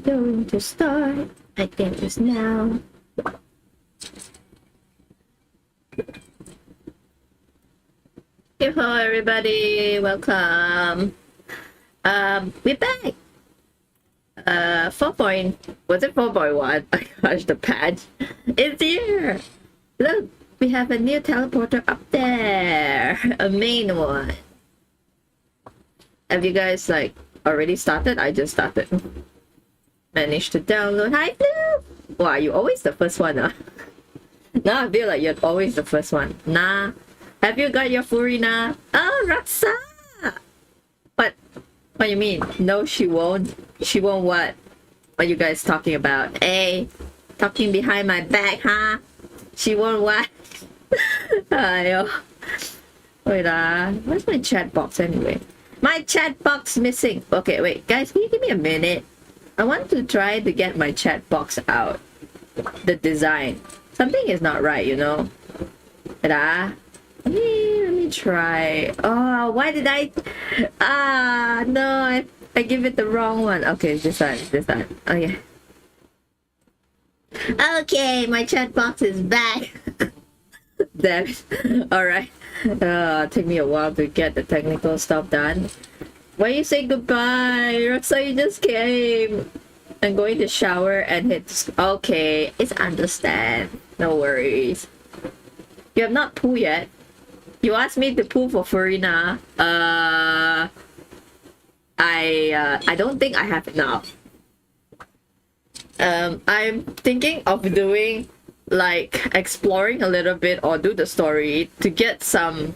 going to start. I think it's now. Hello everybody, welcome. We're back. 4 point, was it 4.1? Oh gosh, the patch is here. Look, we have a new teleporter up there, a main one. Have you guys like already started? I just started. Managed to download. Hi Blue! Wow, you always the first one, huh? Now I feel like you're always the first one. Nah. Have you got your Furina? Oh, Raksa! What do you mean? No, she won't. She won't what? What are you guys talking about? Hey, talking behind my back, huh? She won't what? Ayo. Wait, where's my chat box anyway? My chat box missing. Okay, wait, guys, can you give me a minute? I want to try to get my chat box out. The design. Something is not right, you know? Let me try. Oh, why did I? No, I give it the wrong one. Okay, this one. Okay. Okay, my chat box is back. Damn it. Alright. Take me a while to get the technical stuff done. Why you say goodbye? Raksa, you just came. I'm going to shower and hit. Okay, it's understand. No worries. You have not poo yet. You asked me to poo for Furina. I don't think I have enough. I'm thinking of doing like exploring a little bit or do the story to get some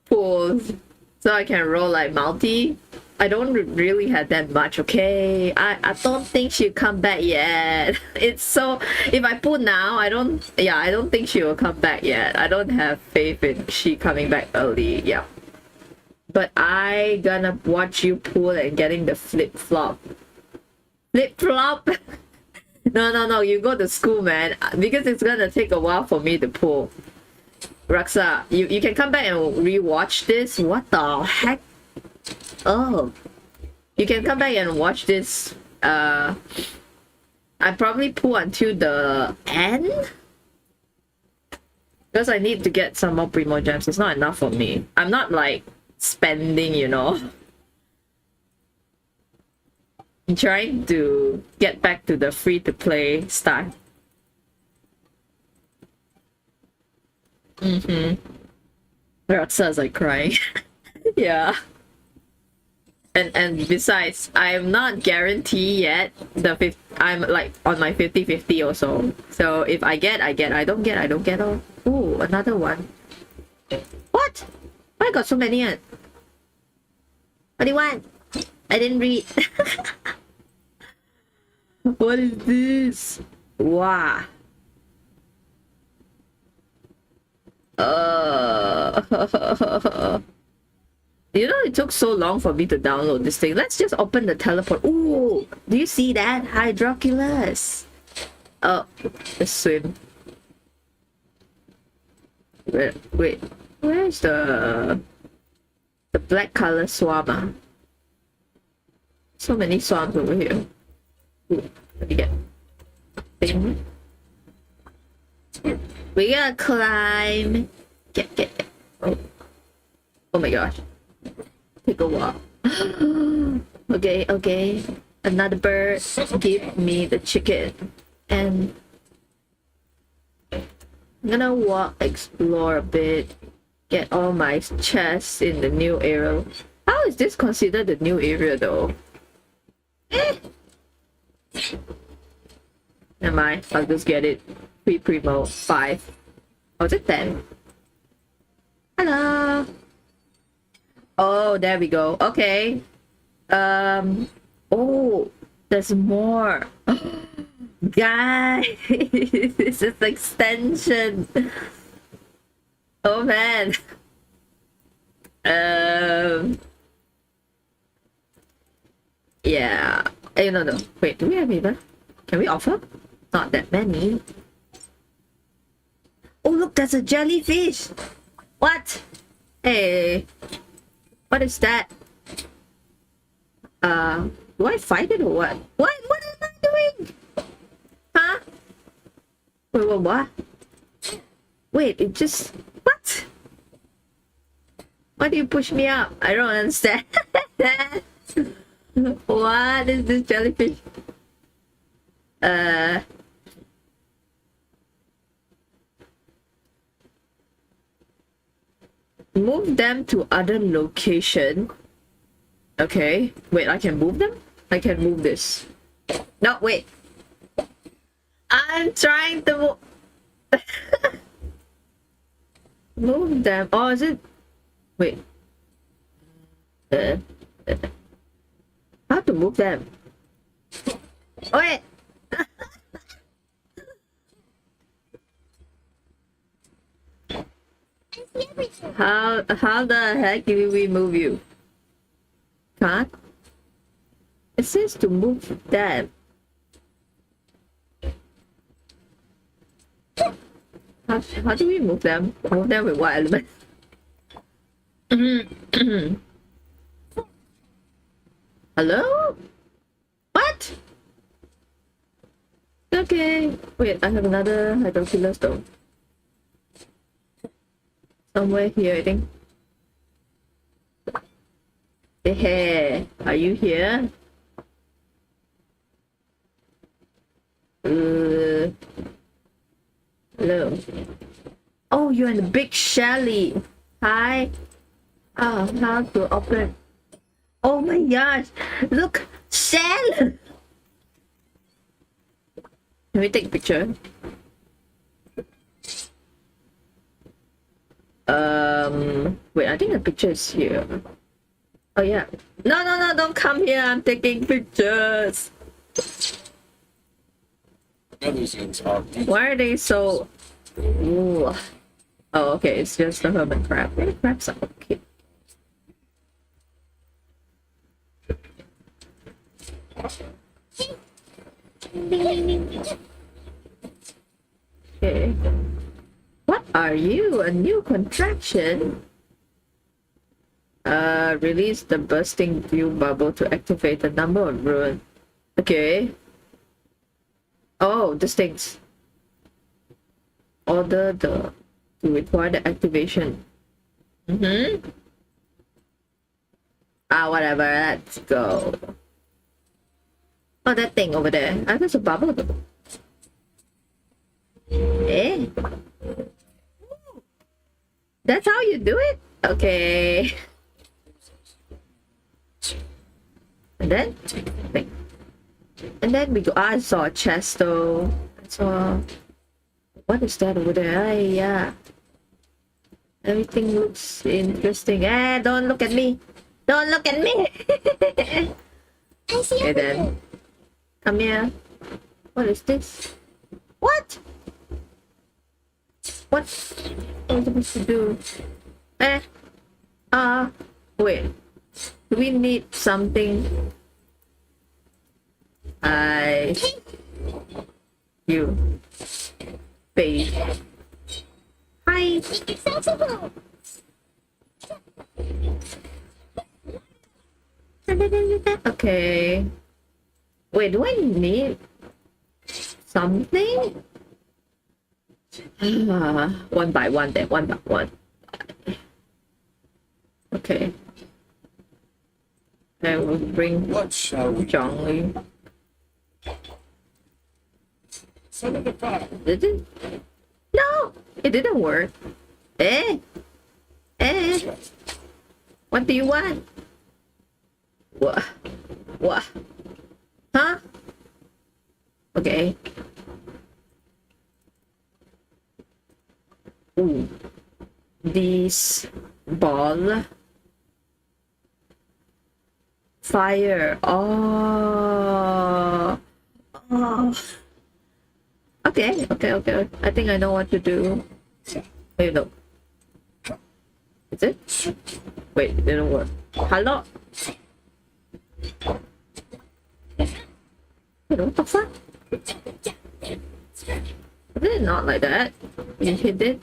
pools so I can roll like multi. I don't really have that much, okay? I don't think she'll come back yet. It's so, if I put now, I don't think she will come back yet. I don't have faith in she coming back early, yeah. But I gonna watch you pull and getting the flip-flop. Flip-flop? No, you go to school, man. Because it's gonna take a while for me to pull. Raksa, you can come back and re-watch this? What the heck? Oh, you can come back and watch this. I probably pull until the end because I need to get some more primo gems. It's not enough for me. I'm not like spending, you know. I'm trying to get back to the free-to-play style. Raksa's like crying. Yeah. And besides, I'm not guaranteed yet I'm like on my 50-50 or so. So if I get, I get. I don't get all. Ooh, another one. What? Why I got so many? What do you want? I didn't read. What is this? Wow. You know, it took so long for me to download this thing. Let's just open the teleport. Ooh, do you see that? Hydroculus. Oh, let's swim. Wait. Where's the black color swamp? So many swamps over here. Ooh, let me get thing. We gotta climb. Get. Oh my gosh. Take a walk. Okay. Another bird. Give me the chicken. And I'm gonna walk, explore a bit, get all my chests in the new area. How is this considered the new area though? Never mind, I'll just get it. Primo 5. Oh, is it 10? Hello. Oh, there we go. Okay. Oh, there's more. Guys, this is extension. Oh man. Yeah. Hey, no. Wait, do we have even? Can we offer? Not that many. Oh look, there's a jellyfish. What? Hey. What is that? Do I fight it or what? What am Wait, what? Wait, it just... What? Why do you push me up? I don't understand. What is this jellyfish? Move them to other location. Okay. Wait, I can move them? I can move this. No, wait. I'm trying to move... Move them. Oh, is it? Wait. How to move them? Oh, wait. How the heck do we move you? Can't? It says to move them. How do we move them? Move them with what element? Hello? What? Okay. Wait, I have another hydrophila stone. Somewhere here, I think. Hey, are you here? Hello. Oh, you're in the big Shelly. Hi. Oh, how to open? Oh my gosh! Look, Shell. Can we take a picture? Wait, I think the picture is here. Oh yeah. No, don't come here. I'm taking pictures. Why are they so... Ooh. Oh, okay, it's just the hermit crab. Hermit crabs are okay. Okay. What are you? A new contraction? Release the bursting dew bubble to activate a number of ruins. Okay. Oh, this thing's... Order to require the activation. Whatever, let's go. Oh, that thing over there. There's a bubble. Eh? That's how you do it? Okay. And then we go. I saw a chest though. I saw... What is that over there? Yeah. Everything looks interesting. Don't look at me. Don't look at me. Okay then. Come here. What is this? What? What am I supposed to do? Wait. Do we need something? You. Babe. Hi. Okay. Wait, do I need something? One by one then, one by one. Okay. I will bring Zhongli. Did it? No! It didn't work. What do you want? What? Huh? Okay. Ooh. This ball. Fire. Oh. Okay. I think I know what to do. Wait, no. Is it? Wait, it didn't work. Hello? Wait, what the fuck? Is it not like that? You hit it?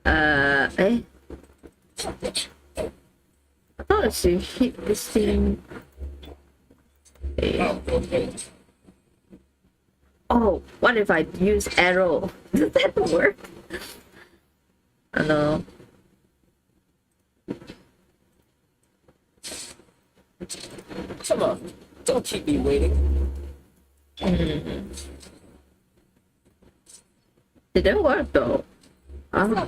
I thought if you hit this thing... Oh, what if I use arrow? Does that work? I don't know. Come on, don't keep me waiting. Didn't work though. Ah.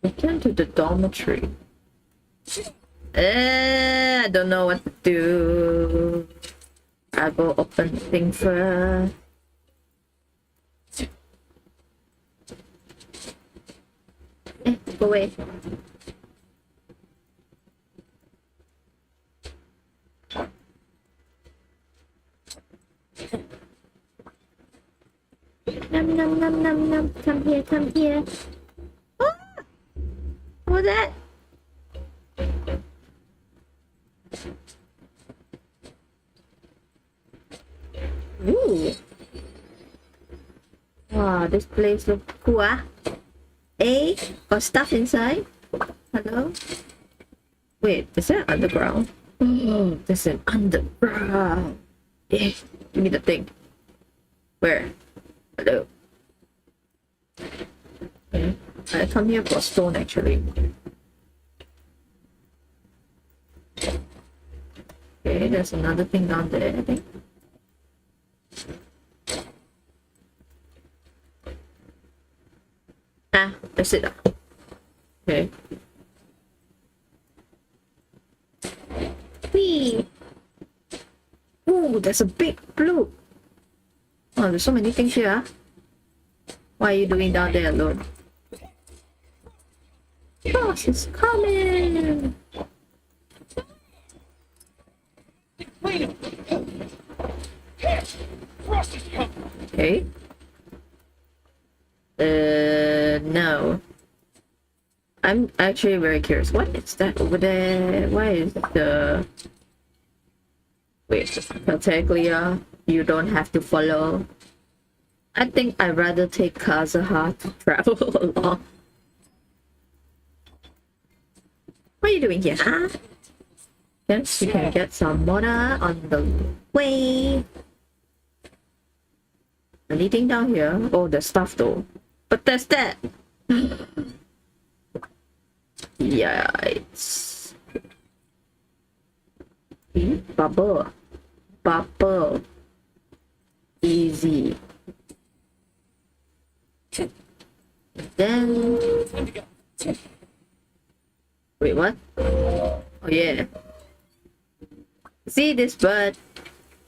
Return to the dormitory. I don't know what to do. I'll go open thing first. Go away. Nom nom nom nom nom. Come here, come here. Ah! What was that? Ooh. Wow, this place looks cool. Hey, got stuff inside. Hello? Wait, is that underground? Oh, there's an underground. Yeah, give me the thing. Where? Hello? Okay. I come here for stone actually. Okay, there's another thing down there, I think. Ah, that's it. Okay. Whee! Ooh, there's a big blue. Oh, there's so many things here. What are you doing down there alone? Boss is coming! Wait a minute. Frost is coming. Okay. No. I'm actually very curious. What is that over there? Why is the... Wait, Peltaglia, you don't have to follow. I think I'd rather take Kazaha to travel along. What are you doing here, huh? Yes, you can get some water on the way. Anything down here? Oh, there's stuff though. But there's that! Yikes. See? Bubble. Bubble. Easy. Then... Wait, what? Oh yeah. See, this bird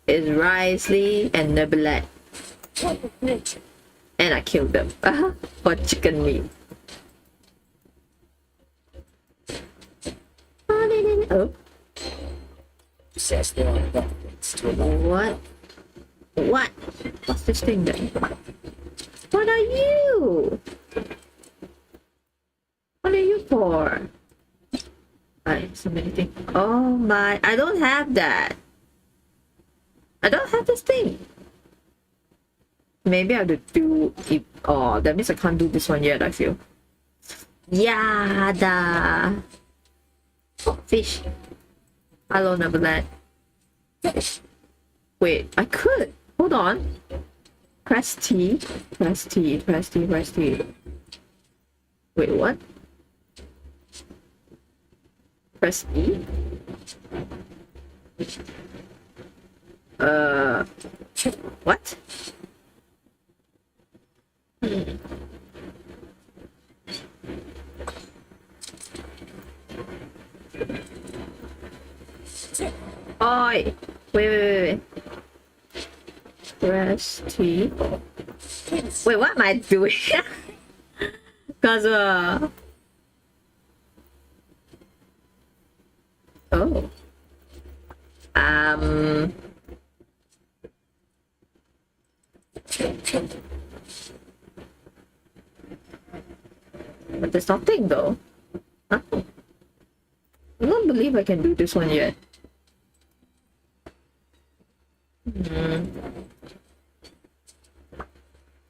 is Risley and Nebulette. And I killed them. For chicken meat. Oh. What? What? What's this thing then? What are you? What are you for? So many things. Oh my, I don't have that. I don't have this thing. Maybe I have to do it. Oh, that means I can't do this one yet, I feel. Yada. Oh, fish. Hello, Neverland. Wait, I could. Hold on. Press T. Press T. Press T. Press T. Wait, what? Press E? What? Oi! Wait. Press T. Wait, what am I doing? Cause oh. But there's nothing though. Huh? I don't believe I can do this one yet.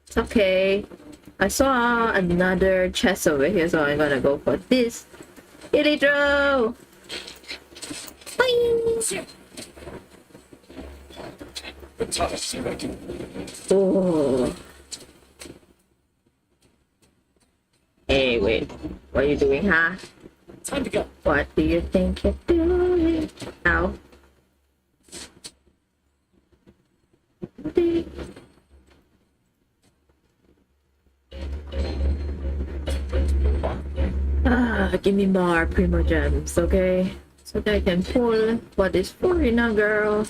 It's okay. I saw another chest over here, so I'm gonna go for this. Elitro! Bye! Oh. Hey, wait. What are you doing, huh? Time to go. What do you think you're doing? Ow. Give me more primo gems, okay? So that I can pull what is Furina, girl.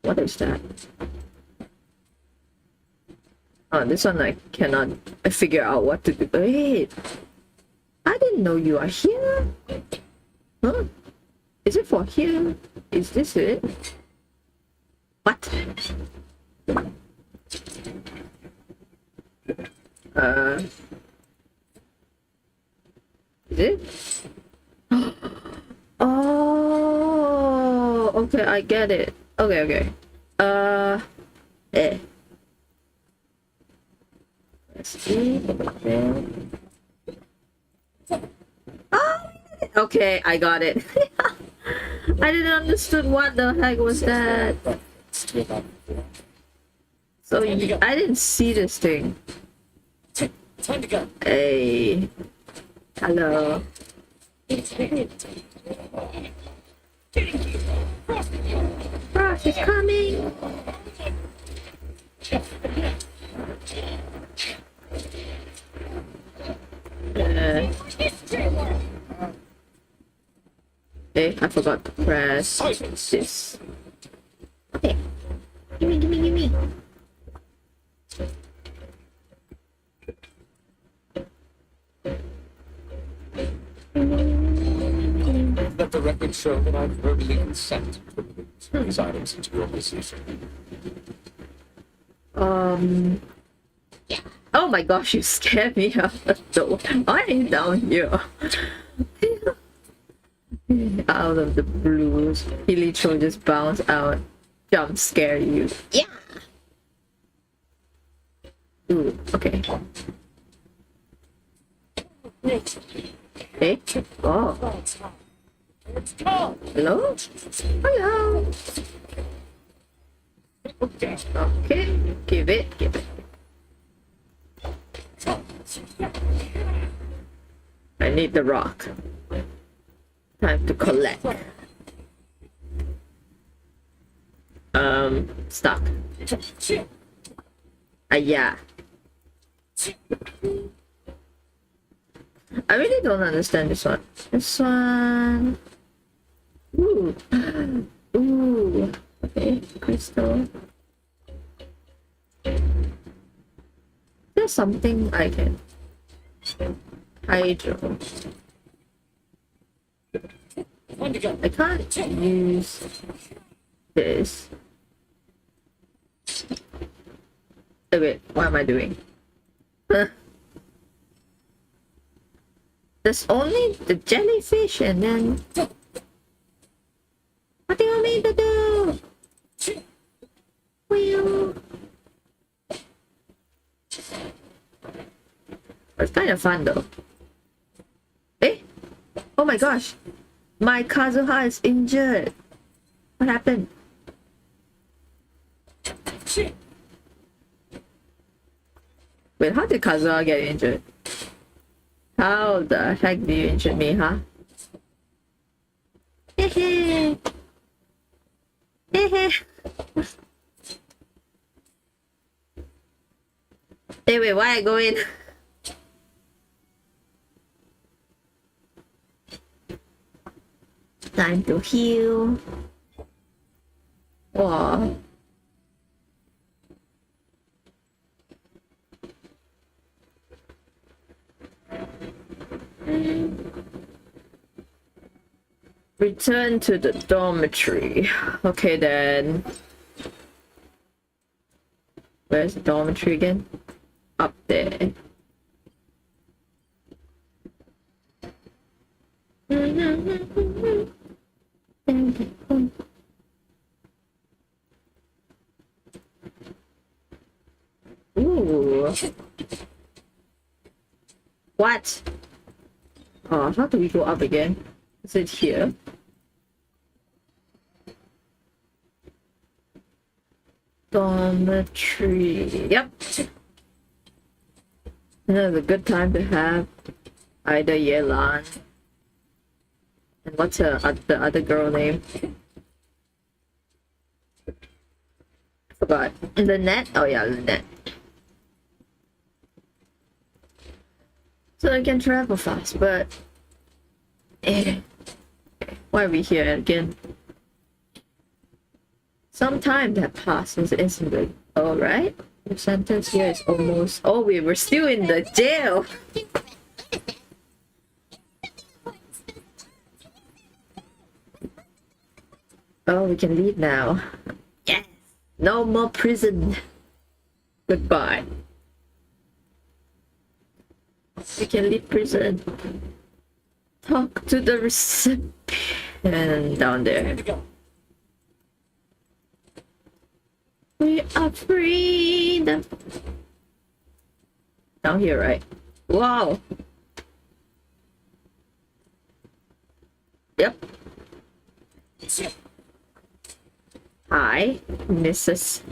What is that? Oh, this one I cannot figure out what to do. Wait, I didn't know you are here. Huh? Is it for here? Is this it? What? Is it? Oh, okay, I get it. Okay, okay. Eh. Let's see. Oh, okay, I got it. I didn't understood what the heck was that. So I didn't see this thing. Time to go. Hey, hello. Frost is coming. Okay, I forgot to press this. Okay, gimme, gimme, gimme. Let the record show that I've verbally consented to put these items into your possession. Oh my gosh, you scared me out the door. Why are you down here? Out of the blues, Elytro just bounce out, jump scare you. Yeah. Ooh, okay. Hey. Oh. Hello? Hello. Okay. Give it. Give it. I need the rock. Time to collect. Stuck. Yeah. I really don't understand this one. This one. Ooh. Ooh. Okay, crystal. There's something I can. Hydro. I can't use this. Oh, wait, what am I doing? There's only the jellyfish and then... What do you want me to do? Well... It's kind of fun though. Eh? Oh my gosh! My Kazuha is injured! What happened? Wait, how did Kazuha get injured? How the heck did you injure me, huh? Hehe! Hehe! Hey, wait, why I go in? Time to heal. Wow. Return to the dormitory. Okay then. Where's the dormitory again? Up there. Ooh. What? Oh, how do we go up again? Is it here? dormitory. Yep. That's a good time to have either Yelan and what's the other girl name? Forgot. Lynette? Oh yeah, Lynette. So I can travel fast, but why are we here again? Some time that passes, isn't it? Alright. The sentence here is almost... Oh, we were still in the jail! Oh, we can leave now. Yes! No more prison! Goodbye. We can leave prison. Talk to the recipient down there. We are free. Down here, right? Wow. Yep. Hi, Mrs.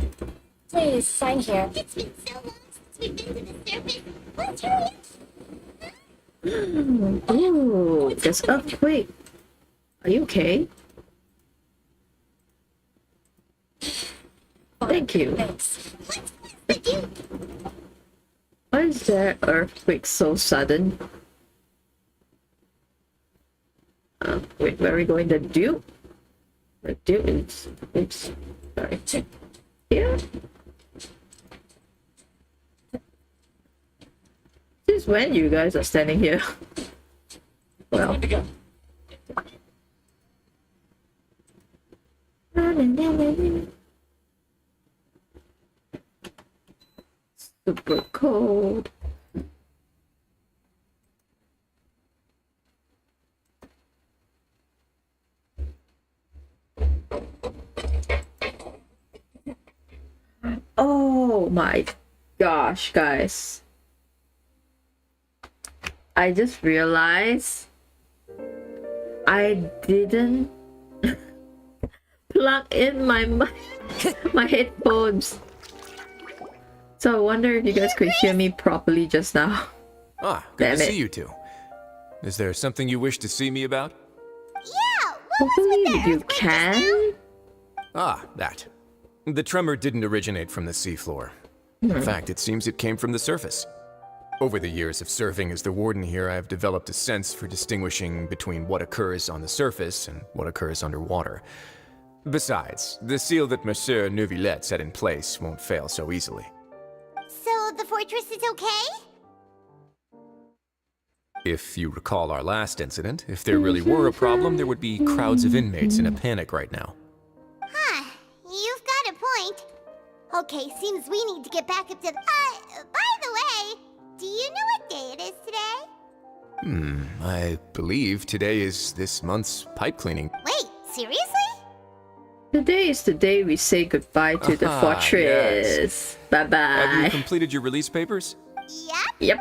Please sign here. It's been so long since we've been to the surface. Let's hurry. Ooh, this earthquake. Are you okay? Thank you. Why is that earthquake so sudden? Wait, where are we going? The Duke? The Duke is... Oops. Sorry. Here? Since when you guys are standing here? Well. Super cold. Oh my gosh, guys. I just realized I didn't plug in my my headphones. So I wonder if you guys could hear me properly just now. Ah, good Damn to it. see you two. Is there something you wish to see me about? Yeah, Hopefully you can. Ah, that. The tremor didn't originate from the seafloor. In fact, it seems it came from the surface. Over the years of serving as the warden here, I have developed a sense for distinguishing between what occurs on the surface and what occurs underwater. Besides, the seal that Monsieur Neuvillette set in place won't fail so easily. So the fortress is okay? If you recall our last incident, if there really were a problem, there would be crowds of inmates in a panic right now. Huh, you've got a point. Okay, seems we need to get back up to the... by the way, do you know what day it is today? I believe today is this month's pipe cleaning. Wait, seriously? Today is the day we say goodbye to the Ah, fortress. Have you Bye-bye. completed your release papers? Yep, Yep.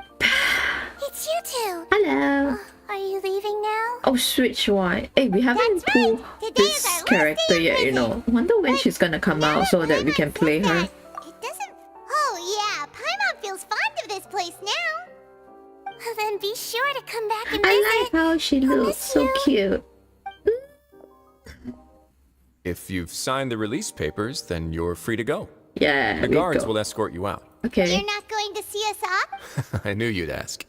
it's you two. Hello. Are you leaving now? Oh, switch why? Hey, we haven't That's right. pulled Today is this our last character day in yet, you know. I wonder when she's gonna come out so that we can play her. It doesn't... Oh yeah, Paimon feels fond of this place now. Well, then be sure to come back and visit. I like how she looks miss so you. cute. If you've signed the release papers, then you're free to go. Yeah, The we guards go. will escort you out. Okay. You're not going to see us off? I knew you'd ask.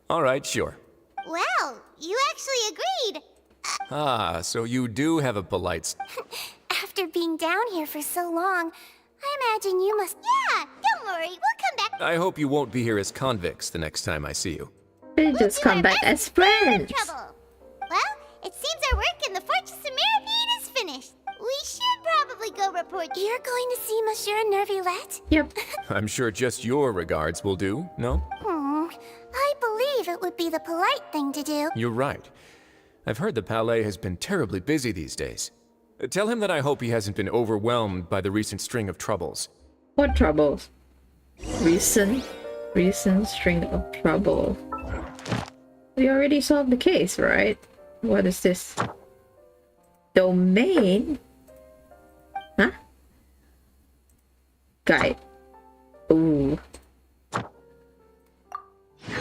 All right, sure. Well, you actually agreed. Ah, so you do have a polite... After being down here for so long, I imagine you must... Yeah, don't worry, we'll come back. I hope you won't be here as convicts the next time I see you. We just do come our back best as to stay out of friends. trouble. Well, it seems our work in the Fortress of Mirabine is finished. We should probably go report... You're going to see Monsieur Neuvillette? Yep. I'm sure just your regards will do, no? I believe it would be the polite thing to do. You're right. I've heard the Palais has been terribly busy these days. Tell him that I hope he hasn't been overwhelmed by the recent string of troubles. What troubles? Recent string of trouble. We already solved the case, right? What is this? Domain? Huh? guide. Ooh.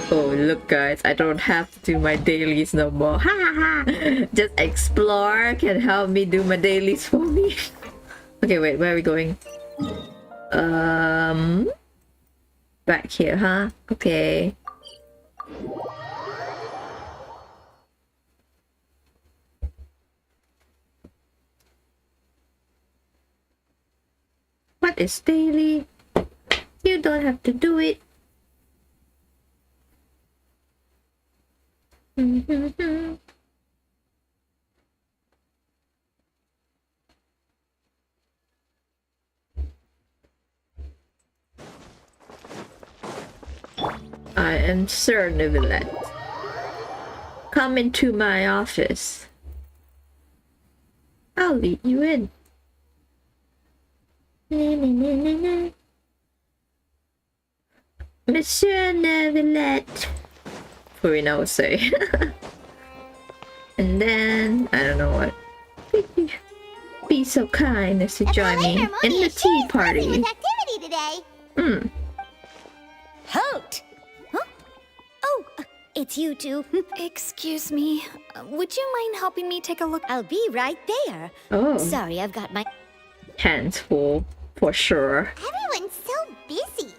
Oh, look guys, I don't have to do my dailies no more. Ha ha ha! Just explore can help me do my dailies for me. Okay, wait, where are we going? Back here, huh? Okay. What is daily? You don't have to do it. I am Sir Neuvillette. Come into my office. I'll lead you in. Monsieur Neuvillette, Furina will say. And then, I don't know what. Be so kind as to join me in the tea party. With activity today. Halt! Huh? Oh, it's you two. Excuse me. Would you mind helping me take a look? I'll be right there. Oh, Sorry, I've got my... hands full, for sure. Everyone's so busy.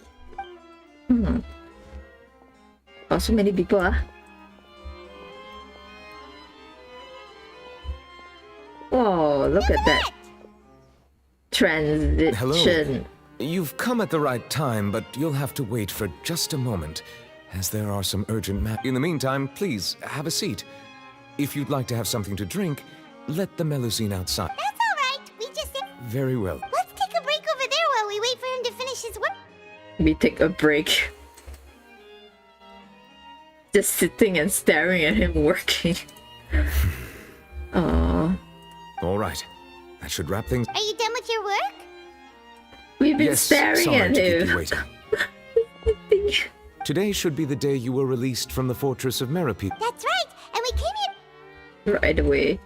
Oh, so many people, ah. Oh, look at that transition. Hello. You've come at the right time, but you'll have to wait for just a moment, as there are some urgent In the meantime, please, have a seat. If you'd like to have something to drink, let the Melusine outside. That's all right. We just... Very well. Let's take a break over there while we wait for him to finish his work. We take a break. Just sitting and staring at him working. Aww. All right. That should wrap things. Are you done with your work? We've been Yes, staring sorry at to keep him. you waiting. Today should be the day you were released from the fortress of Merope. That's right. And we came here... Right away.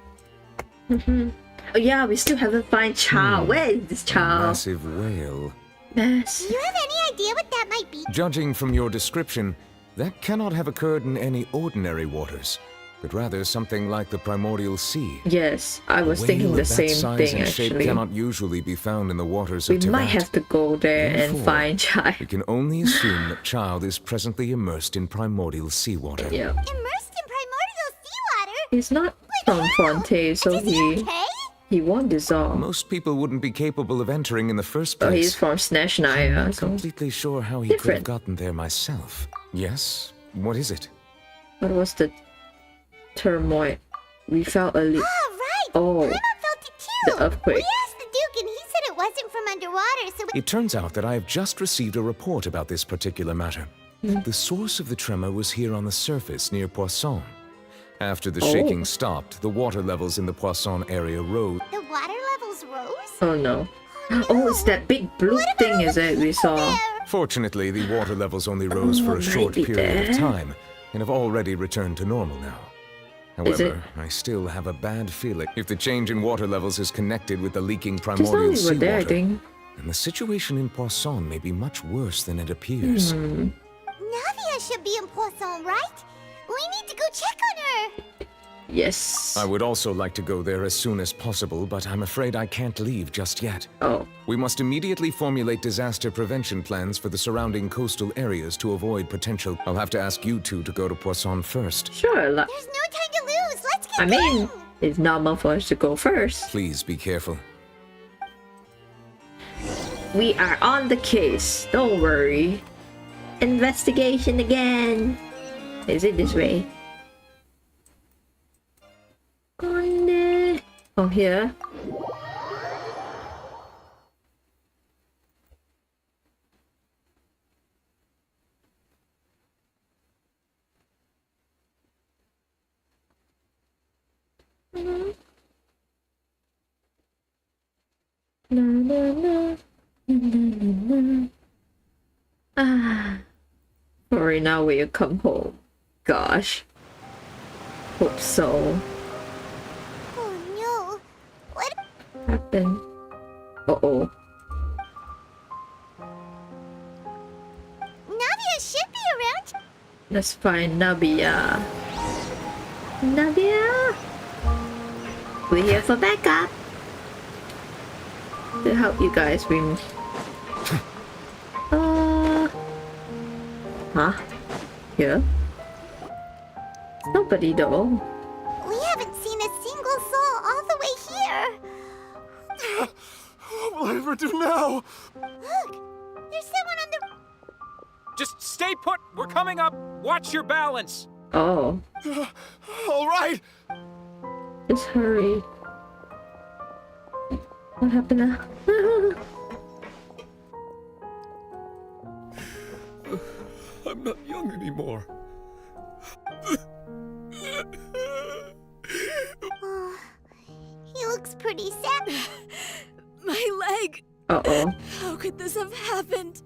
Oh yeah, we still haven't found Child. Where is this child? Massive whale. Massive. Do you have any idea what that might be? Judging from your description, that cannot have occurred in any ordinary waters, but rather something like the primordial sea. Yes, I was A thinking whale the of that same size thing and shape actually. cannot usually be found in the waters We of Tibet. might have to go there and Therefore, find Child. We can only assume that Child is presently immersed in primordial seawater. Yeah. Immersed in primordial seawater? He's not from Fronte, so Is he okay? he won't dissolve. Most people wouldn't be capable of entering in the first Oh, place. he's from Snash I'm Naya, not so completely sure how he could Different. have gotten there myself. Yes? What is it? what was the turmoil? We felt a leak. Oh, right. Oh, Paimon felt it too. the earthquake. We asked the Duke and he said it wasn't from underwater, so... It turns out that I have just received a report about this particular matter. The source of the tremor was here on the surface near Poisson. After the shaking stopped, the water levels in the Poisson area rose. The water levels rose? Oh no. Oh, it's that big blue What about thing, all is the it? We people saw. there? Fortunately, the water levels only rose for a short maybe period there. of time and have already returned to normal now. Is it? However, I still have a bad feeling if the change in water levels is connected with the leaking Just now primordial we were there, I seawater, think. then the situation in Poisson may be much worse than it appears. Navia should be in Poisson, right? We need to go check on her. Yes. I would also like to go there as soon as possible, but I'm afraid I can't leave just yet. Oh, We must immediately formulate disaster prevention plans for the surrounding coastal areas to avoid potential. I'll have to ask you two to go to Poisson first. sure. Like, There's no time to lose. Let's get I mean, going. it's normal for us to go first. Please be careful. We are on the case. Don't worry. Investigation again. Is it this way? On the... Oh, here. Na, na, na. Ah, sorry, now will you come home? Gosh. Hope so. Oh no. What? Happened. Uh-oh. Let's find Nabia. Nabia! We're here for backup. To help you guys win. Huh? Here? Nobody though. We haven't seen a single soul all the way here. What will I ever do now? Look, there's someone on the... Just stay put. We're coming up. Watch your balance. Oh. All right. Just hurry. What happened now? I'm not young anymore. Oh, he looks pretty sad. My leg! Uh-oh. How could this have happened?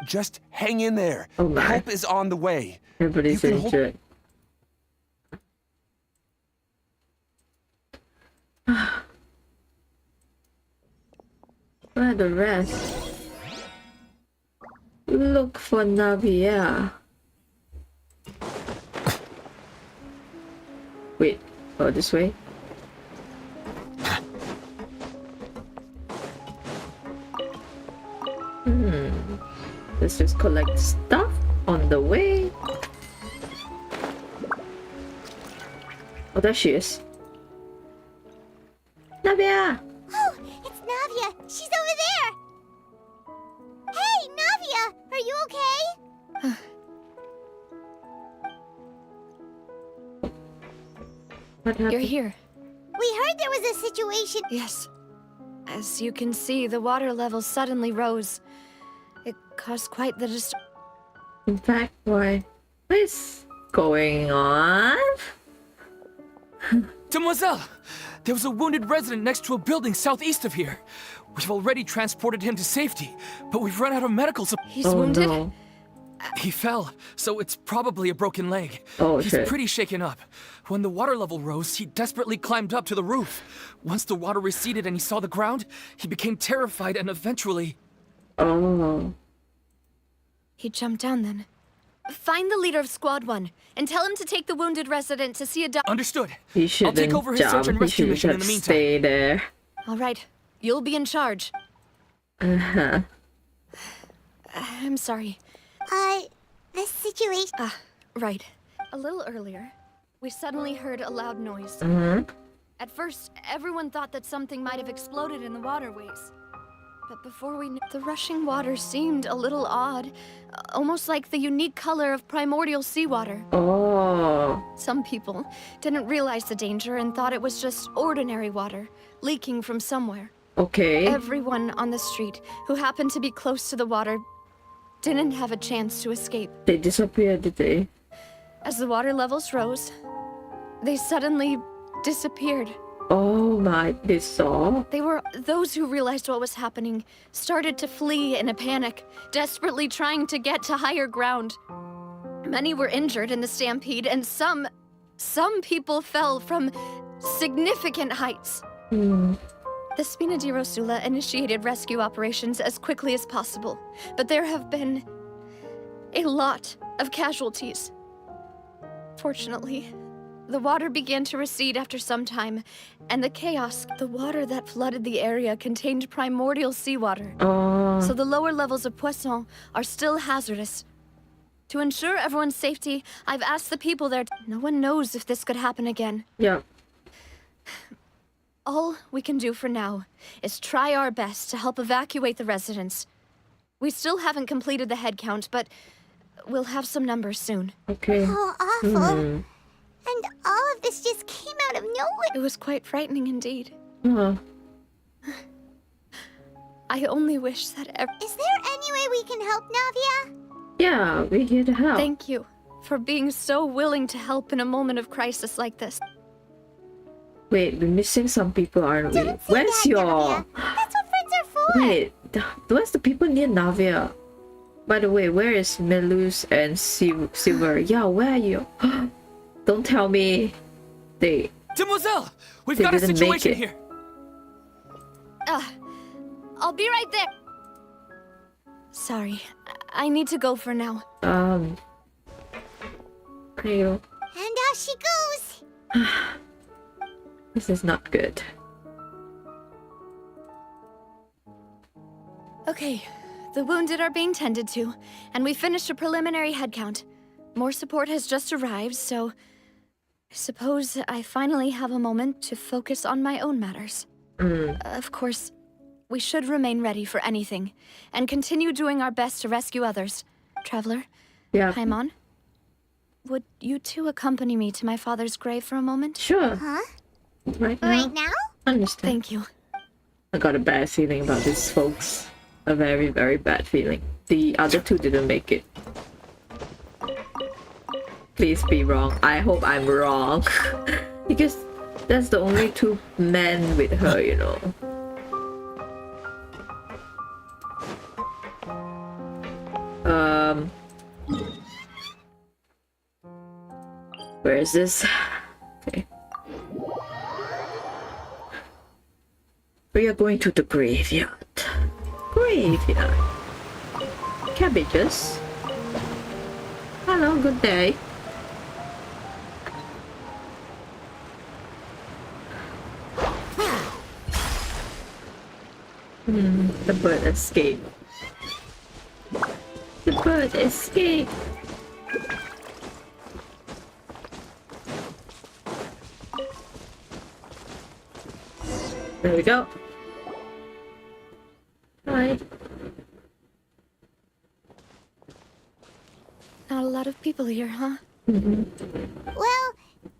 Just hang in there. Oh my. Help is on the way. Everybody's You can hold- injured. Where are the rest? Look for Navia. Wait, oh, this way? Let's just collect stuff on the way. Oh, there she is. Navia! Oh, it's Navia. She's over there. Hey, Navia, are you okay? What happened? You're here. We heard there was a situation. Yes. As you can see, the water level suddenly rose. It caused quite the In fact, what is going on? Demoiselle! There was a wounded resident next to a building southeast of here. We've already transported him to safety, but we've run out of medical supplies. He's Oh wounded? no. He fell, so it's probably a broken leg. Oh, He's shit. pretty shaken up. When the water level rose, he desperately climbed up to the roof. Once the water receded and he saw the ground, he became terrified and eventually... Oh. He jumped down then. Find the leader of Squad 1 and tell him to take the wounded resident to see a doctor. Understood. He I'll shouldn't take over his jump. search and He rescue should mission in the just meantime. stay there. All right. You'll be in charge. Uh-huh. I'm sorry. The situation. Right. A little earlier, we suddenly heard a loud noise. At first, everyone thought that something might have exploded in the waterways. But before we knew, the rushing water seemed a little odd, almost like the unique color of primordial seawater. Oh. Some people didn't realize the danger and thought it was just ordinary water, leaking from somewhere. Okay. Everyone on the street who happened to be close to the water didn't have a chance to escape. They disappeared, did they? As the water levels rose, they suddenly disappeared. Oh my, they saw? Those who realized what was happening started to flee in a panic, desperately trying to get to higher ground. Many were injured in the stampede, and some people fell from significant heights. The Spina di Rosula initiated rescue operations as quickly as possible, but there have been a lot of casualties. Fortunately, the water began to recede after some time, and the water that flooded the area contained primordial seawater. So the lower levels of Poisson are still hazardous. To ensure everyone's safety, I've asked the people there. No one knows if this could happen again. Yeah. All we can do for now is try our best to help evacuate the residents. We still haven't completed the head count, but we'll have some numbers soon. Okay. Oh, awful. And all of this just came out of nowhere. It was quite frightening indeed. Huh. I only wish that Is there any way we can help Navia? Yeah, we're here to help. Thank you for being so willing to help in a moment of crisis like this. Wait, we're missing some people, aren't we? Don't say Where's that, your... Navia. That's what friends are for. Wait, where's the people near Navia? By the way, where is Melus and Silver? Yeah, where are you? Don't tell me they... Demoiselle! We've They got a didn't make situation it. here! I'll be right there. Sorry, I need to go for now. There you go. And out she goes. This is not good. Okay, the wounded are being tended to, and we finished a preliminary head count. More support has just arrived, so I suppose I finally have a moment to focus on my own matters. Of course, we should remain ready for anything, and continue doing our best to rescue others. Traveler, Yeah. Paimon, would you two accompany me to my father's grave for a moment? Sure. Huh? Right now. Right now? Understand. Thank you. I got a bad feeling about these folks. A very, very bad feeling. The other two didn't make it. Please be wrong. I hope I'm wrong. Because that's the only two men with her, you know. Where is this? Okay. We are going to the graveyard. Graveyard. Cabbages. Hello, good day. The bird escaped. The bird escaped. There we go. Hi. Not a lot of people here, huh? Well, given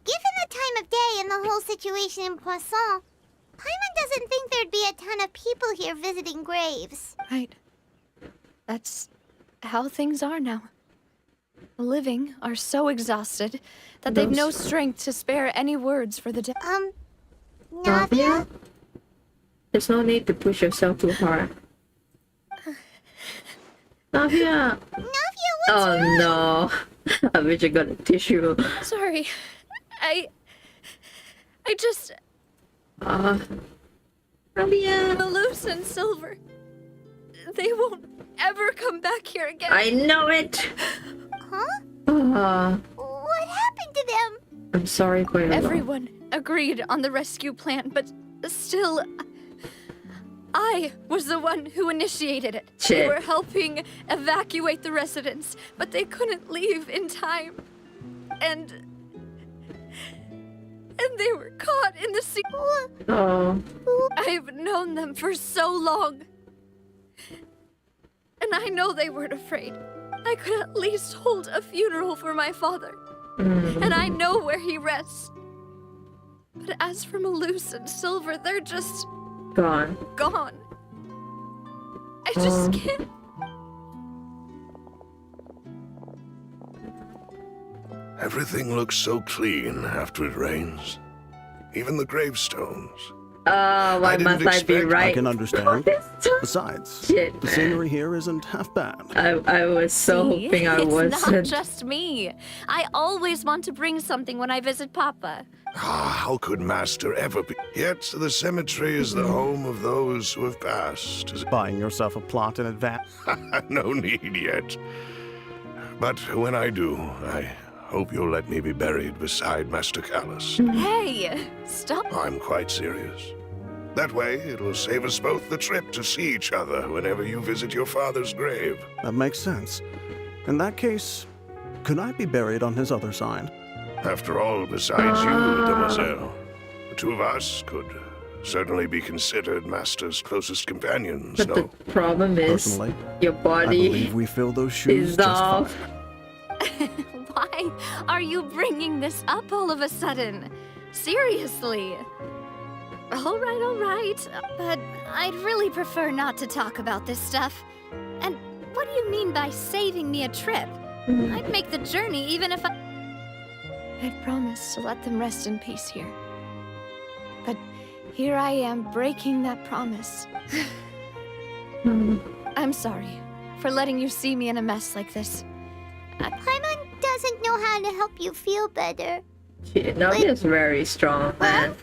the time of day and the whole situation in Poisson, Paimon doesn't think there'd be a ton of people here visiting graves. Right. That's how things are now. The living are so exhausted that they've no strength to spare any words for the dead. Navia? There's no need to push yourself too hard. Navia! Navia, what's Oh wrong? no. I wish I got a tissue. Sorry. I just... Navia! Malus and Silver. They won't ever come back here again. I know it! Huh? What happened to them? I'm sorry for your loss. Everyone agreed on the rescue plan, but still... I was the one who initiated it. They Shit. were helping evacuate the residents, but they couldn't leave in time. And they were caught in the sea. Oh. I've known them for so long. And I know they weren't afraid. I could at least hold a funeral for my father. And I know where he rests. But as for Malus and Silver, they're just Gone. gone. I just can't. Everything looks so clean after it rains. Even the gravestones. Why didn't must I be expect- right? I can understand. Besides, Shit, the man. scenery here isn't half bad. I was so See? hoping I it's not wasn't. just me. I always want to bring something when I visit Papa. How could Master ever be? Yet the cemetery is the home of those who have passed. Buying yourself a plot in advance. No need yet. But when I do, I hope you'll let me be buried beside Master Callus. Hey, stop. I'm quite serious. That way, it'll save us both the trip to see each other whenever you visit your father's grave. That makes sense. In that case, could I be buried on his other side? After all, besides you, Demoiselle, the two of us could certainly be considered Master's closest companions, But no? the problem is, Personally, your I body believe we fill those shoes is just off. fine. Why are you bringing this up all of a sudden? Seriously. All right. But I'd really prefer not to talk about this stuff. And what do you mean by saving me a trip? I'd make the journey even if I'd promised to let them rest in peace here. But here I am breaking that promise. I'm sorry for letting you see me in a mess like this. Paimon doesn't know how to help you feel better. Navia's very strong, man.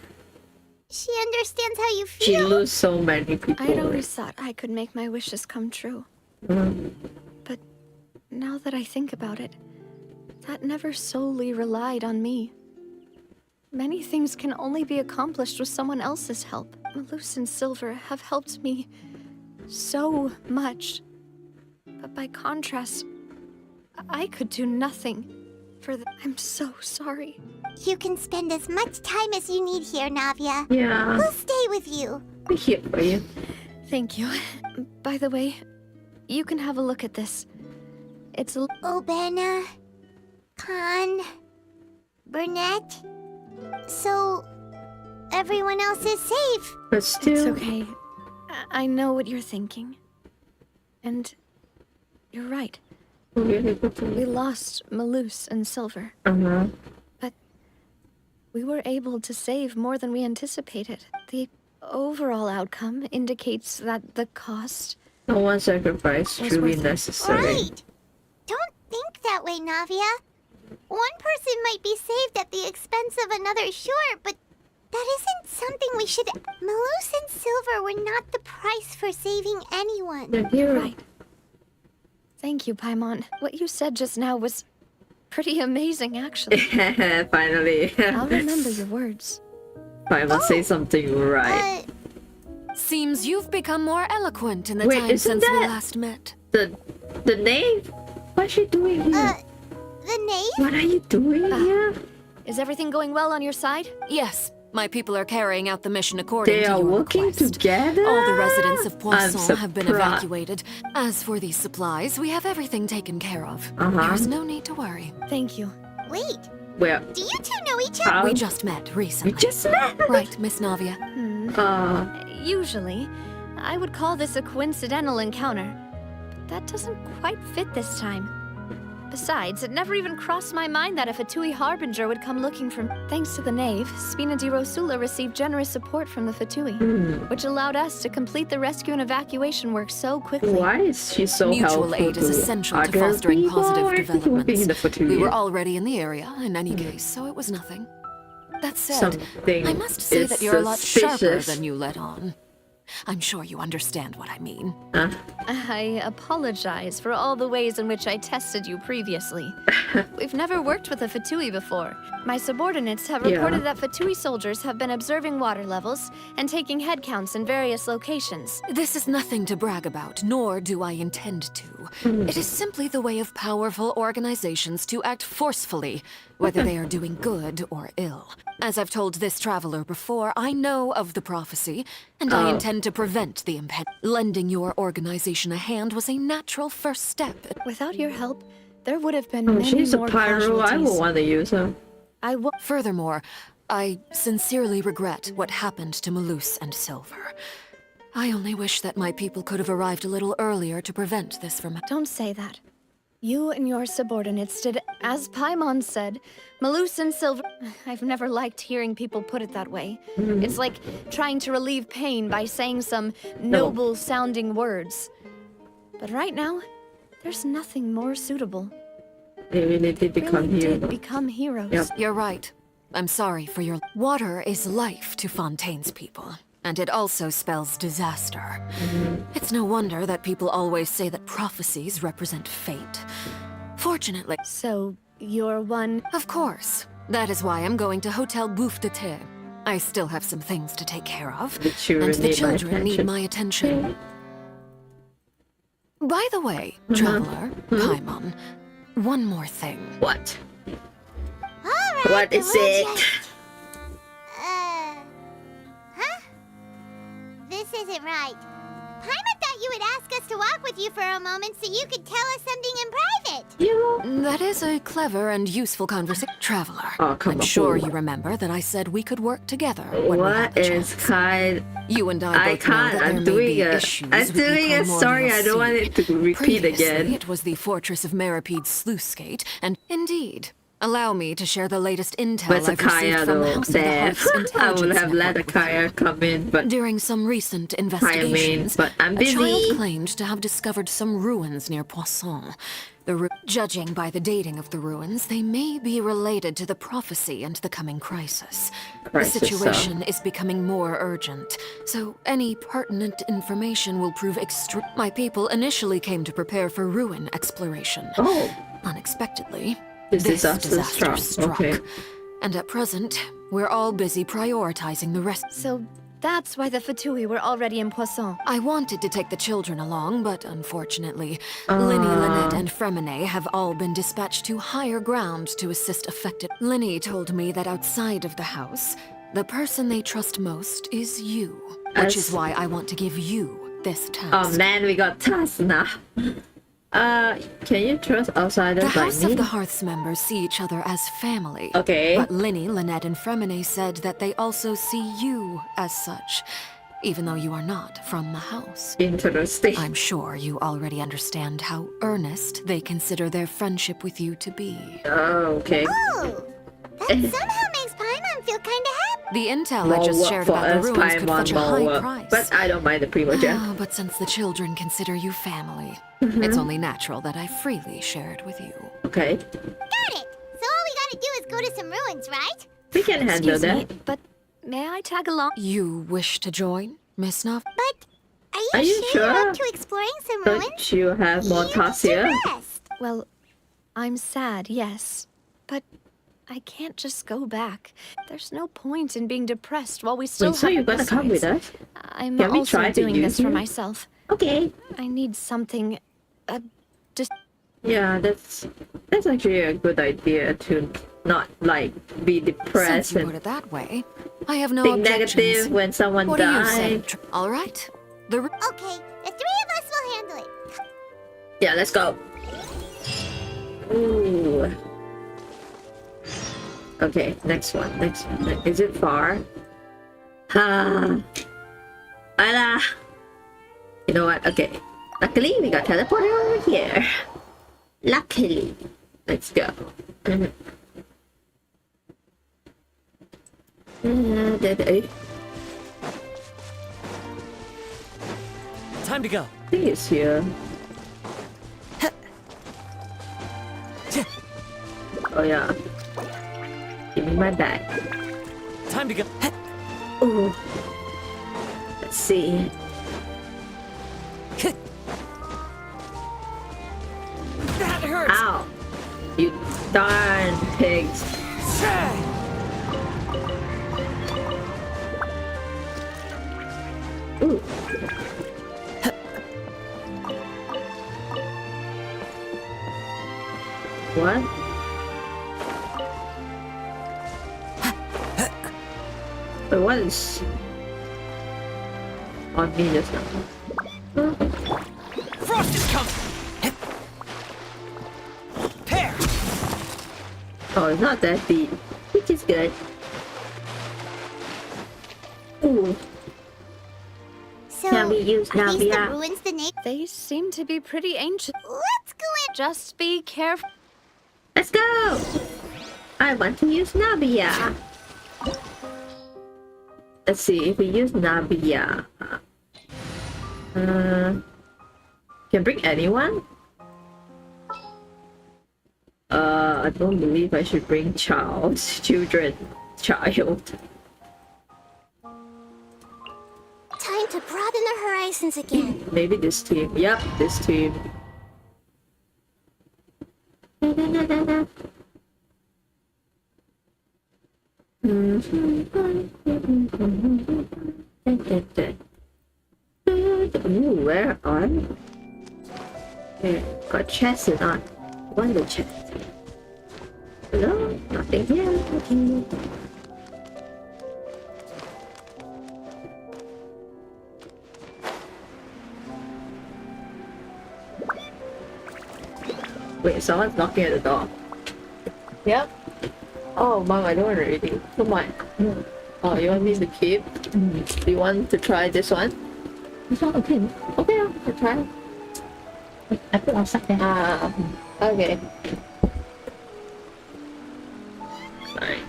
She understands how you She feel. lose so many people. I'd always thought I could make my wishes come true. But now that I think about it, that never solely relied on me. Many things can only be accomplished with someone else's help. Malus and Silver have helped me so much. But by contrast, I could do nothing for them. I'm so sorry. You can spend as much time as you need here, Navia. Yeah. We'll stay with you. We're here for you. Thank you. By the way, you can have a look at this. It's a... Obena, Khan, Burnett. So, everyone else is safe. But It's still, okay. I know what you're thinking. And you're right. We lost Malus and Silver. Uh-huh. But we were able to save more than we anticipated. The overall outcome indicates that the cost... No one sacrifice Was truly worth it. necessary. Right. Don't think that way, Navia. One person might be saved at the expense of another, sure, but that isn't something we should... Malus and Silver were not the price for saving anyone. The hero. Right. Thank you, Paimon. What you said just now was pretty amazing, actually. Finally. I'll remember your words. Finally say something right. Seems you've become more eloquent in the Wait, time isn't since we that- last met. The knave? What's she doing here? The knave? What are you doing here? Is everything going well on your side? Yes, my people are carrying out the mission according They to are your working request. together? All the residents of I'm Poisson have been surprised. evacuated. As for these supplies, we have everything taken care of. Uh-huh. There's no need to worry. Thank you. Wait, Well, do you two know each other? how? We just met recently. We just met? Right, Miss Navia? Usually, I would call this a coincidental encounter. But that doesn't quite fit this time. Besides, it never even crossed my mind that a Fatui Harbinger would come looking for me. Thanks to the Knave, Spina di Rosula received generous support from the Fatui, which allowed us to complete the rescue and evacuation work so quickly. Why is she so Mutual helpful aid is to essential to other fostering people positive or people working in the developments. Fatui? We were already in the area, in any case, so it was nothing. That said, Something I must say is that you're a lot sharper suspicious. than you let on. I'm sure you understand what I mean. I apologize for all the ways in which I tested you previously. We've never worked with a Fatui before. My subordinates have Yeah. reported that Fatui soldiers have been observing water levels and taking head counts in various locations. This is nothing to brag about, nor do I intend to. It is simply the way of powerful organizations to act forcefully, whether they are doing good or ill. As I've told this traveler before, I know of the prophecy, and I intend to prevent the impending. Lending your organization a hand was a natural first step. Without your help, there would have been Oh, many she's a more pyro. I casualties. will want to use her. Furthermore, I sincerely regret what happened to Malus and Silver. I only wish that my people could have arrived a little earlier to prevent this from... Don't say that. You and your subordinates did, as Paimon said, Malus and Silver... I've never liked hearing people put it that way. It's like trying to relieve pain by saying some noble-sounding words. But right now, there's nothing more suitable. They really did become Really heroes. did become heroes. Yep. You're right. I'm sorry for your... Water is life to Fontaine's people, and it also spells disaster. It's no wonder that people always say that prophecies represent fate. Fortunately... So, you're one... Of course. That is why I'm going to Hotel Bouffe de Thé. I still have some things to take care of, The children and the need my children need attention. my attention. By the way, traveler, Paimon, one more thing. What? Alright, What is we'll it? just- Huh? This isn't right. Paimon thought you would ask us to walk with you for a moment so you could tell us something in private. You? That is a clever and useful conversation. Traveler, Oh, come I'm on. sure you remember that I said we could work together when we had What the is chance. kind? You and I I both know can't. that I'm there may doing be a. issues I'm with the doing a story. I don't want Primordial it to Sea. repeat Previously, again. it was the fortress of Maripede's sluice gate, and indeed, allow me to share the latest intel But I've received Akaya from the though, House of the there. Heart's I intelligence would have let network with you. Akaya come in, but During some recent I mean, investigations, but I'm a busy. child claimed to have discovered some ruins near Poisson. Judging by the dating of the ruins, they may be related to the prophecy and the coming crisis. Crisis, The situation is becoming more urgent, so any pertinent information will prove My people initially came to prepare for ruin exploration. Oh, Unexpectedly, This this disaster disaster struck. struck. Okay. And at present, we're all busy prioritizing the rest. So that's why the Fatui were already in Poisson. I wanted to take the children along, but unfortunately, Linny, Lynette, and Fremine have all been dispatched to higher ground to assist affected. Linny told me that outside of the house, the person they trust most is you, which is why I want to give you this task. Oh man, we got tasked now. Can you trust outsiders The like House me? of the Hearth's members see each other as family. Okay. But Linny, Lynette, and Fremine said that they also see you as such, even though you are not from the house. Interesting. I'm sure you already understand how earnest they consider their friendship with you to be. Oh, okay. Oh, that somehow makes Paimon feel kinda happy. The intel More I just work shared for about the us, ruins could Paimon, fetch a more high work. price. But I don't mind the Primogem. Ah, but since the children consider you family, it's only natural that I freely share it with you. Okay. Got it. So all we gotta do is go to some ruins, right? We can handle Excuse that. me, but may I tag along? You wish to join, Miss Nav? But Are you you're sure? up to exploring some ruins? Don't you have more You tasks need to here? rest. Well, I'm sad, yes. But I can't just go back. There's no point in being depressed while we still Wait, so have you're gonna come with besides, us? I'm Can we also try to doing use this for you? myself. Okay. I need something Yeah, that's actually a good idea to not like be Since depressed you and put it that way, I have no think objections. negative when someone What do you say? dies. All right. The Okay, the three of us will handle it. Yeah, let's go. Ooh. Okay, next one. Next one. Is it far? Ah. Voila. You know what? Okay. Luckily, we got teleported over here. Luckily. Let's go. Time to go. I think it's here. Oh yeah. Give me my bag. Time to go. Ooh. Let's see. That hurts. Ow! You darn pigs. Ooh. What? Wait, what is on me just now? Frost is coming. Pear. Oh, it's not that deep, which is good. Ooh, So, can we use are these the Navia? ruins the name? They seem to be pretty ancient. Let's go in. Just be careful. Let's go! I want to use Navia. Let's see if we use Navia. Can bring anyone? I don't believe I should bring child. Time to broaden the horizons again. Maybe this team. Yep, this team. Ooh, where are we? Here, got chests and not wonder chest. Hello? Nothing here. Okay. Wait, someone's knocking at the door. Yep. Oh, Mom, I don't want to read. Come on. Oh, you want me to keep? Do you want to try this one? This one? Okay. Okay, I'll try. I put outside there. Ah, okay. Sorry.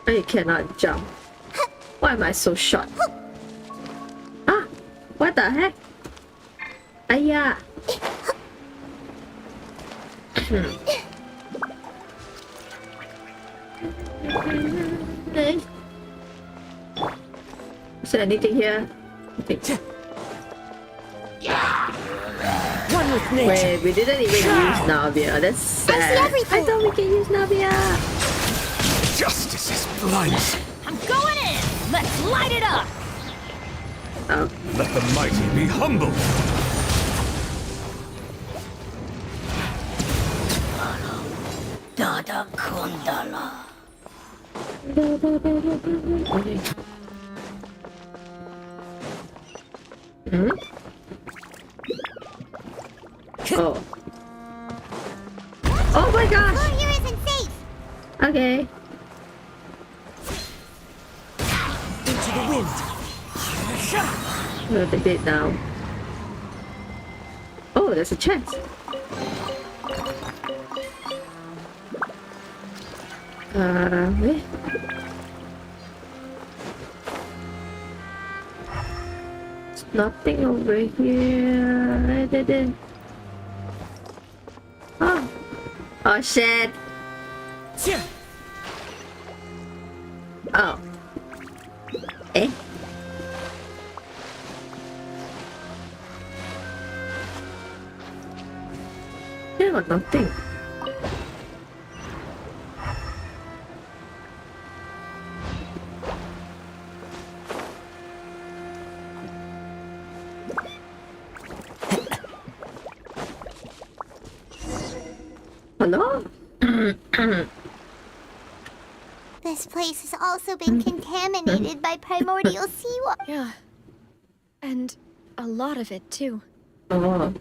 I cannot jump. Why am I so short? Ah! What the heck? Aya! Is there anything here? One with nature. Wait, we didn't even use Navia. That's sad. I see everything. I thought we can use Navia. Justice is blind. I'm going in! Let's light it up! Oh. Let the mighty be humble. Dada Kundala. Hmm? Oh. Oh my gosh! Floor here isn't safe. Okay. Into the wind. What they did now? Oh, there's a chest. Wait. There's nothing over here. I didn't. Oh. Oh shit. Oh. Eh? Yeah, got nothing. Hello? This place has also been contaminated by primordial seawater. Yeah. And a lot of it, too. Oh,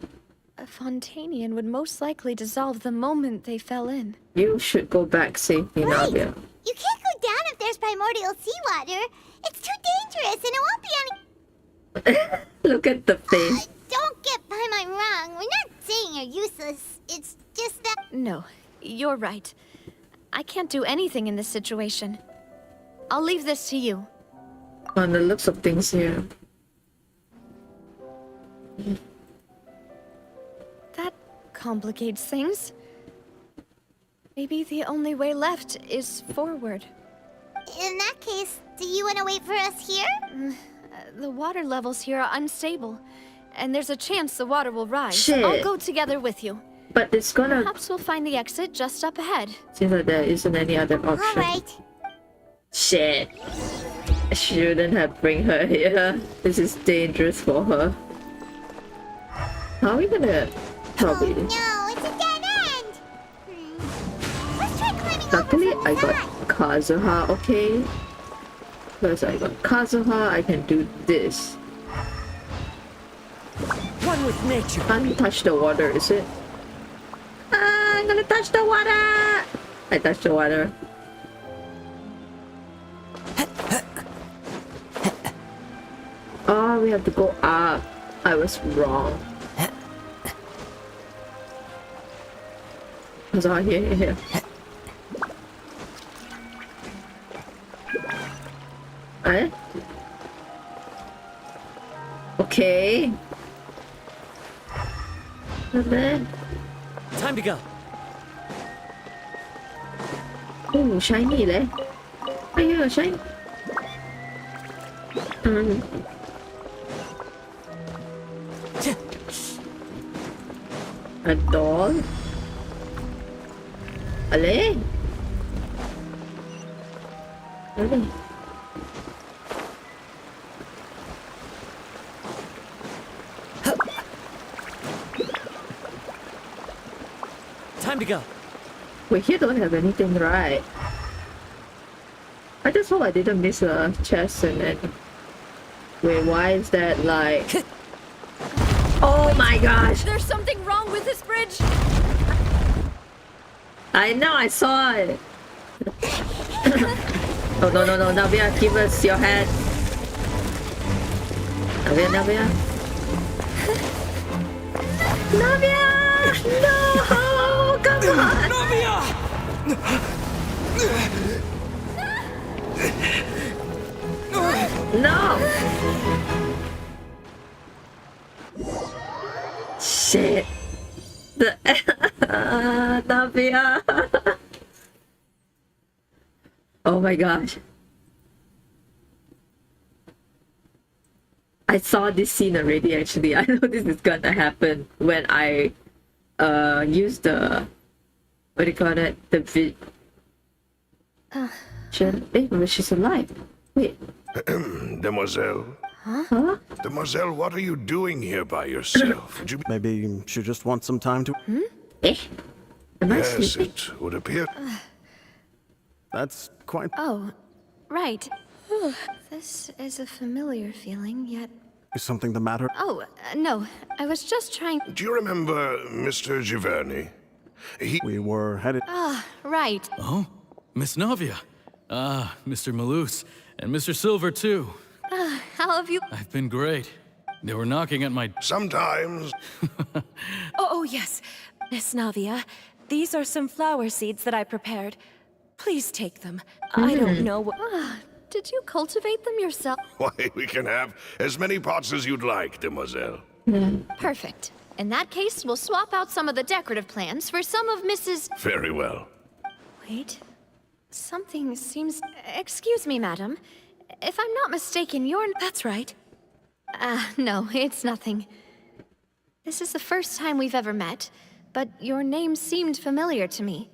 A Fontanian would most likely dissolve the moment they fell in. you should go back safely, Right. Nadia. You can't go down if there's primordial seawater. It's too dangerous and it won't be any... Look at the face. Don't get by my wrong. We're not saying you're useless. It's just that... No, you're right. I can't do anything in this situation. I'll leave this to you. On the looks of things here. That complicates things. Maybe the only way left is forward. In that case, do you want to wait for us here? The water levels here are unstable, and there's a chance the water will rise. Shit. I'll go together with you. But it's gonna... Perhaps we'll find the exit just up ahead. Seems like there isn't any other option. Alright. Shit. I shouldn't have bring her here. This is dangerous for her. How are we gonna... Probably... Oh no, it's a dead end! Let's try climbing over Luckily, from I the got side. Kazuha, okay? Because I got Kazuha, I can do this. One with nature. Can't touch the water, is it? Ah, I'm gonna touch the water! I touched the water. Oh, we have to go up. I was wrong. Kazuha, here. Eh? Okay. And then... Time to go. Oh, shiny leh. Ayun, shiny. A doll? Ale? Ale? Time to go. Wait, here don't have anything, right? I just hope I didn't miss a chest and then... Wait, why is that like... Oh my gosh! There's something wrong with this bridge! I know, I saw it! Oh no, Navia, give us your head! Navia! Navia! No! Come on! No! Shit! The Navia! Oh my gosh! I saw this scene already actually. I know this is gonna happen when I use the what do you call it? The but she's alive. Wait. Demoiselle? Huh? Demoiselle, what are you doing here by yourself? Would you be... Maybe she just wants some time to. Eh? Am I Yes, sleeping? it would appear. That's quite. Oh, right. This is a familiar feeling, yet... Is something the matter? Oh, no. I was just trying... Do you remember Mr. Giverny? We were headed. Ah, right. Oh? Miss Navia. Ah, Mr. Malus. And Mr. Silver, too. How have you... I've been great. They were knocking at my... Sometimes. Oh, yes. Miss Navia, these are some flower seeds that I prepared. Please take them. I don't know what... Did you cultivate them yourself? Why, we can have as many pots as you'd like, Demoiselle. Perfect. In that case, we'll swap out some of the decorative plants for some of Mrs... Very well. Wait. Something seems... Excuse me, madam. If I'm not mistaken, you're... That's right. No, it's nothing. This is the first time we've ever met, but your name seemed familiar to me.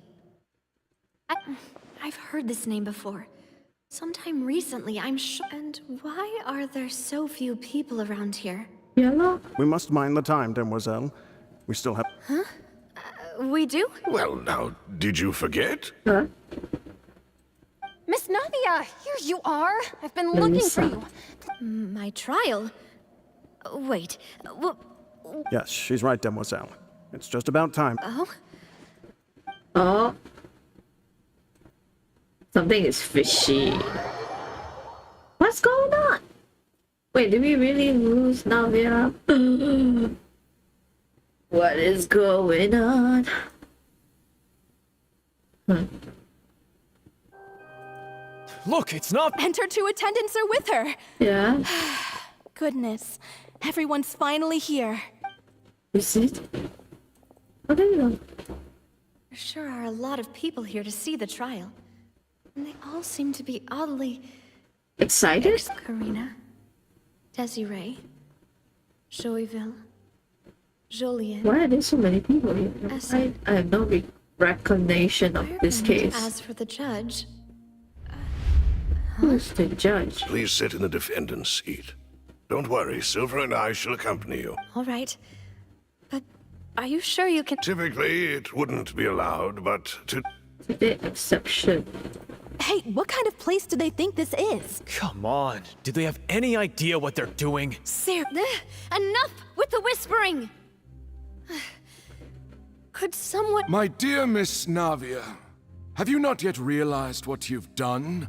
I've heard this name before. Sometime recently, I'm sure. And why are there so few people around here? Yellow? We must mind the time, Demoiselle. We still have. Huh? We do? Well, now, did you forget? Huh? Miss Navia, here you are. I've been looking for you. My trial? Wait, Yes, she's right, Demoiselle. It's just about time. Oh? Oh. Something is fishy. What's going on? Wait, did we really lose Navia? What is going on? Look, it's not... And her two attendants are with her. Yeah. Goodness. Everyone's finally here. Is it? Oh, there you go. There sure are a lot of people here to see the trial. And they all seem to be oddly... Excited? Karina, Desiree, Joyville, Jolien. Why are there so many people here? I have no recognition of this case. As for the judge... Who's the judge? Please sit in the defendant's seat. Don't worry, Silver and I shall accompany you. All right. But are you sure you can... Typically, it wouldn't be allowed, but to... The exception. Hey, what kind of place do they think this is? Come on. Do they have any idea what they're doing? Enough with the whispering! Could someone... My dear Miss Navia, have you not yet realized what you've done?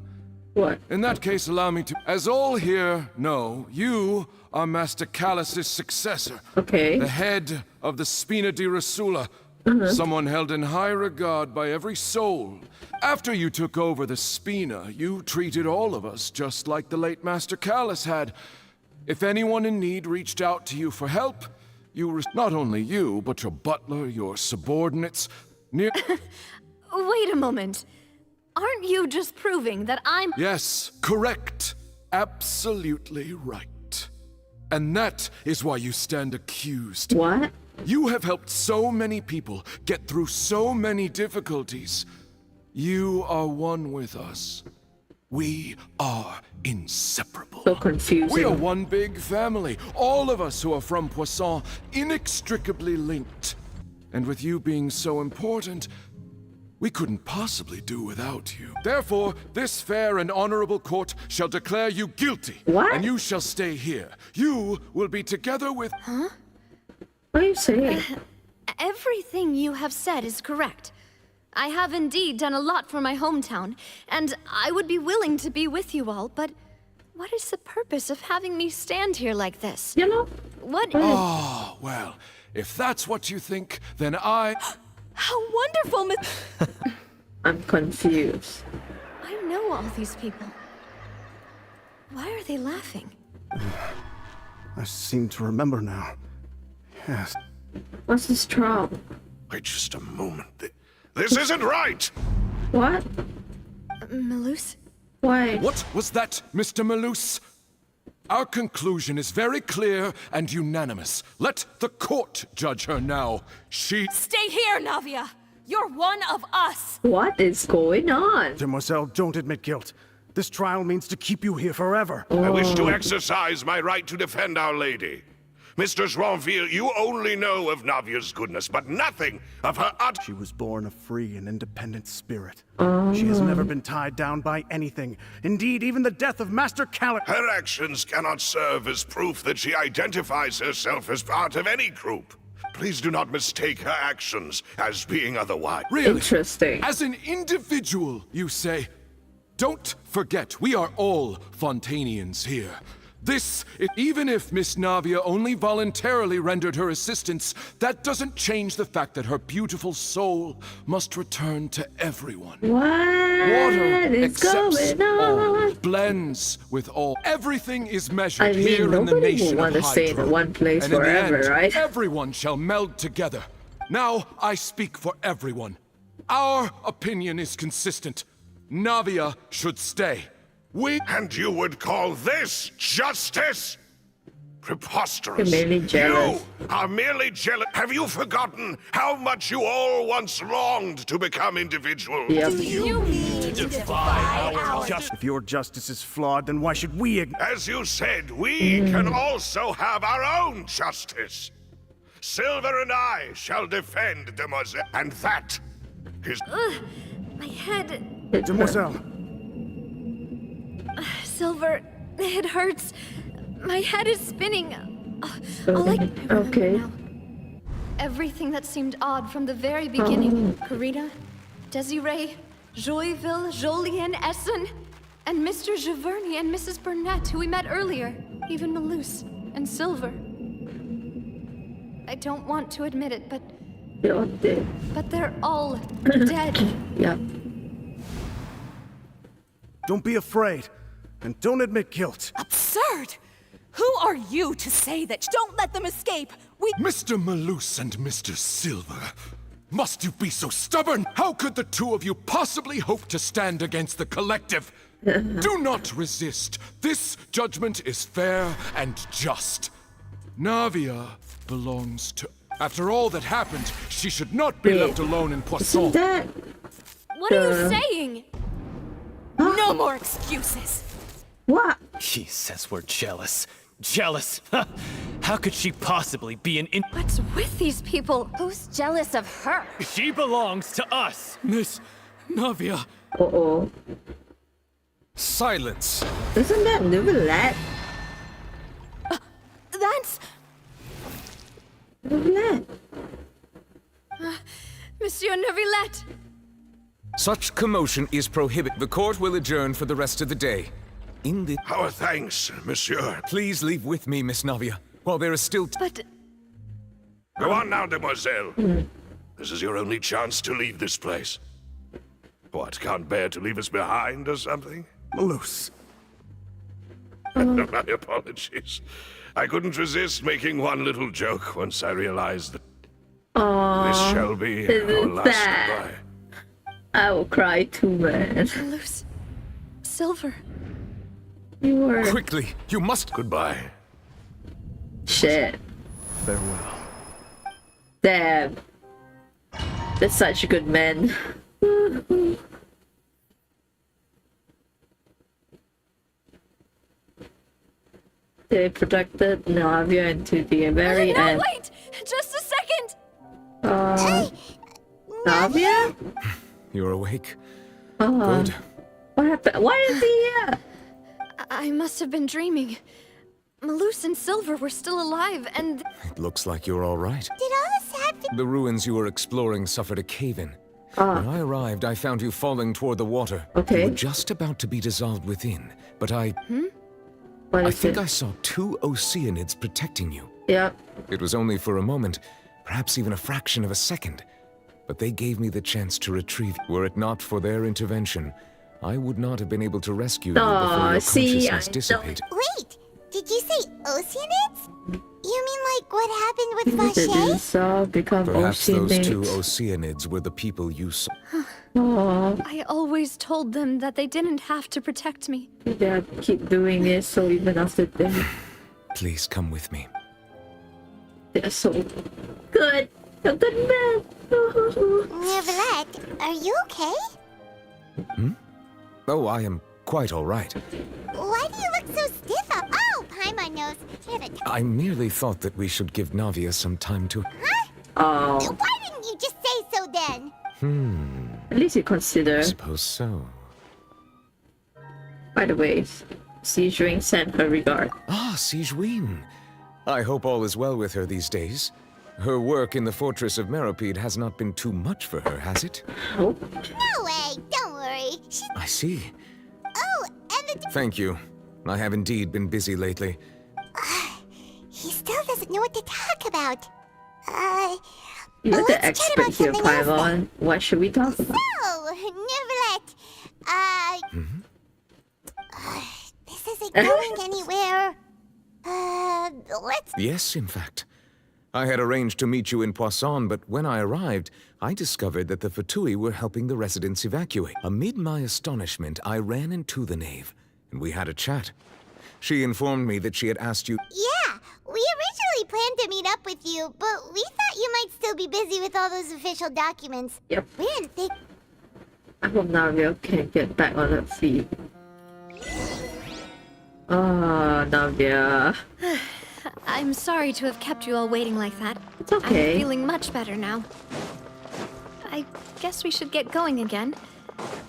What? In that case, allow me to... As all here know, you are Master Callus's successor. Okay. The head of the Spina di Rasula. Someone held in high regard by every soul. After you took over the Spina, you treated all of us just like the late Master Callus had. If anyone in need reached out to you for help, not only you, but your butler, your subordinates, Wait a moment. Aren't you just proving that I'm... Yes, correct. Absolutely right. And that is why you stand accused. What? You have helped so many people get through so many difficulties. You are one with us. We are inseparable. So confusing. We are one big family. All of us who are from Poisson, inextricably linked. And with you being so important, we couldn't possibly do without you. Therefore, this fair and honorable court shall declare you guilty. What? And you shall stay here. You will be together with... Huh? What are you saying? Everything you have said is correct. I have indeed done a lot for my hometown, and I would be willing to be with you all, but what is the purpose of having me stand here like this? You know? What? Oh, well, if that's what you think, then I... How wonderful, Miss... I'm confused. I know all these people. Why are they laughing? I seem to remember now. Yes. What's this trouble? Wait just a moment. This isn't right! What? Malus? Why? What was that, Mr. Malus? Our conclusion is very clear and unanimous. Let the court judge her now. Stay here, Navia! You're one of us! What is going on? Demoiselle, don't admit guilt. This trial means to keep you here forever. I wish to exercise my right to defend Our Lady. Mistress Ronville, you only know of Navia's goodness, but nothing of her utter... She was born a free and independent spirit. She has never been tied down by anything. Indeed, even the death of Master Callan... Her actions cannot serve as proof that she identifies herself as part of any group. Please do not mistake her actions as being otherwise. Really? Interesting. As an individual, you say? Don't forget, we are all Fontanians here. Even if Miss Navia only voluntarily rendered her assistance, that doesn't change the fact that her beautiful soul must return to everyone. What Water is accepts going on? all, blends with all. Everything is measured I mean, here in the nobody nation will want of to stay in Hydro. one place And in the forever, end, right? everyone shall meld together. Now I speak for everyone. Our opinion is consistent. Navia should stay. And you would call this justice? Preposterous. You're merely jealous. You are merely jealous. Have you forgotten how much you all once longed to become individuals? Yep. Do you mean to defy our justice? If your justice is flawed, then why should we As you said, we can also have our own justice. Silver and I shall defend Demoiselle, and that is... My head. Demoiselle, Silver, it hurts. My head is spinning. All I Okay. now. Everything that seemed odd from the very beginning. Karina, Desiree, Joyville, Jolien, Essen, and Mr. Giverny and Mrs. Burnett, who we met earlier. Even Malus and Silver. I don't want to admit it, but they're all dead. Yep. don't be afraid. And don't admit guilt. Absurd! Who are you to say that? Don't let them escape! Mr. Malus and Mr. Silver, must you be so stubborn? How could the two of you possibly hope to stand against the collective? Do not resist. This judgment is fair and just. Navia belongs to... After all that happened, she should not be left alone in Poisson. What are you saying? No more excuses! What? She says we're jealous. Jealous? How could she possibly be an What's with these people? Who's jealous of her? She belongs to us! Miss Navia. Uh-oh. Silence! Isn't that Nouvellette? That's... Nouvellette. Monsieur Neuvillette! Such commotion is prohibited. The court will adjourn for the rest of the day. In the... Our thanks, monsieur. Please leave with me, Miss Navia, while there is still... But... Go on now, demoiselle. This is your only chance to leave this place. What, can't bear to leave us behind or something? Malus. My apologies. I couldn't resist making one little joke once I realized that this shall be our last goodbye. I will cry too, man. Malus. Silver. You were... Quickly, you must... Goodbye. Shit. Farewell. Damn. They're such good men. They protected Navia into the very No, end. wait! Just a second! Navia? You're awake. Good. What happened? Why is he here? I must have been dreaming. Malus and Silver were still alive, and... It looks like you're all right. Did all the sad things... The ruins you were exploring suffered a cave-in. When I arrived, I found you falling toward the water. Okay. You were just about to be dissolved within, but I What is think it? I saw 2 Oceanids protecting you. Yep. It was only for a moment, perhaps even a fraction of a second. But they gave me the chance to retrieve you. Were it not for their intervention, I would not have been able to rescue you before your see, consciousness I dissipated. Wait, did you say Oceanids? You mean like what happened with Did Vache? this become Perhaps those Oceanids? 2 Oceanids were the people you saw. Oh, I always told them that they didn't have to protect me. they keep doing this, so even after them, Please come with me. they're so good. A good man. Neverlet, are you okay? Oh, I am quite all right. Why do you look so stiff up? Oh, Paimon knows. I merely thought that we should give Navia some time to... Huh? Oh, Why didn't you just say so then? at least you consider. I suppose so. By the way, Seijuing sent her regard. Ah, Sijwin. I hope all is well with her these days. Her work in the Fortress of Meropide has not been too much for her, has it? Oh, No way, don't worry. I see. Oh, and the... Thank you. I have indeed been busy lately. He still doesn't know what to talk about. you're the let's chat about expert here, something else then. Paimon. What should we talk about? So, Neverlet, this isn't going anywhere. Let's... Yes, in fact. I had arranged to meet you in Poisson, but when I arrived, I discovered that the Fatui were helping the residents evacuate. Amid my astonishment, I ran into the knave, and we had a chat. She informed me that she had asked you... Yeah, we originally planned to meet up with you, but we thought you might still be busy with all those official documents. Yep. We didn't think... I hope Navia can get back on her feet. Oh, Navia. I'm sorry to have kept you all waiting like that. It's okay. I'm feeling much better now. I guess we should get going again.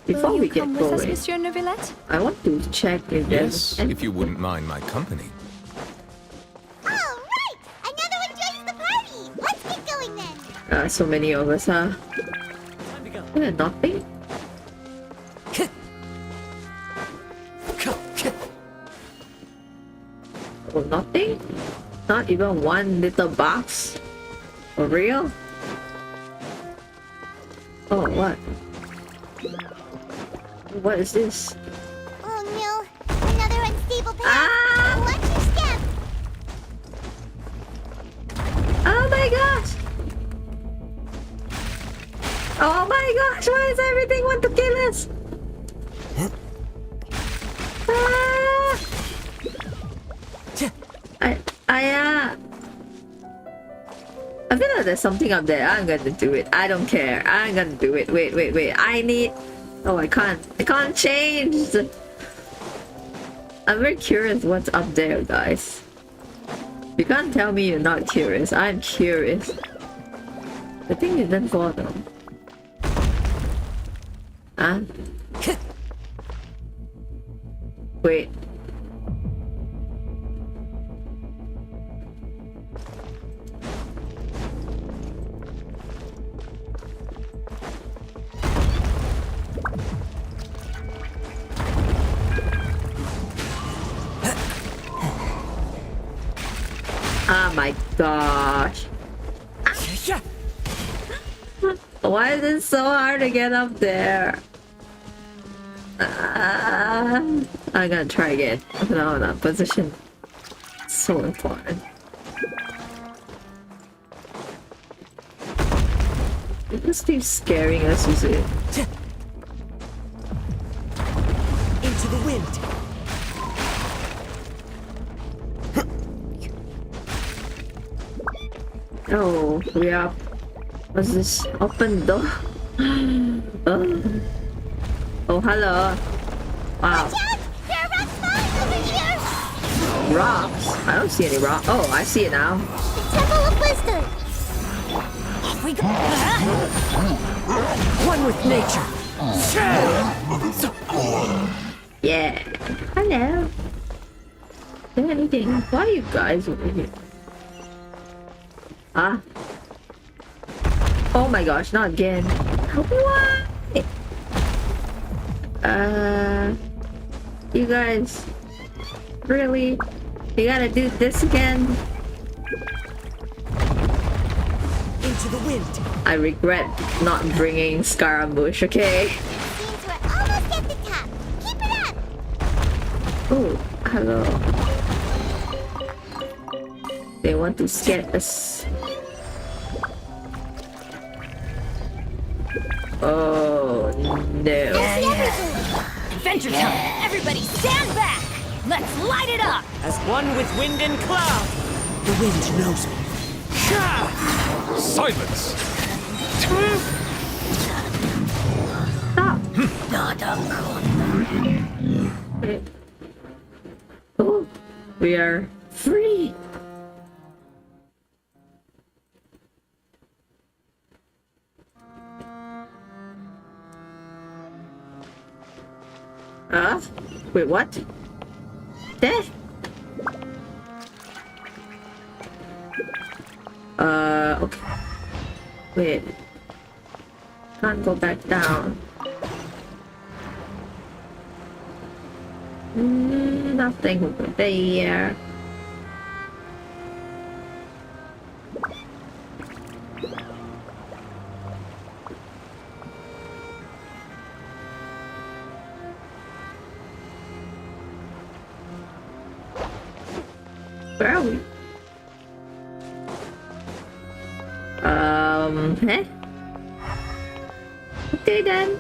Before Will you we get come with us, going, Monsieur Neuvillette? I want to check if Yes, there's... if you wouldn't mind my company. All right! Another one joins the party! Let's get going then! So many of us, huh? Nothing? Oh, nothing? Not even one little box? For real? Oh, what? What is this? Oh no, another unstable path! Ah! Watch your step! Oh my gosh! Oh my gosh, why does everything want to kill us? Ah! I feel like there's something up there. I'm gonna do it. I don't care. I'm gonna do it. Wait. I need... Oh, I can't change. I'm very curious what's up there, guys. You can't tell me you're not curious. I'm curious. The thing isn't for them. Huh? Wait. Oh my gosh. Why is it so hard to get up there? I'm gonna try again. No, position. So important. It just keeps scaring us, is it? Into the wind. Oh, we are. What's this? Open door. Oh, hello. Wow. There are rocks falling over here! Rocks? I don't see any rocks. Oh, I see it now. The Temple of Wisdom! Off we go. One with nature. Yeah. Hello. Is there anything? Why are you guys over here? Ah. Oh my gosh, not again. What? You guys. Really? You gotta do this again? Into the wind. I regret not bringing Scaramouche, okay? Seems we're almost at the top. Keep it up! Oh, hello. They want to scare us. Oh No. Adventure time! Everybody stand back! Let's light it up! As one with wind and cloud. The wind knows me. Silence! Oh, we are free. Wait, what? There? Okay. Wait. Can't go back down. Nothing over there. Where are we? Huh? Okay then.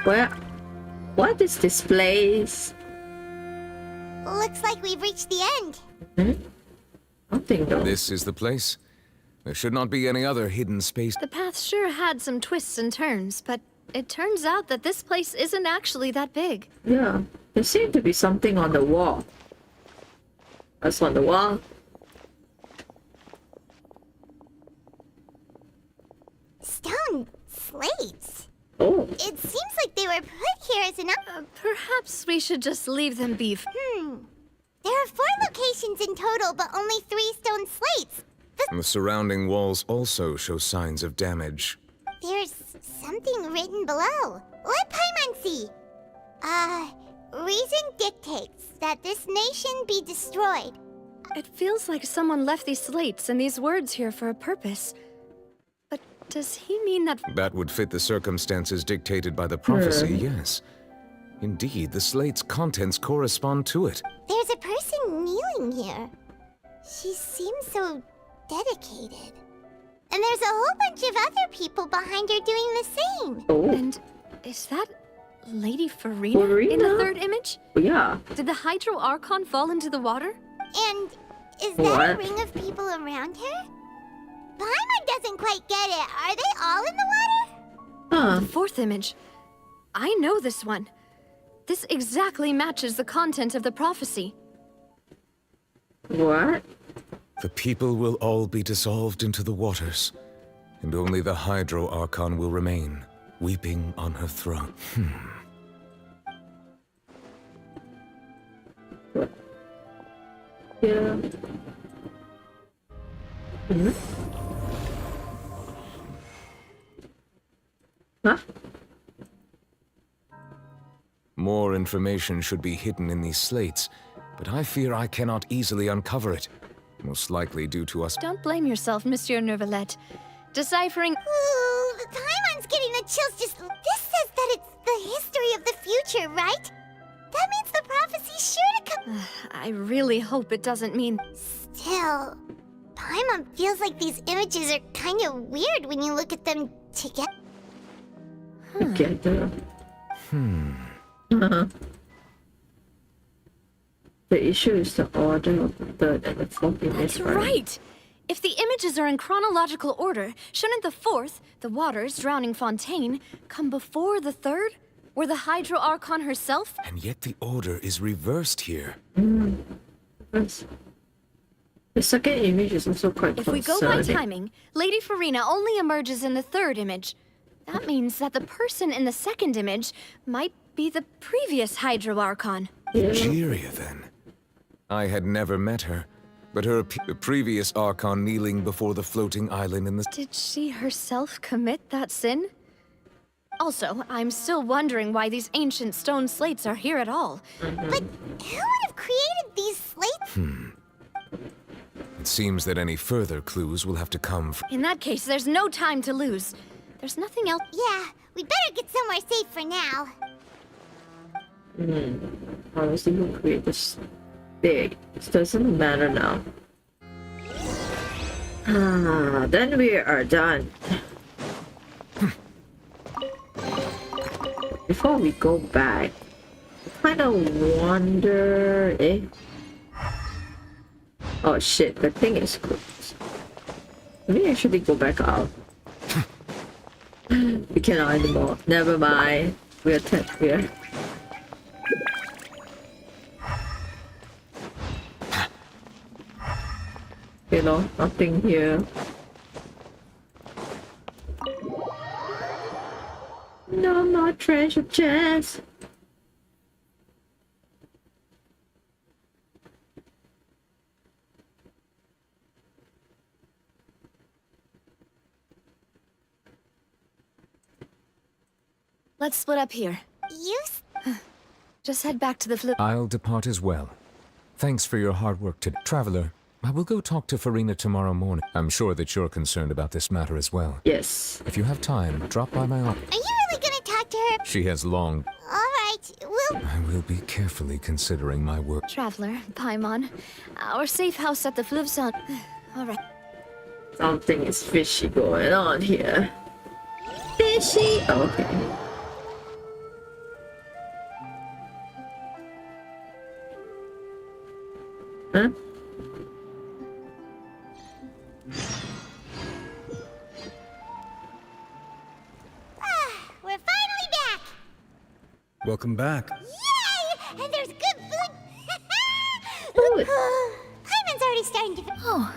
Where? What is this place? Looks like we've reached the end. Nothing though. This is the place. There should not be any other hidden space. The path sure had some twists and turns, but it turns out that this place isn't actually that big. Yeah, there seemed to be something on the wall. What's on the wall? Stone slates. Oh. It seems like they were put here as an... Perhaps we should just leave them be. There are 4 locations in total, but only 3 stone slates. The surrounding walls also show signs of damage. There's something written below. Let Paimon see. Reason dictates that this nation be destroyed. It feels like someone left these slates and these words here for a purpose. But does he mean that... That would fit the circumstances dictated by the prophecy, yes. Indeed, the slate's contents correspond to it. There's a person kneeling here. She seems so dedicated. And there's a whole bunch of other people behind her doing the same. Oh. And is that Lady Furina in the 3rd image? Yeah. Did the Hydro Archon fall into the water? And is that a ring of people around her? Paimon doesn't quite get it. Are they all in the water? The 4th image. I know this one. This exactly matches the content of the prophecy. What? The people will all be dissolved into the waters, and only the Hydro Archon will remain, weeping on her throne. Yeah. Huh? More information should be hidden in these slates, but I fear I cannot easily uncover it. Most likely due to us. Don't blame yourself, Monsieur Neuvillette. Deciphering... Ooh, Paimon's getting the chills just... This says that it's the history of the future, right? That means the prophecy's sure to come... I really hope it doesn't mean... Still, Paimon feels like these images are kind of weird when you look at them together. Together. The issue is the order of the 3rd and the 4th image. That's right! If the images are in chronological order, shouldn't the 4th, the waters drowning Fontaine, come before the 3rd? Or the Hydro Archon herself? And yet the order is reversed here. The 2nd image is also quite If we go by timing, Lady Furina only emerges in the 3rd image. That means that the person in the 2nd image might be the previous Hydro Archon. Egeria, then. I had never met her, but the previous Archon kneeling before the floating island in the... Did she herself commit that sin? Also, I'm still wondering why these ancient stone slates are here at all. But who would have created these slates? It seems that any further clues will have to come from... In that case, there's no time to lose. There's nothing else... Yeah, we better get somewhere safe for now. Honestly, who create this big? It doesn't matter now. Then we are done. Before we go back, I kind of wonder. Oh shit! The thing is closed. Let me actually go back out. We cannot anymore. Never mind. We're we're. You know, nothing here. No more treasure chests. Let's split up here. You Just head back to the flip. I'll depart as well. Thanks for your hard work today. Traveler, I will go talk to Furina tomorrow morning. I'm sure that you're concerned about this matter as well. Yes. If you have time, drop by my office. Are you really gonna talk to her? She has long... Alright, we'll... I will be carefully considering my work. Traveler, Paimon, our safe house at the Fluvzone. Alright. Something is fishy going on here. Fishy? Okay. Huh? We're finally back! Welcome back. Yay! And there's good food! Food. Paimon's already starting to... Oh,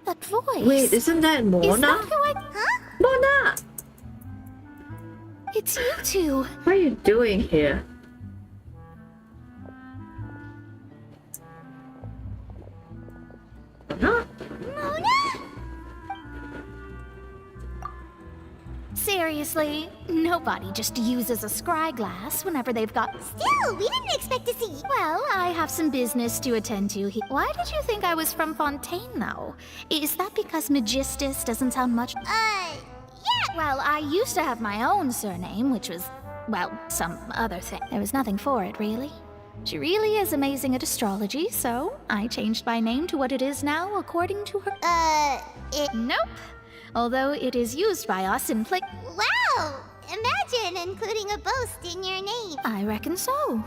that voice. Wait, isn't that Mona? Is that who I... Huh? Mona! It's you two. What are you doing here? Mona? Mona? Seriously, nobody just uses a scry glass whenever they've got... Still, we didn't expect to see you. Well, I have some business to attend to. Why did you think I was from Fontaine, though? Is that because Magistus doesn't sound much... Yeah! Well, I used to have my own surname, which was, well, some other thing. There was nothing for it, really. She really is amazing at astrology, so I changed my name to what it is now according to her... Nope. Although it is used by us in play... Wow! Imagine including a boast in your name. I reckon so.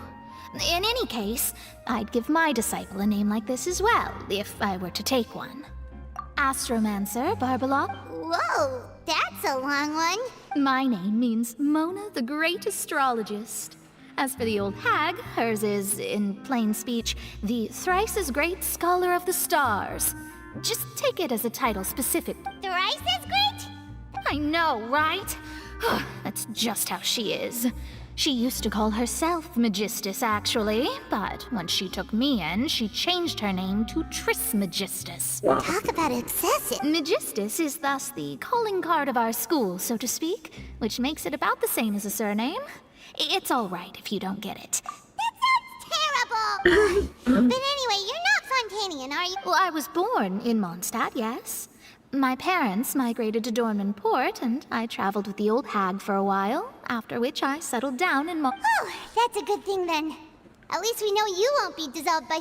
In any case, I'd give my disciple a name like this as well, if I were to take one. Astromancer Barbalop. Whoa, that's a long one. My name means Mona the Great Astrologist. As for the old hag, hers is, in plain speech, the thrice as great Scholar of the Stars. Just take it as a title specific. Thrice as great? I know, right? That's just how she is. She used to call herself Magistus, actually, but when she took me in, she changed her name to Trismegistus. Talk about excessive. Magistus is thus the calling card of our school, so to speak, which makes it about the same as a surname. It's all right if you don't get it. That sounds terrible! But anyway, you're not Fontanian, are you? Well, I was born in Mondstadt, yes. My parents migrated to Dorman Port, and I traveled with the old hag for a while, after which I settled down in Oh, that's a good thing then. At least we know you won't be dissolved by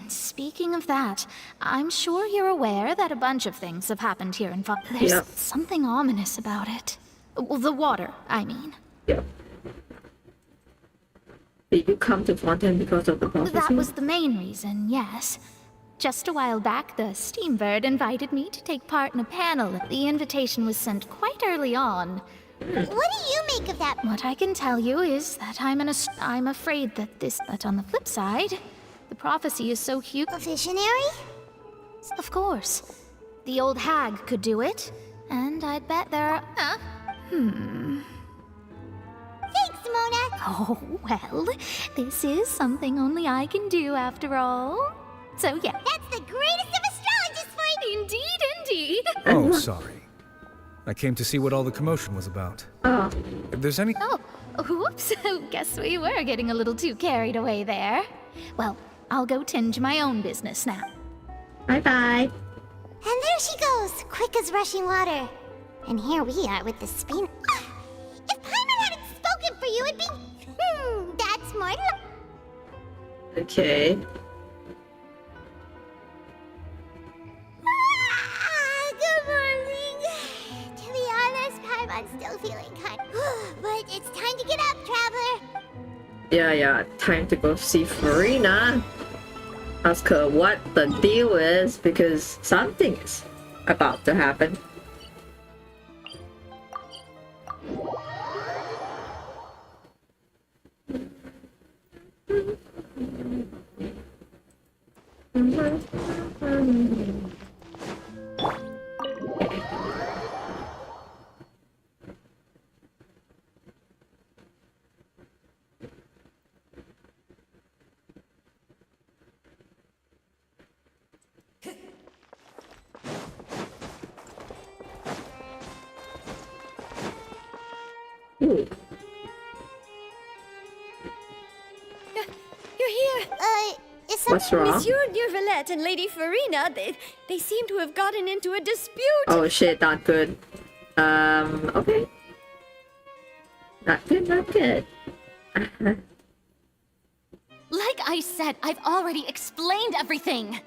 Speaking of that, I'm sure you're aware that a bunch of things have happened here in There's Yep. something ominous about it. Well, the water, I mean. Yep. Did you come to Fontaine because of the prophecy? That was the main reason, yes. Just a while back, the Steambird invited me to take part in a panel. The invitation was sent quite early on. What do you make of that? What I can tell you is that I'm afraid that But on the flip side, the prophecy is so huge. A visionary? Of course. The old hag could do it, and I'd bet there are... Thanks, Mona. Oh, well, this is something only I can do after all. So, yeah. That's the greatest of astrologists for you. Indeed, indeed. Oh, sorry. I came to see what all the commotion was about. Oh. If there's any... Oh, whoops. Guess we were getting a little too carried away there. Well, I'll go tend to my own business now. Bye-bye. And there she goes, quick as rushing water. And here we are with the spin. If Paimon hadn't spoken for you, it'd be... that's more Okay. Good morning. To be honest, Paimon's still feeling Archon. But it's time to get up, Traveler. Yeah, time to go see Furina. Ask her what the deal is, because something's about to happen. Ooh. You're here! Is What's wrong? Monsieur Neuvillette and Lady Furina, they seem to have gotten into a dispute! Oh shit, not good. Okay. Not good, not good. Like I said, I've already explained everything.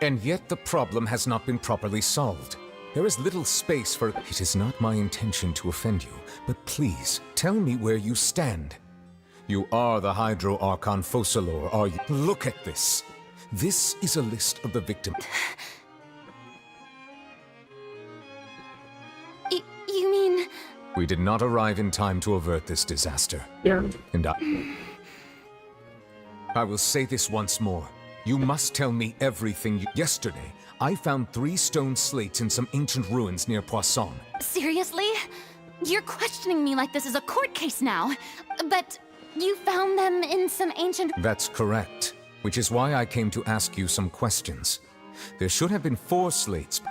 And yet the problem has not been properly solved. There is little space for... It is not my intention to offend you, but please, tell me where you stand. You are the Hydro Archon Focalor, are you? Look at this. This is a list of the victims. You mean... We did not arrive in time to avert this disaster. Yeah. And I will say this once more. You must tell me everything. Yesterday, I found 3 stone slates in some ancient ruins near Poisson. Seriously? You're questioning me like this is a court case now. But you found them in some ancient... That's correct. Which is why I came to ask you some questions. There should have been 4 slates.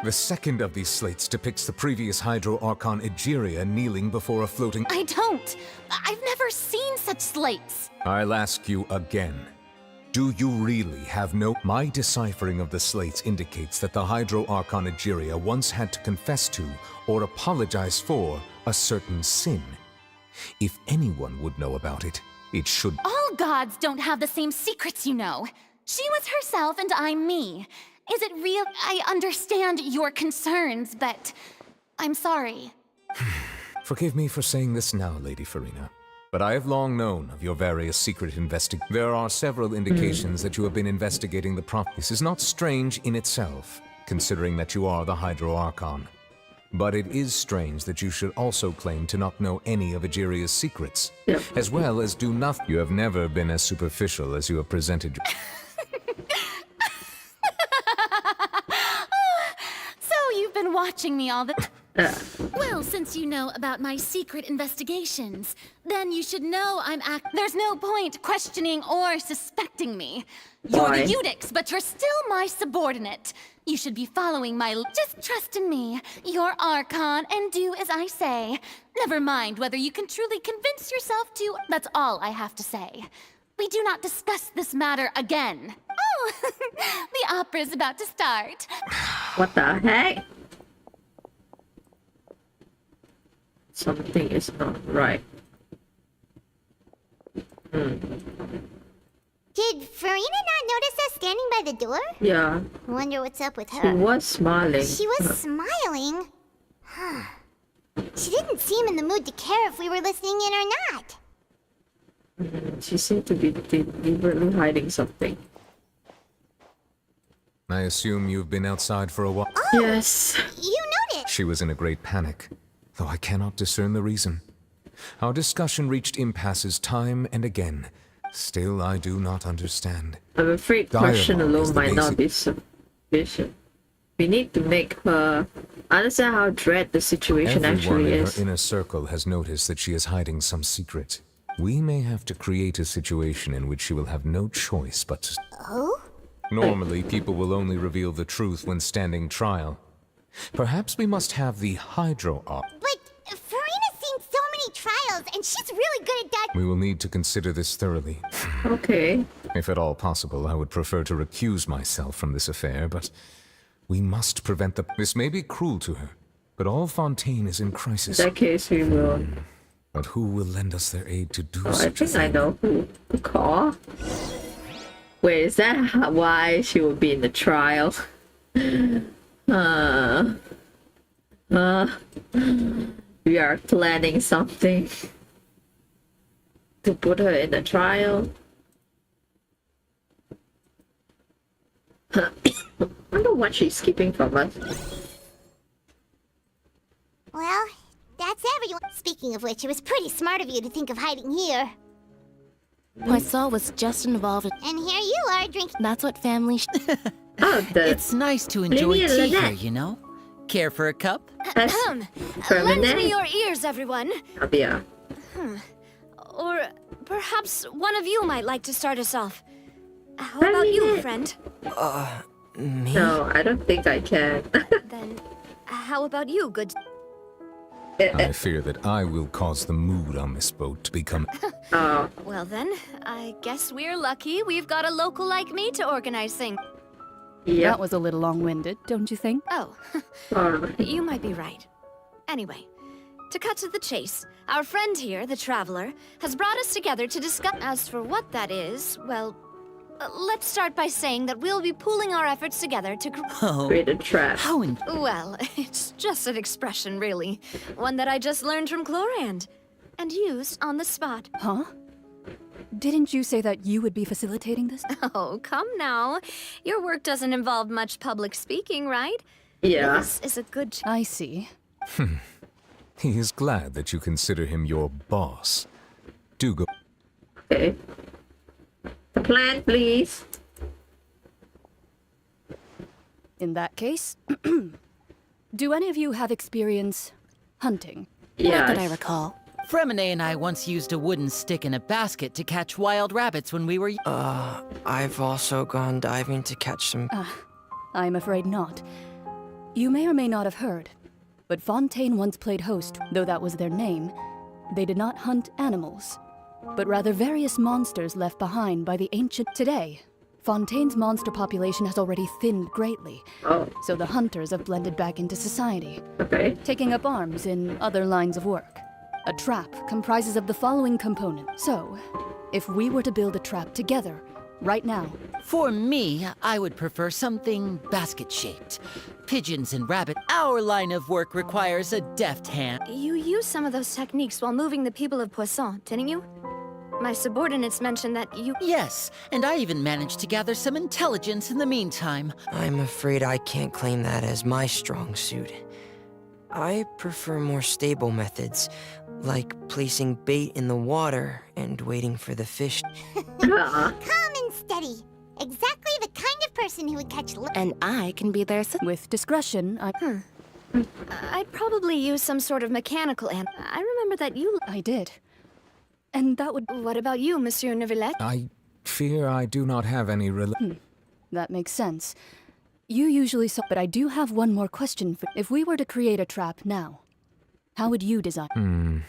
The second of these slates depicts the previous Hydro Archon Egeria kneeling before a floating... I don't. I've never seen such slates. I'll ask you again. Do you really have no... My deciphering of the slates indicates that the Hydro Archon Egeria once had to confess to, or apologize for, a certain sin. If anyone would know about it, it should... All gods don't have the same secrets, you know. She was herself and I'm me. Is it real? I understand your concerns, but I'm sorry. Forgive me for saying this now, Lady Furina, but I have long known of your various secret investigations. There are several indications that you have been investigating the This is not strange in itself, considering that you are the Hydro Archon. But it is strange that you should also claim to not know any of Egeria's secrets, as well as do nothing. You have never been as superficial as you have presented. So you've been watching me all the... Well, since you know about my secret investigations, then you should know There's no point questioning or suspecting me. You're Why? the Eudix, but you're still my subordinate. You should be following my... Just trust in me. You're Archon, and do as I say. Never mind whether you can truly convince yourself to... That's all I have to say. We do not discuss this matter again. Oh, the opera's about to start. What the heck? Something is not right. Did Furina not notice us standing by the door? Yeah. Wonder what's up with her. She was smiling. She was smiling? Huh. She didn't seem in the mood to care if we were listening in or not. She seemed to be deliberately hiding something. I assume you've been outside for a while. Oh, yes. You noticed. She was in a great panic, though I cannot discern the reason. Our discussion reached impasses time and again. Still, I do not understand. I'm afraid question Dialogue is alone the might not basic- be sufficient. We need to make her understand how dread the situation Everyone actually in is. her inner circle has noticed that she is hiding some secret. We may have to create a situation in which she will have no choice but to... Oh? Normally, people will only reveal the truth when standing trial. Perhaps we must have the Hydro Arc. But Furina's seen so many trials, and she's really good at that. We will need to consider this thoroughly. Okay. If at all possible, I would prefer to recuse myself from this affair, but we must prevent the... This may be cruel to her, but all Fontaine is in crisis. In that case, we will... But who will lend us their aid to do Oh, I such a think I thing? know who to call. Wait, is that why she will be in the trial? We are planning something to put her in a trial. I wonder what she's keeping from us. Well, that's everyone. Speaking of which, it was pretty smart of you to think of hiding here. Poisson was just involved. And here you are drinking. That's what family. It's nice to enjoy Lady tea here, Lynette. you know? Care for a cup? Lend me your ears, everyone. Yeah. Or perhaps one of you might like to start us off. How about you, friend? Me? No, I don't think I can. Then, how about you, good? I fear that I will cause the mood on this boat to become... Oh. Well then, I guess we're lucky we've got a local like me to organize things. That was a little long-winded, don't you think? Oh, you might be right. Anyway, to cut to the chase, our friend here, the Traveler, has brought us together to discuss... As for what that is, well, let's start by saying that we'll be pooling our efforts together to create a trap. Well, it's just an expression, really. One that I just learned from Chlorand. And used on the spot. Huh? Didn't you say that you would be facilitating this? Oh, come now. Your work doesn't involve much public speaking, right? Yeah. This is a good... I see. He is glad that you consider him your boss. Do go... Okay. The plan, please. In that case, do any of you have experience hunting? Not that I recall. Fremine and I once used a wooden stick in a basket to catch wild rabbits when we were... I've also gone diving to catch some... I'm afraid not. You may or may not have heard, but Fontaine once played host, though that was their name. They did not hunt animals, but rather various monsters left behind by the ancient... Today, Fontaine's monster population has already thinned greatly, so the hunters have blended back into society, taking up arms in other lines of work. A trap comprises of the following components. So, if we were to build a trap together, right now... For me, I would prefer something basket-shaped. Pigeons and rabbit. Our line of work requires a deft hand. You used some of those techniques while moving the people of Poisson, didn't you? My subordinates mentioned that you... Yes, and I even managed to gather some intelligence in the meantime. I'm afraid I can't claim that as my strong suit. I prefer more stable methods, like placing bait in the water and waiting for the fish. Calm and steady. Exactly the kind of person who would catch... And I can be there... With discretion, I'd probably use some sort of mechanical I remember that you... I did. And that would... What about you, Monsieur Neuvillette? I fear I do not have any That makes sense. You usually saw... But I do have one more question for... If we were to create a trap now, how would you design...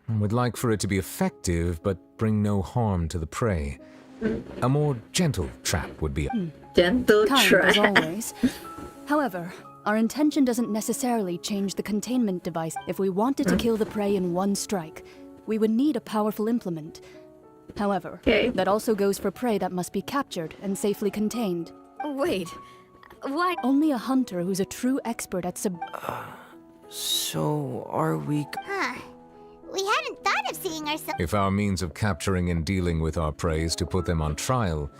I would like for it to be effective, but bring no harm to the prey. A more gentle trap would be... Gentle trap. As always. However, our intention doesn't necessarily change the containment device. If we wanted to kill the prey in one strike, we would need a powerful implement. However, that also goes for prey that must be captured and safely contained. Wait, why? Only a hunter who's a true expert at So, are we... We hadn't thought of seeing ourselves... If our means of capturing and dealing with our prey is to put them on trial,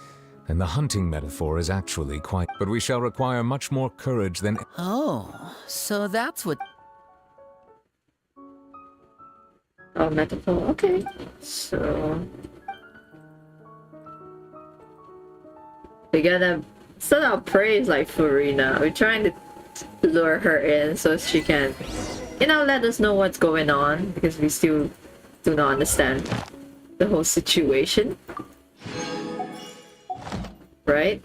then the hunting metaphor is actually quite... But we shall require much more courage than... Oh, so that's what... Oh, metaphor. Okay. So... We gotta... set our prey is like Furina. We're trying to lure her in so she can... let us know what's going on, because we still do not understand the whole situation. Right?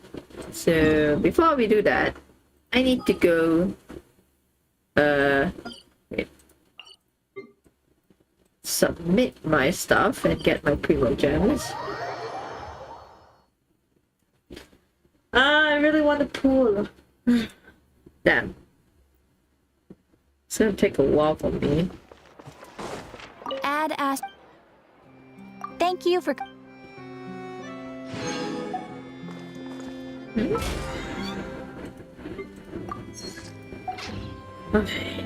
So, before we do that, I need to go... wait. Submit my stuff and get my Primo Gems. I really want to pool. Damn. It's gonna take a while for me. Add as. Thank you for. Okay.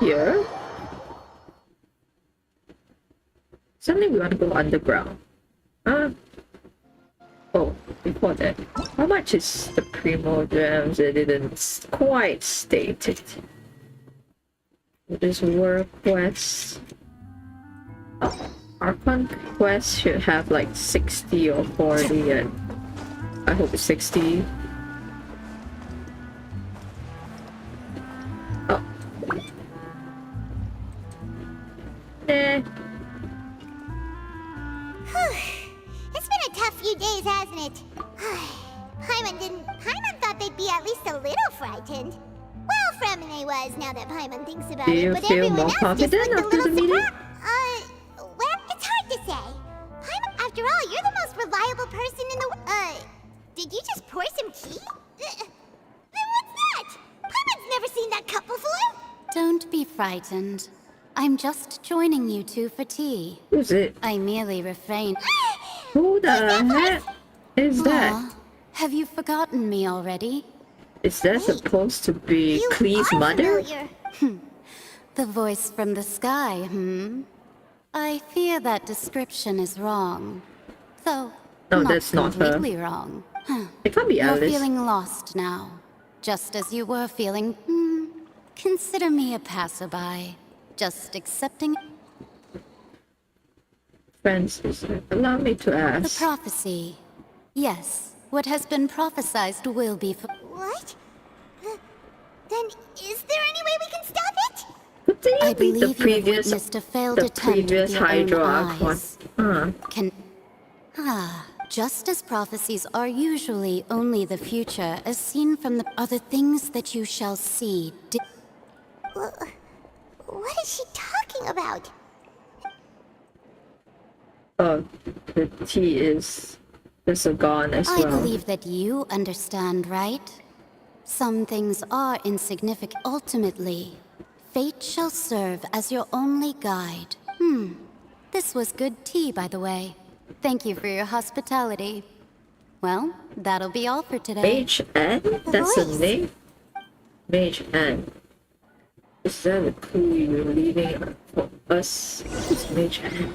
Here. Suddenly we want to go underground. Oh, before that, how much is the Primo Gems? It didn't quite state it. This work quest. Oh, Archon quest should have like 60 or 40, and I hope it's 60. Oh. Eh. It's been a tough few days, hasn't it? Paimon thought they'd be at least a little frightened. Well, Fremine was, now that Paimon thinks about Do it, you but feel everyone more else just confident looked a after the little meeting? well, it's hard to say. Paimon, after all, you're the most reliable person in the did you just pour some tea? Then what's that? Paimon's never seen that cup before. Don't be frightened. I'm just joining you two for tea. Who's it? I merely refrain. Who the heck is that? Aw, have you forgotten me already? Is that supposed to be Klee's mother? The voice from the sky, I fear that description is wrong. Though, No, that's not her. completely wrong. It can't be You're Alice. feeling lost now. Just as you were feeling, consider me a passerby. Just accepting... Francis, allow me to The ask. prophecy. Yes, what has been prophesized will be... What? Then is there any way we can stop it? I be the believe previous- you have witnessed a failed the attempt with previous your own Hydro Arc one. eyes. Just as prophecies are usually only the future as seen from the other things that you shall see. What is she talking about? Oh, the tea is gone as I well. believe that you understand, right? Some things are insignificant. Ultimately, fate shall serve as your only guide. This was good tea, by the way. Thank you for your hospitality. Well, that'll be all for today. Mage Anne? That's a name? Mage Anne. Is that a clue you're leaving for us? It's Mage Anne.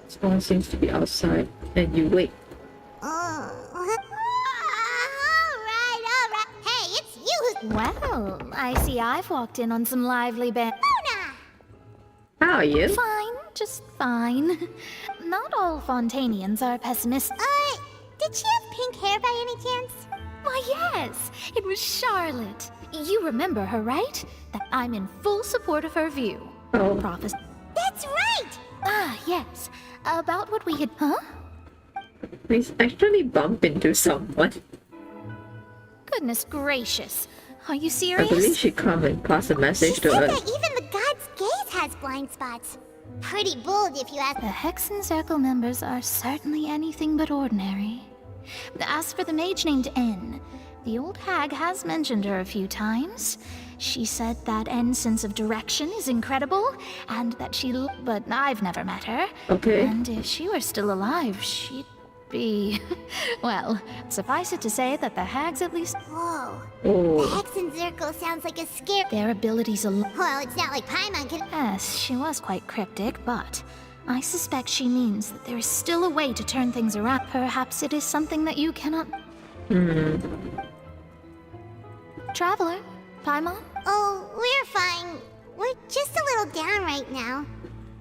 Someone seems to be outside, and you wait. Alright. Hey, it's you who... Well, I see I've walked in on some lively How are you? Fine, just fine. Not all Fontanians are pessimistic. Did she have pink hair by any chance? Why, yes, it was Charlotte. You remember her, right? That I'm in full support of her view. Oh. Prophecy. That's right! Yes. About what we had... Huh? We actually bump into someone. Goodness gracious. Are you I serious? believe she come and pass a message She to said us. that even the god's gaze has blind spots. Pretty bold if you ask. The Hexen Circle members are certainly anything but ordinary. As for the mage named N, the old hag has mentioned her a few times. She said that N's sense of direction is incredible, and that but I've never met her. Okay. And if she were still alive, she'd be... Well, suffice it to say that the hags at least... Whoa. Oh. The Hexen Circle sounds like a scare. Their abilities alone... Well, it's not like Paimon can... Yes, she was quite cryptic, but I suspect she means that there is still a way to turn things around. Perhaps it is something that you cannot... Traveler, Paimon? Oh, we're fine. We're just a little down right now.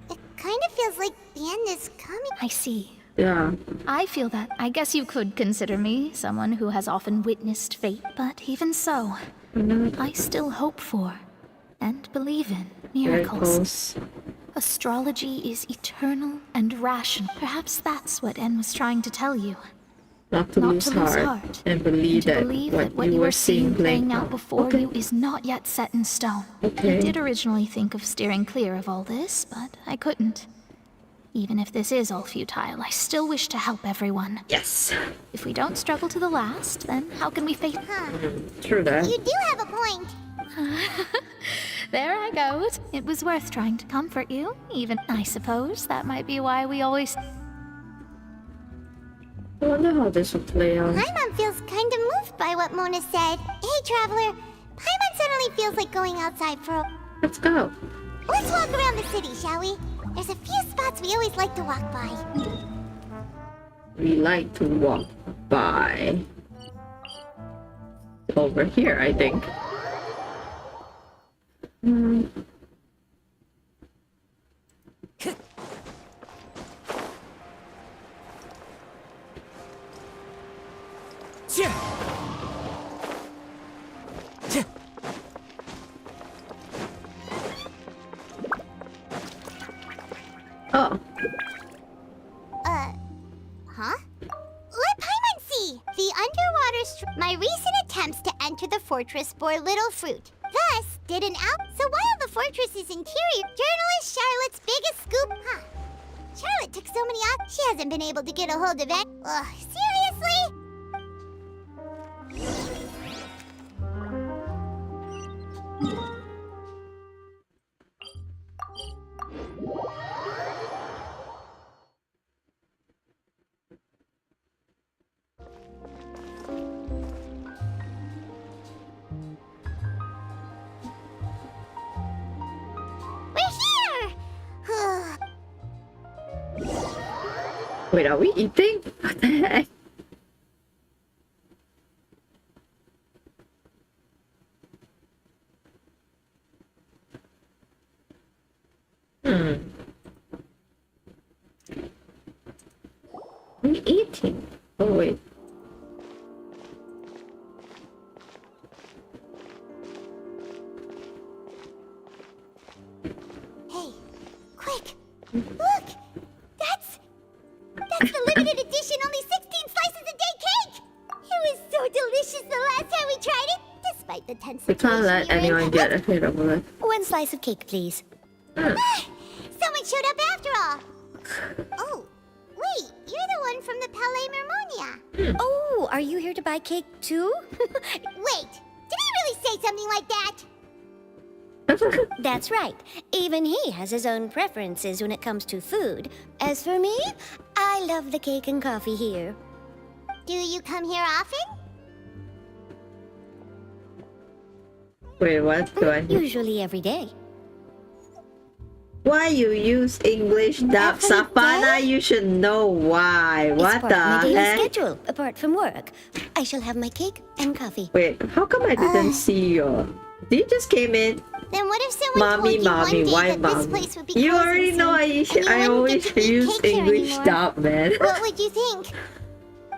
It kind of feels like the end is coming. I see. Yeah. I feel that. I guess you could consider me someone who has often witnessed fate, but even so, I still hope for and believe in miracles. Astrology is eternal and rational. Perhaps that's what En was trying to tell you. Not to lose heart and believe that what you were seeing playing out before you is not yet set in stone. Okay. I did originally think of steering clear of all this, but I couldn't. Even if this is all futile, I still wish to help everyone. Yes. If we don't struggle to the last, then how can we face... True that. You do have a point. There I go. It was worth trying to comfort you. Even, I suppose, that might be why we always... I wonder how this will play out. Paimon feels kind of moved by what Mona said. Hey, Traveler. Paimon suddenly feels like going outside for a... Let's go. Let's walk around the city, shall we? There's a few spots we always like to walk by. We like to walk by. Over here, I think. Oh. Huh? Let Paimon see! The underwater my recent attempts to enter the fortress bore little fruit. Thus, did an out. So while the fortress's interior, journalist Charlotte's biggest scoop, Charlotte took so many out. She hasn't been able to get a hold of it. Ugh, seriously? Wait, are we eating? What the heck? We eating? Oh wait. Hey, quick! Look! That's the limited edition, only 16 slices a day cake! It was so delicious the last time we tried it, despite the tense We can't let anyone get ahead of us. One slice of cake, please. Someone showed up after all! Oh, wait, you're the one from the Palais Mermonia. Oh, are you here to buy cake too? Wait, did he really say something like that? That's right. Even he has his own preferences when it comes to food. As for me, I love the cake and coffee here. Do you come here often? Wait, what do I do? Usually every day. Why you use English dub? Savannah, you should know why. What It's part of my the daily heck? schedule, apart from work. I shall have my cake and coffee. Wait, how come I didn't see you? Did you just came in? Then what if someone Mommy, told you mommy, one day why that this mommy? place would be You closing already know soon, I always use cake here English anymore? dub, man. What would you think?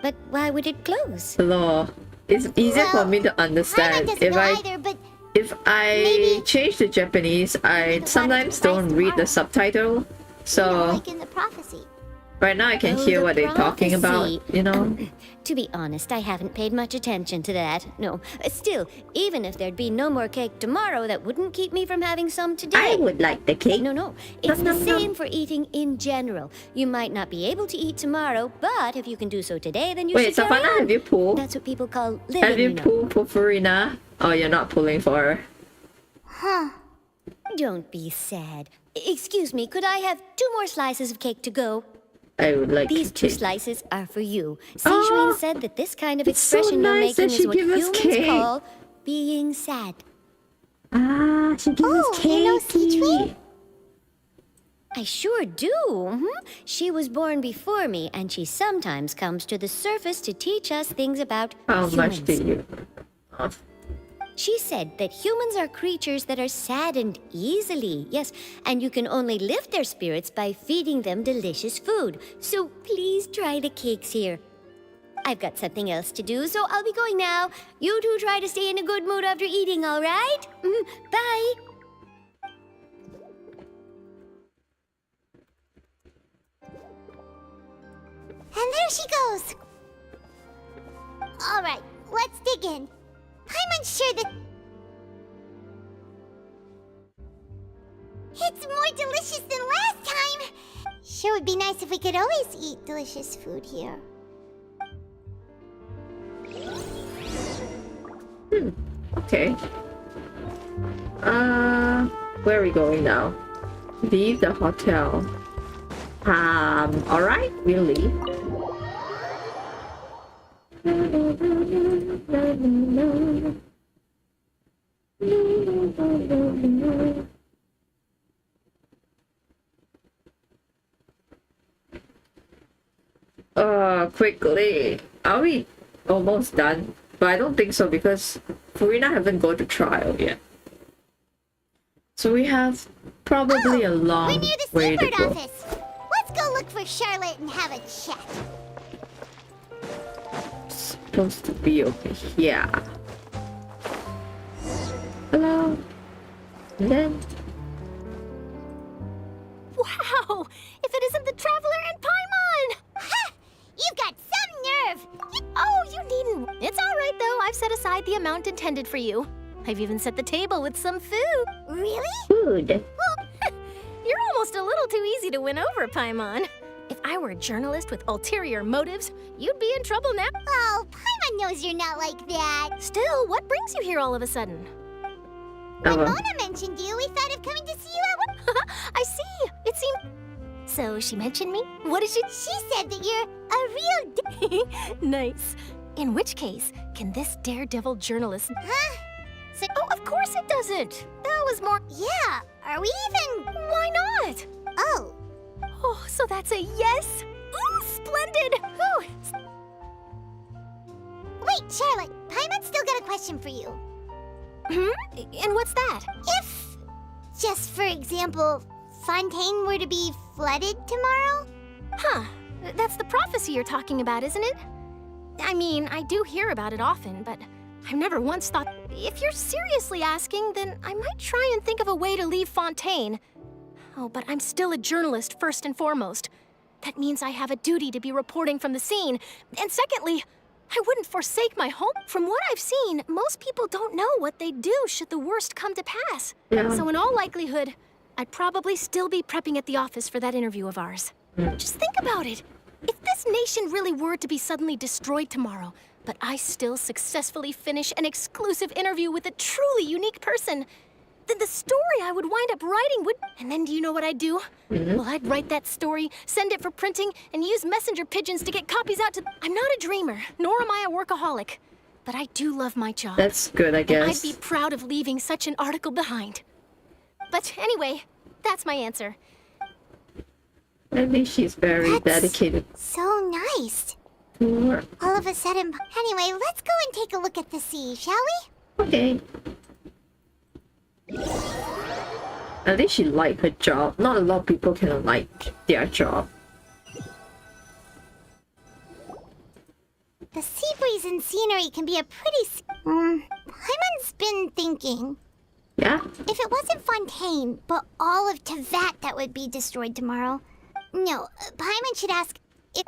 But why would it close? Hello. It's easier for me to understand. doesn't If know I either, but if I change to Japanese, I sometimes don't read the subtitle. So like in the prophecy. right now I can Oh, hear the what they're talking about, prophecy. you know? To be honest, I haven't paid much attention to that. No. Still, even if there'd be no more cake tomorrow, that wouldn't keep me from having some today. I would like the cake. No. It's the same for eating in general. You might not be able to eat tomorrow, but if you can do so today, then you Wait, should carry Savannah, on. have you pulled? That's what people call living, Have you know. pulled for Furina? Oh, you're not pulling for her. Huh. Don't be sad. Excuse me, could I have 2 more slices of cake to go? I would like These 2 cake. slices are for you. Sijun said that this kind of it's so expression you're nice that making she is what give us humans cake. call being sad. Ah, she gives us you know cake. I sure do. She was born before me, and she sometimes comes to the surface to teach us things about How humans. much do you? Oh, She said that humans are creatures that are saddened easily, yes, and you can only lift their spirits by feeding them delicious food. So please try the cakes here. I've got something else to do, so I'll be going now. You two try to stay in a good mood after eating, all right? Bye. And there she goes. All right, let's dig in. I'm unsure that it's more delicious than last time. Sure would be nice if we could always eat delicious food here. okay. Where are we going now? Leave the hotel. Alright, we'll leave. Quickly. Are we almost done? But I don't think so because Furina haven't gone to trial yet. So we have probably a long We're near the way to Seabird go. office. Let's go look for Charlotte and have a chat. Supposed to be over here. Hello. And then Wow! If it isn't the Traveler and Paimon! Ha! You've got some nerve! Oh, you needn't. It's all right, though. I've set aside the amount intended for you. I've even set the table with some food. Really? food. You're almost a little too easy to win over, Paimon. If I were a journalist with ulterior motives, you'd be in trouble now. Oh, Paimon knows you're not like that. Still, what brings you here all of a sudden? When Mona mentioned you, we thought of coming to see you at work. I see. It seemed... So she mentioned me? What did she... She said that you're a real Nice. In which case, can this daredevil journalist... Huh? So Oh, of course it doesn't. That was more... yeah, are we even... Why not? Oh, Oh, so that's a yes? Ooh, splendid! Ooh. wait, Charlotte. Paimon's still got a question for you. And what's that? If, just for example, Fontaine were to be flooded tomorrow? Huh. That's the prophecy you're talking about, isn't it? I mean, I do hear about it often, but I've never once thought... If you're seriously asking, then I might try and think of a way to leave Fontaine. Oh, but I'm still a journalist, first and foremost. That means I have a duty to be reporting from the scene. And secondly, I wouldn't forsake my home. From what I've seen, most people don't know what they'd do should the worst come to pass. Yeah. So in all likelihood, I'd probably still be prepping at the office for that interview of ours. Just think about it. If this nation really were to be suddenly destroyed tomorrow, but I still successfully finish an exclusive interview with a truly unique person, then the story I would wind up writing would... And then do you know what I'd do? Well, I'd write that story, send it for printing, and use messenger pigeons to get copies out to... I'm not a dreamer, nor am I a workaholic. But I do love my job. That's good, I And guess. I'd be proud of leaving such an article behind. But anyway, that's my answer. I think she's very dedicated So nice. to work. All of a sudden... Anyway, let's go and take a look at the sea, shall we? Okay. At least she liked her job. Not a lot of people can like their job. The sea breeze and scenery can be a pretty... Paimon's been thinking. Yeah? If it wasn't Fontaine, but all of Tevat that would be destroyed tomorrow. No, Paimon should ask if...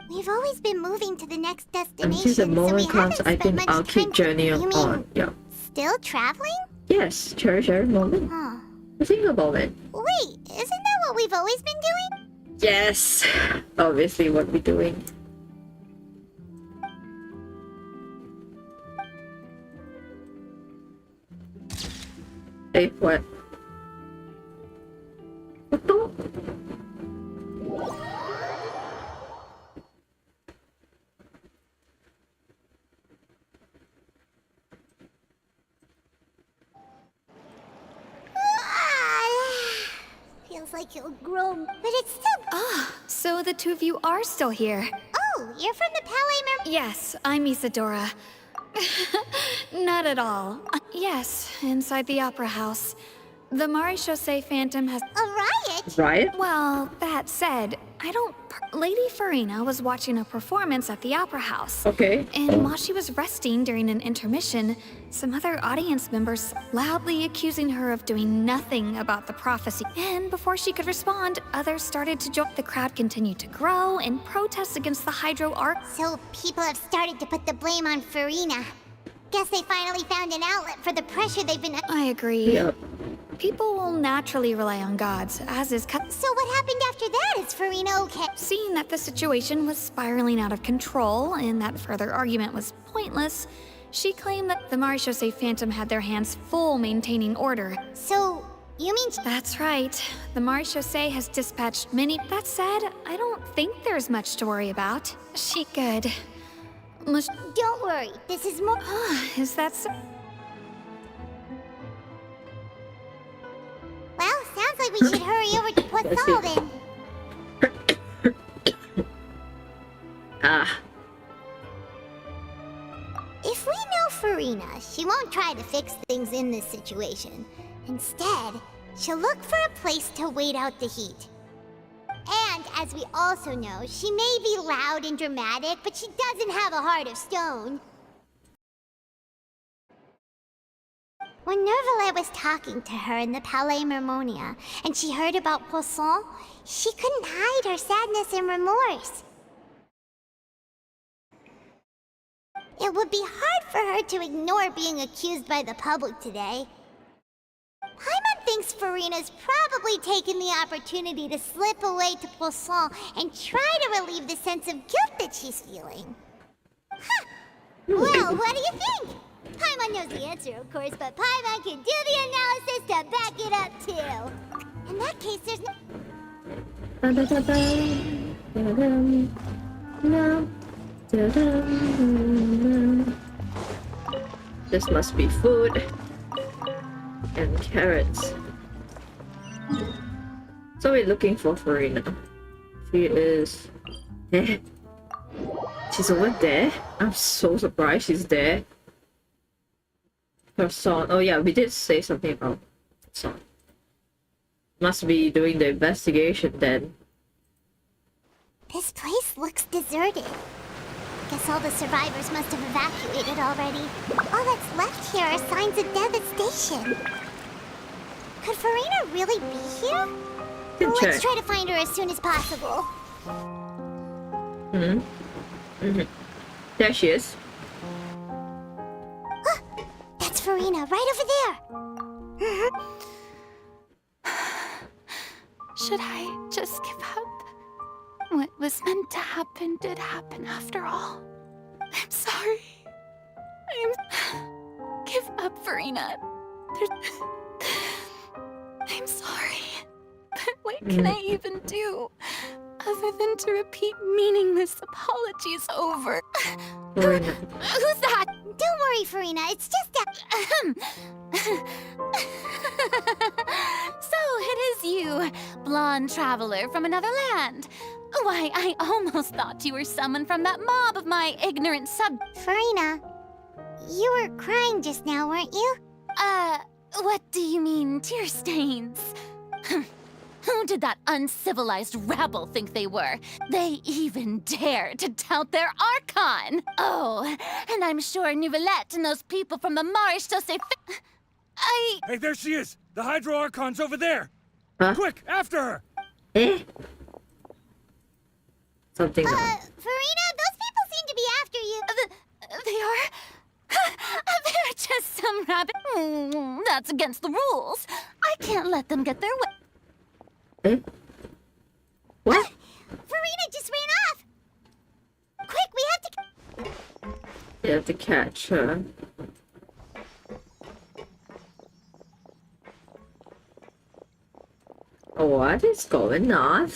We've always been moving to the next destination, Until the so we moment comes, haven't I spent think much I'll keep time... journeying You mean on. Yeah. still traveling? Yes, cherish every moment. Huh. Think about it. Wait, isn't that what we've always been doing? Yes! Obviously what we're doing. Hey, what? What the? Feels like it'll grow, but it's still... So the two of you are still here. Oh, you're from the Palais Yes, I'm Isadora. Not at all. Yes, inside the Opera House. The Maréchaussée Phantom has... A riot? Riot? Well, that said, I don't... Lady Furina was watching a performance at the Opera House. Okay. And while she was resting during an intermission, some other audience members loudly accusing her of doing nothing about the prophecy. And before she could respond, others started to join. The crowd continued to grow and protest against the Hydro Arc. So people have started to put the blame on Furina. Guess they finally found an outlet for the pressure they've been... I agree. Yep. People will naturally rely on gods, as is So what happened after that? Is Furina okay? Seeing that the situation was spiraling out of control and that further argument was pointless, she claimed that the Maréchaussée Phantom had their hands full maintaining order. So You mean... That's right. The Marechaussee has dispatched many... That said, I don't think there's much to worry about. She could... Don't worry, this is more... Is that so? Well, sounds like we should hurry over to Poisson then. If we know Furina, she won't try to fix things in this situation. Instead, she'll look for a place to wait out the heat. And, as we also know, she may be loud and dramatic, but she doesn't have a heart of stone. When Nervalet was talking to her in the Palais Mermonia, and she heard about Poisson, she couldn't hide her sadness and remorse. It would be hard for her to ignore being accused by the public today. Paimon thinks Furina's probably taken the opportunity to slip away to Poisson and try to relieve the sense of guilt that she's feeling. Huh. Well, what do you think? Paimon knows the answer, of course, but Paimon can do the analysis to back it up, too. In that case, there's no... This must be food and carrots. So we're looking for Furina. She is there. She's over there. I'm so surprised she's there. Her son. Oh yeah, we did say something about son. Must be doing the investigation then. This place looks deserted. Guess all the survivors must have evacuated already. All that's left here are signs of devastation. Could Furina really be here? Let's try to find her as soon as possible. There she is. That's Furina, right over there. Should I just give up? What was meant to happen did happen after all. I'm sorry. Give up, Furina. I'm sorry. But what can I even do? Other than to repeat meaningless apologies over. Who's that? Don't worry, Furina. It's just that... So it is you, blonde traveler from another land. Why, I almost thought you were someone from that mob of my ignorant Furina, you were crying just now, weren't you? What do you mean, tear stains? Who did that uncivilized rabble think they were? They even dare to tout their Archon! Oh, and I'm sure Nouvellette and those people from the Marechaussee... Hey, there she is! The Hydro Archon's over there! Huh? Quick, after her! Something. Furina, those people seem to be after you. They are? They're just some rabbit... that's against the rules. I can't let them get their way. What? Furina just ran off! Quick, we have to... You have to catch her. What is going on?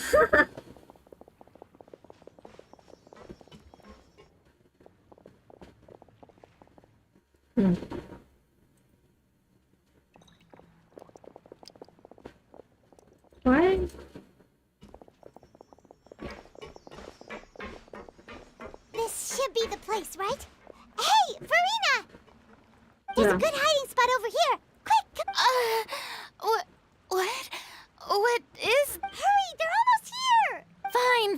Why? This should be the place, right? Hey, Furina! There's a good hiding spot over here. Quick, come... What? What is... Hurry, they're almost here!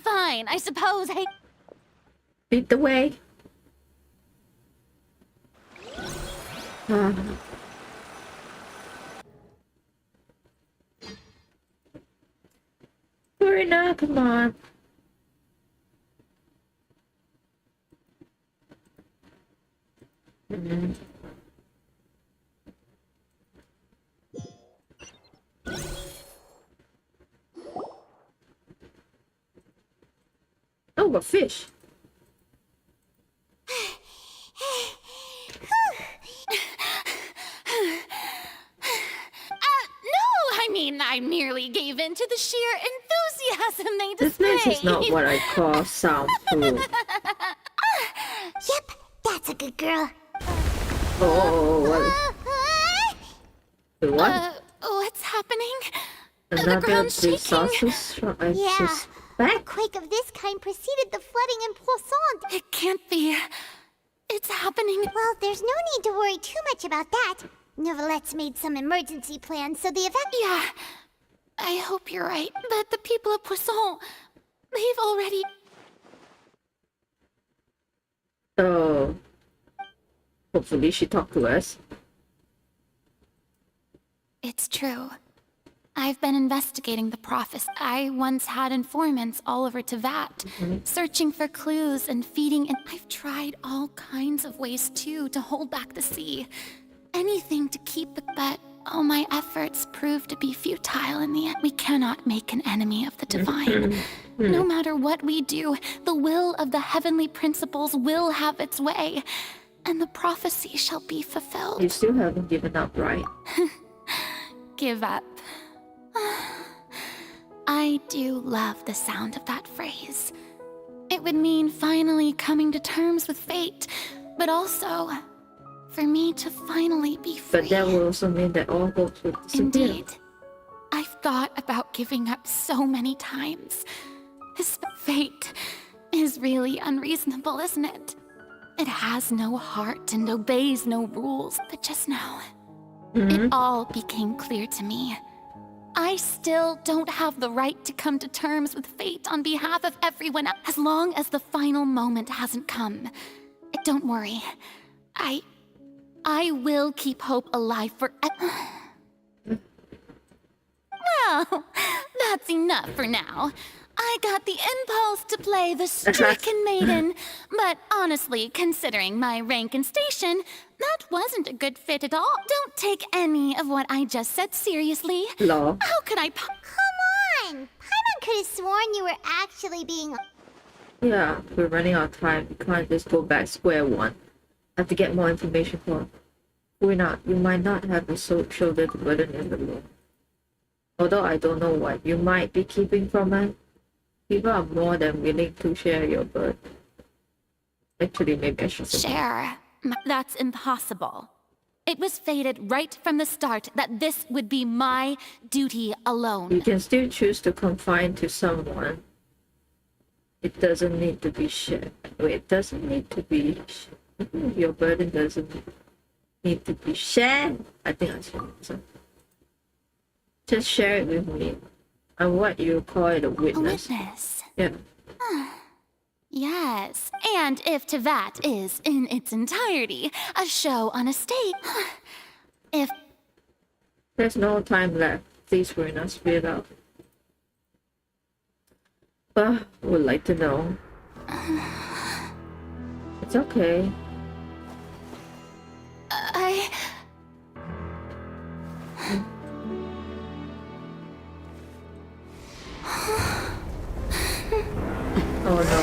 Fine. I suppose I... Beat the way. Furina, come on. Oh, a fish. No, I merely gave in to the sheer enthusiasm they This displayed. is not what I call soundproof. Yep, that's a good girl. Oh, what? What's happening? The Another ground's shaking. resources? I Yeah. suspect. A quake of this kind preceded the flooding in Poissons. It can't be. It's happening. Well, there's no need to worry too much about that. Novelette's made some emergency plans, so the Yeah, I hope you're right. But the people of Poisson, they've already... So, hopefully she talked to us. It's true. I've been investigating the prophecy. I once had informants all over Tevat, searching for clues and feeding, and I've tried all kinds of ways too to hold back the sea. Anything to keep it, but all my efforts proved to be futile in the end. We cannot make an enemy of the divine. No matter what we do, the will of the heavenly principles will have its way, and the prophecy shall be fulfilled. You still haven't given up, right? Give up. I do love the sound of that phrase. It would mean finally coming to terms with fate, but also for me to finally be free. But that will also mean that all hopes will disappear. Indeed. I've thought about giving up so many times. This fate is really unreasonable, isn't it? It has no heart and obeys no rules. But just now, it all became clear to me. I still don't have the right to come to terms with fate on behalf of everyone else, as long as the final moment hasn't come. Don't worry. I will keep hope alive forever. Well, that's enough for now. I got the impulse to play the stricken maiden, but honestly, considering my rank and station, that wasn't a good fit at all. Don't take any of what I just said seriously. Lol. How could I Come on! Paimon could have sworn you were actually being... Yeah, we're running out of time. We can't just go back square one. I have to get more information for Furina. You might not have the shoulder to burden in the room. Although I don't know what you might be keeping from us. People are more than willing to share your burden. Actually, maybe I should say share? That's impossible. It was fated right from the start that this would be my duty alone. You can still choose to confide to someone. It doesn't need to be shared. Wait, it doesn't need to be shared. Your burden doesn't need to be shared. I think I should say. Just share it with me. And what you call it a witness. A witness? Yeah. Yes, and if Tevat is, in its entirety, a show on a stage, if... There's no time left. Please, Furina, speed it up. Would like to know. It's okay. Oh no.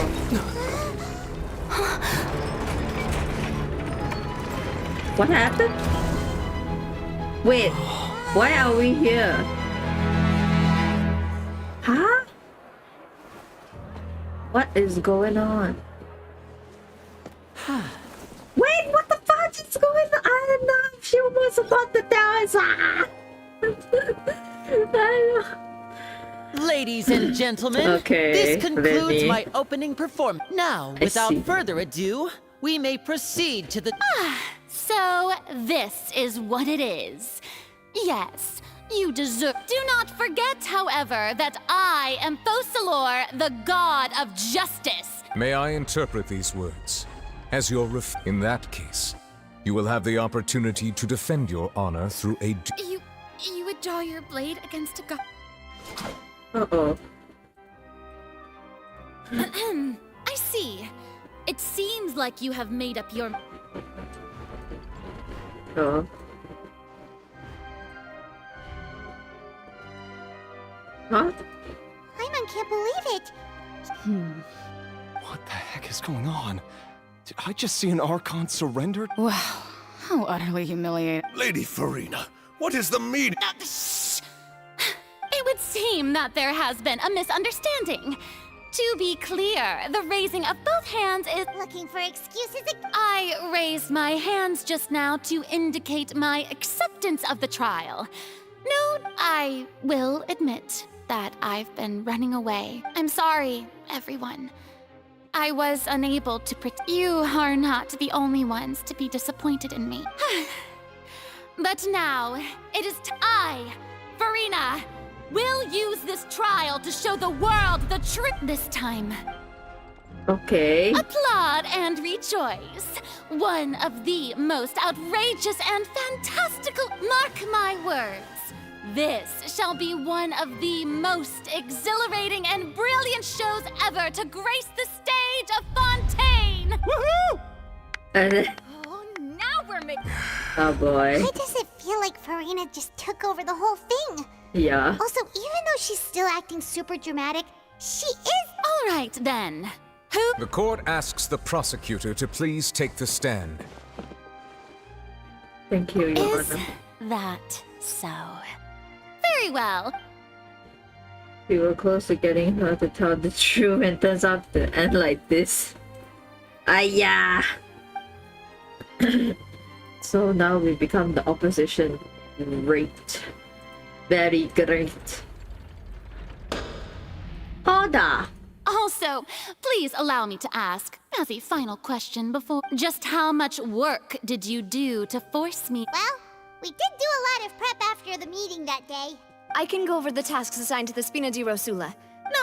What happened? Wait, why are we here? Huh? What is going on? Wait, what the fuck is going on? I don't know. She was about to tell us. Ladies and gentlemen, Okay, this concludes Vinny. my opening performance. Now, I without see. further ado, we may proceed to the... So, this is what it is. Yes, you deserve... Do not forget, however, that I am Fosalor, the god of justice. May I interpret these words as your in that case, you will have the opportunity to defend your honor through a... You would draw your blade against a god... Uh-oh. I see. It seems like you have made up your... Oh. Huh? Paimon can't believe it. What the heck is going on? Did I just see an Archon surrender? Wow, how utterly humiliating. Lady Furina, what is the meaning? seem that there has been a misunderstanding. To be clear, the raising of both hands is... Looking for excuses again? I raised my hands just now to indicate my acceptance of the trial. No, I will admit that I've been running away. I'm sorry, everyone. I was unable to protect. You are not the only ones to be disappointed in me. But now, it is I, Furina, will use this trial to show the world the truth this time. Okay. Applaud and rejoice. One of the most outrageous and fantastical, mark my words. This shall be one of the most exhilarating and brilliant shows ever to grace the stage of Fontaine! Woohoo! Oh, now we're making... Oh boy. Why does it feel like Furina just took over the whole thing? Yeah. Also, even though she's still acting super dramatic, she is... All right, then. Who? The court asks the prosecutor to please take the stand. Thank you, Your Is Honor. that so? Very well. We were close to getting her to tell the truth and turns out to end like this. Ayah! So now we become the opposition. Great. Very great. Hoda! Also, please allow me to ask, as a final question before, just how much work did you do to force me? Well, we did do a lot of prep after the meeting that day. I can go over the tasks assigned to the Spina di Rosula.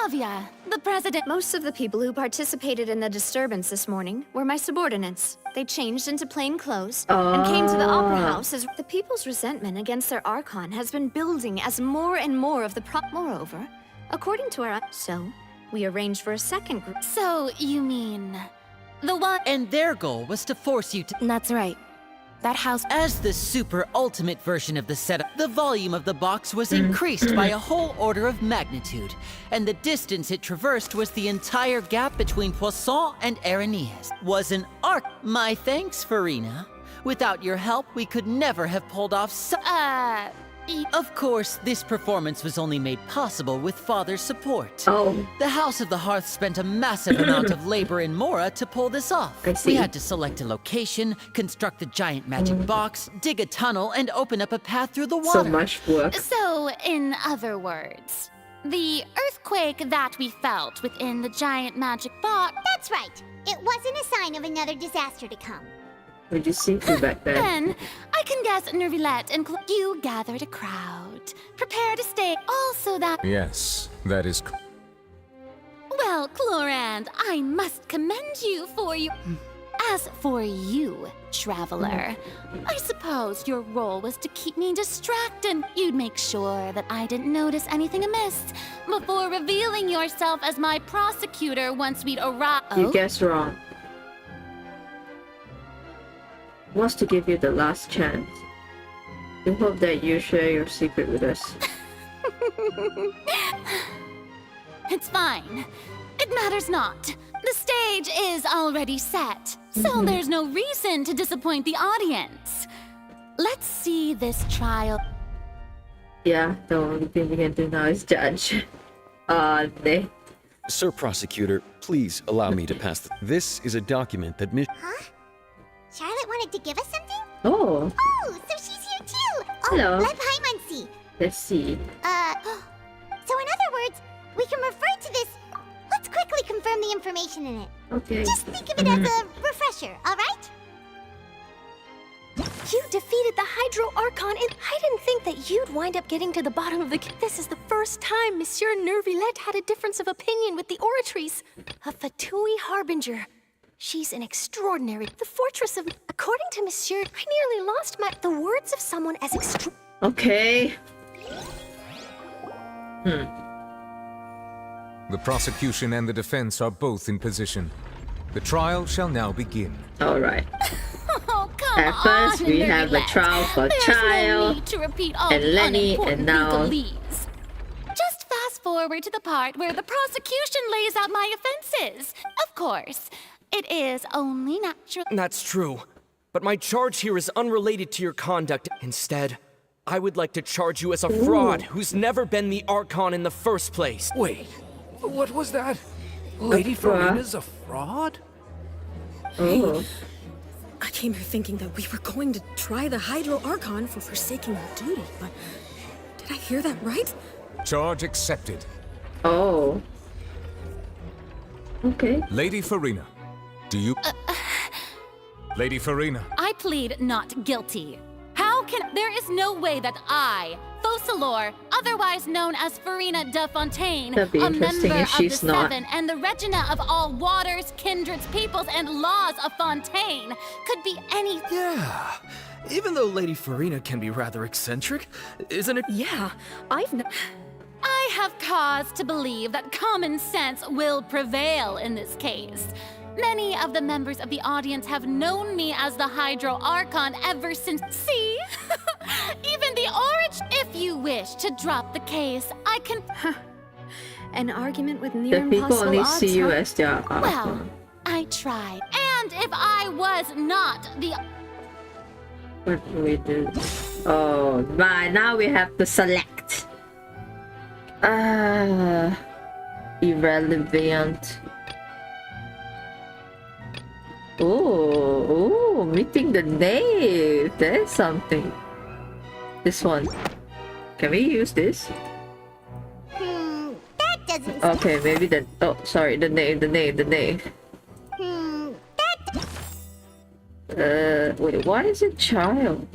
Navia, the president. Most of the people who participated in the disturbance this morning were my subordinates. They changed into plain clothes and came to the Opera House as the people's resentment against their Archon has been building as more and more of the Moreover, according to our... So, we arranged for a second group. So, you mean... the one... And their goal was to force you to... That's right. That house... As the super ultimate version of the setup, the volume of the box was increased by a whole order of magnitude, and the distance it traversed was the entire gap between Poisson and Arenes. Was an arc. My thanks, Furina. Without your help, we could never have pulled off Of course, this performance was only made possible with Father's support. Oh. The House of the Hearth spent a massive amount of labor in Mora to pull this off. I see. We had to select a location, construct the giant magic box, dig a tunnel, and open up a path through the water. So much work. So, in other words, the earthquake that we felt within the giant magic box... That's right. It wasn't a sign of another disaster to come. We just see you back then. Then, I can guess Nervilette and you gathered a crowd. Prepare to stay, also that... Yes, that is... Well, Clorand, I must commend you for you... As for you, Traveler, I suppose your role was to keep me distracted. You'd make sure that I didn't notice anything amiss before revealing yourself as my prosecutor once we'd arrived. You guessed wrong. Wants to give you the last chance. We hope that you share your secret with us. It's fine. It matters not. The stage is already set, so there's no reason to disappoint the audience. Let's see this trial. Yeah, the only thing we can do now is judge. Sir Prosecutor, please allow me to pass this is a document that Huh? Charlotte wanted to give us something? Oh. Oh, so she's here too! Oh, Hello. let Paimon see. Let's see. So in other words, we can refer to this... Let's quickly confirm the information in it. Okay. Just think of it as a refresher, alright? You defeated the Hydro Archon, and I didn't think that you'd wind up getting to the bottom of the... This is the first time Monsieur Nervilette had a difference of opinion with the Oratrice. A Fatui Harbinger. She's an extraordinary... The fortress of... According to Monsieur, I nearly lost my... The words of someone as extra... Okay. The prosecution and the defense are both in position. The trial shall now begin. Alright. Oh, come At first, on, we have a Nervilette. trial for There's Child no need to repeat all and the Lenny, unimportant and now... legalese. Just fast forward to the part where the prosecution lays out my offenses. Of course, it is only natural. That's true. But my charge here is unrelated to your conduct. Instead, I would like to charge you as a fraud who's never been the Archon in the first place. Wait, what was that? Lady Furina's a fraud? Oh. I came here thinking that we were going to try the Hydro Archon for forsaking our duty, but did I hear that right? Charge accepted. Oh. Okay. Lady Furina, do you... Lady Furina. I plead not guilty. How can... There is no way that I, Focalor, otherwise known as Furina de Fontaine, That'd be a interesting member if she's of the not. Seven and the Regina of all waters, kindreds, peoples, and laws of Fontaine, could be any... Yeah. Even though Lady Furina can be rather eccentric, isn't it? Yeah, I have cause to believe that common sense will prevail in this case. Many of the members of the audience have known me as the Hydro Archon ever since. See? Even the Orange. If you wish to drop the case, I can. An argument with The near people impossible only odds, see you huh? as their Well, Archon. I tried. And if I was not the. What do we do? Oh, but now we have to select. Irrelevant. Oh, meeting the knave. There's something. This one. Can we use this? That doesn't. Okay, maybe the. Oh, sorry. The knave. Wait. Why is it child?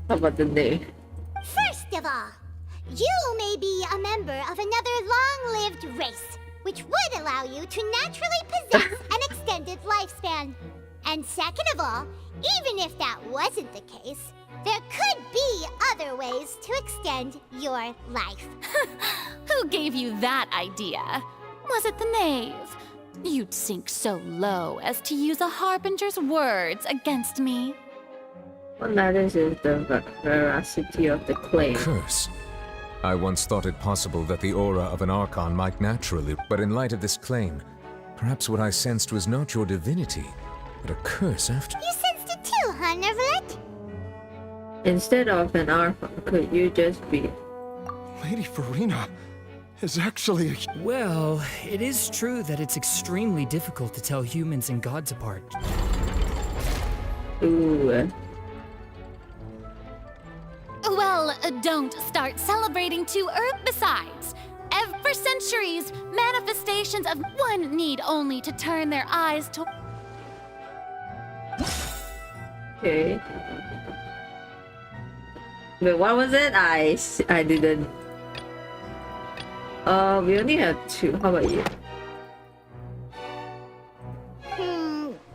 How about the knave? First of all, you may be a member of another long-lived race, which would allow you to naturally possess an extended lifespan. And second of all, even if that wasn't the case, there could be other ways to extend your life. Who gave you that idea? Was it the knave? You'd sink so low as to use a harbinger's words against me. What matters is the veracity of the claim. Curse. I once thought it possible that the aura of an Archon might naturally, but in light of this claim, perhaps what I sensed was not your divinity, but a curse after. You sensed it too, huh, Nervalet? Instead of an Archon, could you just be? Lady Furina is actually a... Well, it is true that it's extremely difficult to tell humans and gods apart. Ooh. Well, don't start celebrating too early. Besides, for centuries, manifestations of one need only to turn their eyes to. Okay. Wait, what was it? I didn't. We only have two. How about you?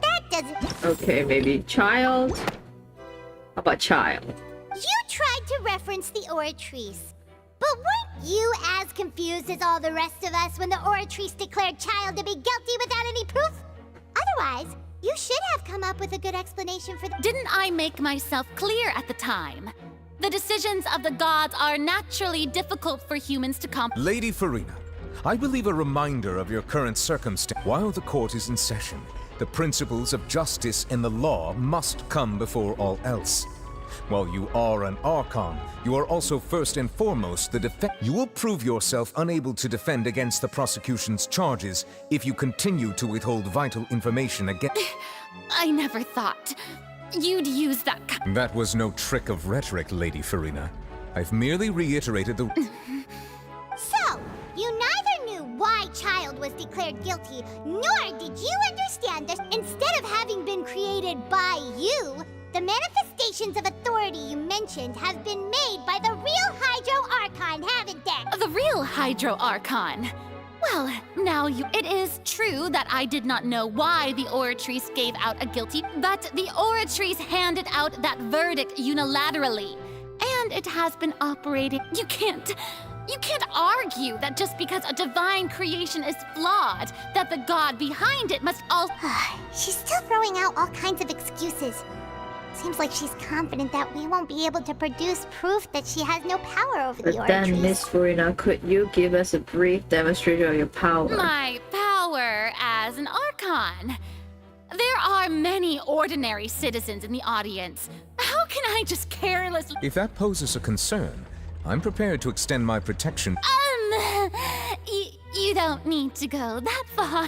That doesn't. Okay, maybe child. How about child? You tried to reference the Oratrice. But weren't you as confused as all the rest of us when the Oratrice declared Child to be guilty without any proof? Otherwise, you should have come up with a good explanation for Didn't I make myself clear at the time? The decisions of the gods are naturally difficult for humans to comprehend. Lady Furina, I believe a reminder of your current circumstance. While the court is in session, the principles of justice and the law must come before all else. While you are an Archon, you are also first and foremost the You will prove yourself unable to defend against the prosecution's charges if you continue to withhold vital information against... I never thought you'd use that. That was no trick of rhetoric, Lady Furina. I've merely reiterated the... So, you neither knew why Child was declared guilty, nor did you understand that instead of having been created by you, the manifestations of authority you mentioned have been made by the real Hydro Archon, haven't they? The real Hydro Archon? Well, now it is true that I did not know why the Oratrice gave out a guilty, but the Oratrice handed out that verdict unilaterally. And it has been operating. You can't argue that just because a divine creation is flawed, that the god behind it must also... She's still throwing out all kinds of excuses. Seems like she's confident that we won't be able to produce proof that she has no power over the But then, Oratrice. Miss Furina, could you give us a brief demonstration of your power? My power as an Archon. There are many ordinary citizens in the audience. How can I just carelessly— If that poses a concern, I'm prepared to extend my protection. You don't need to go that far.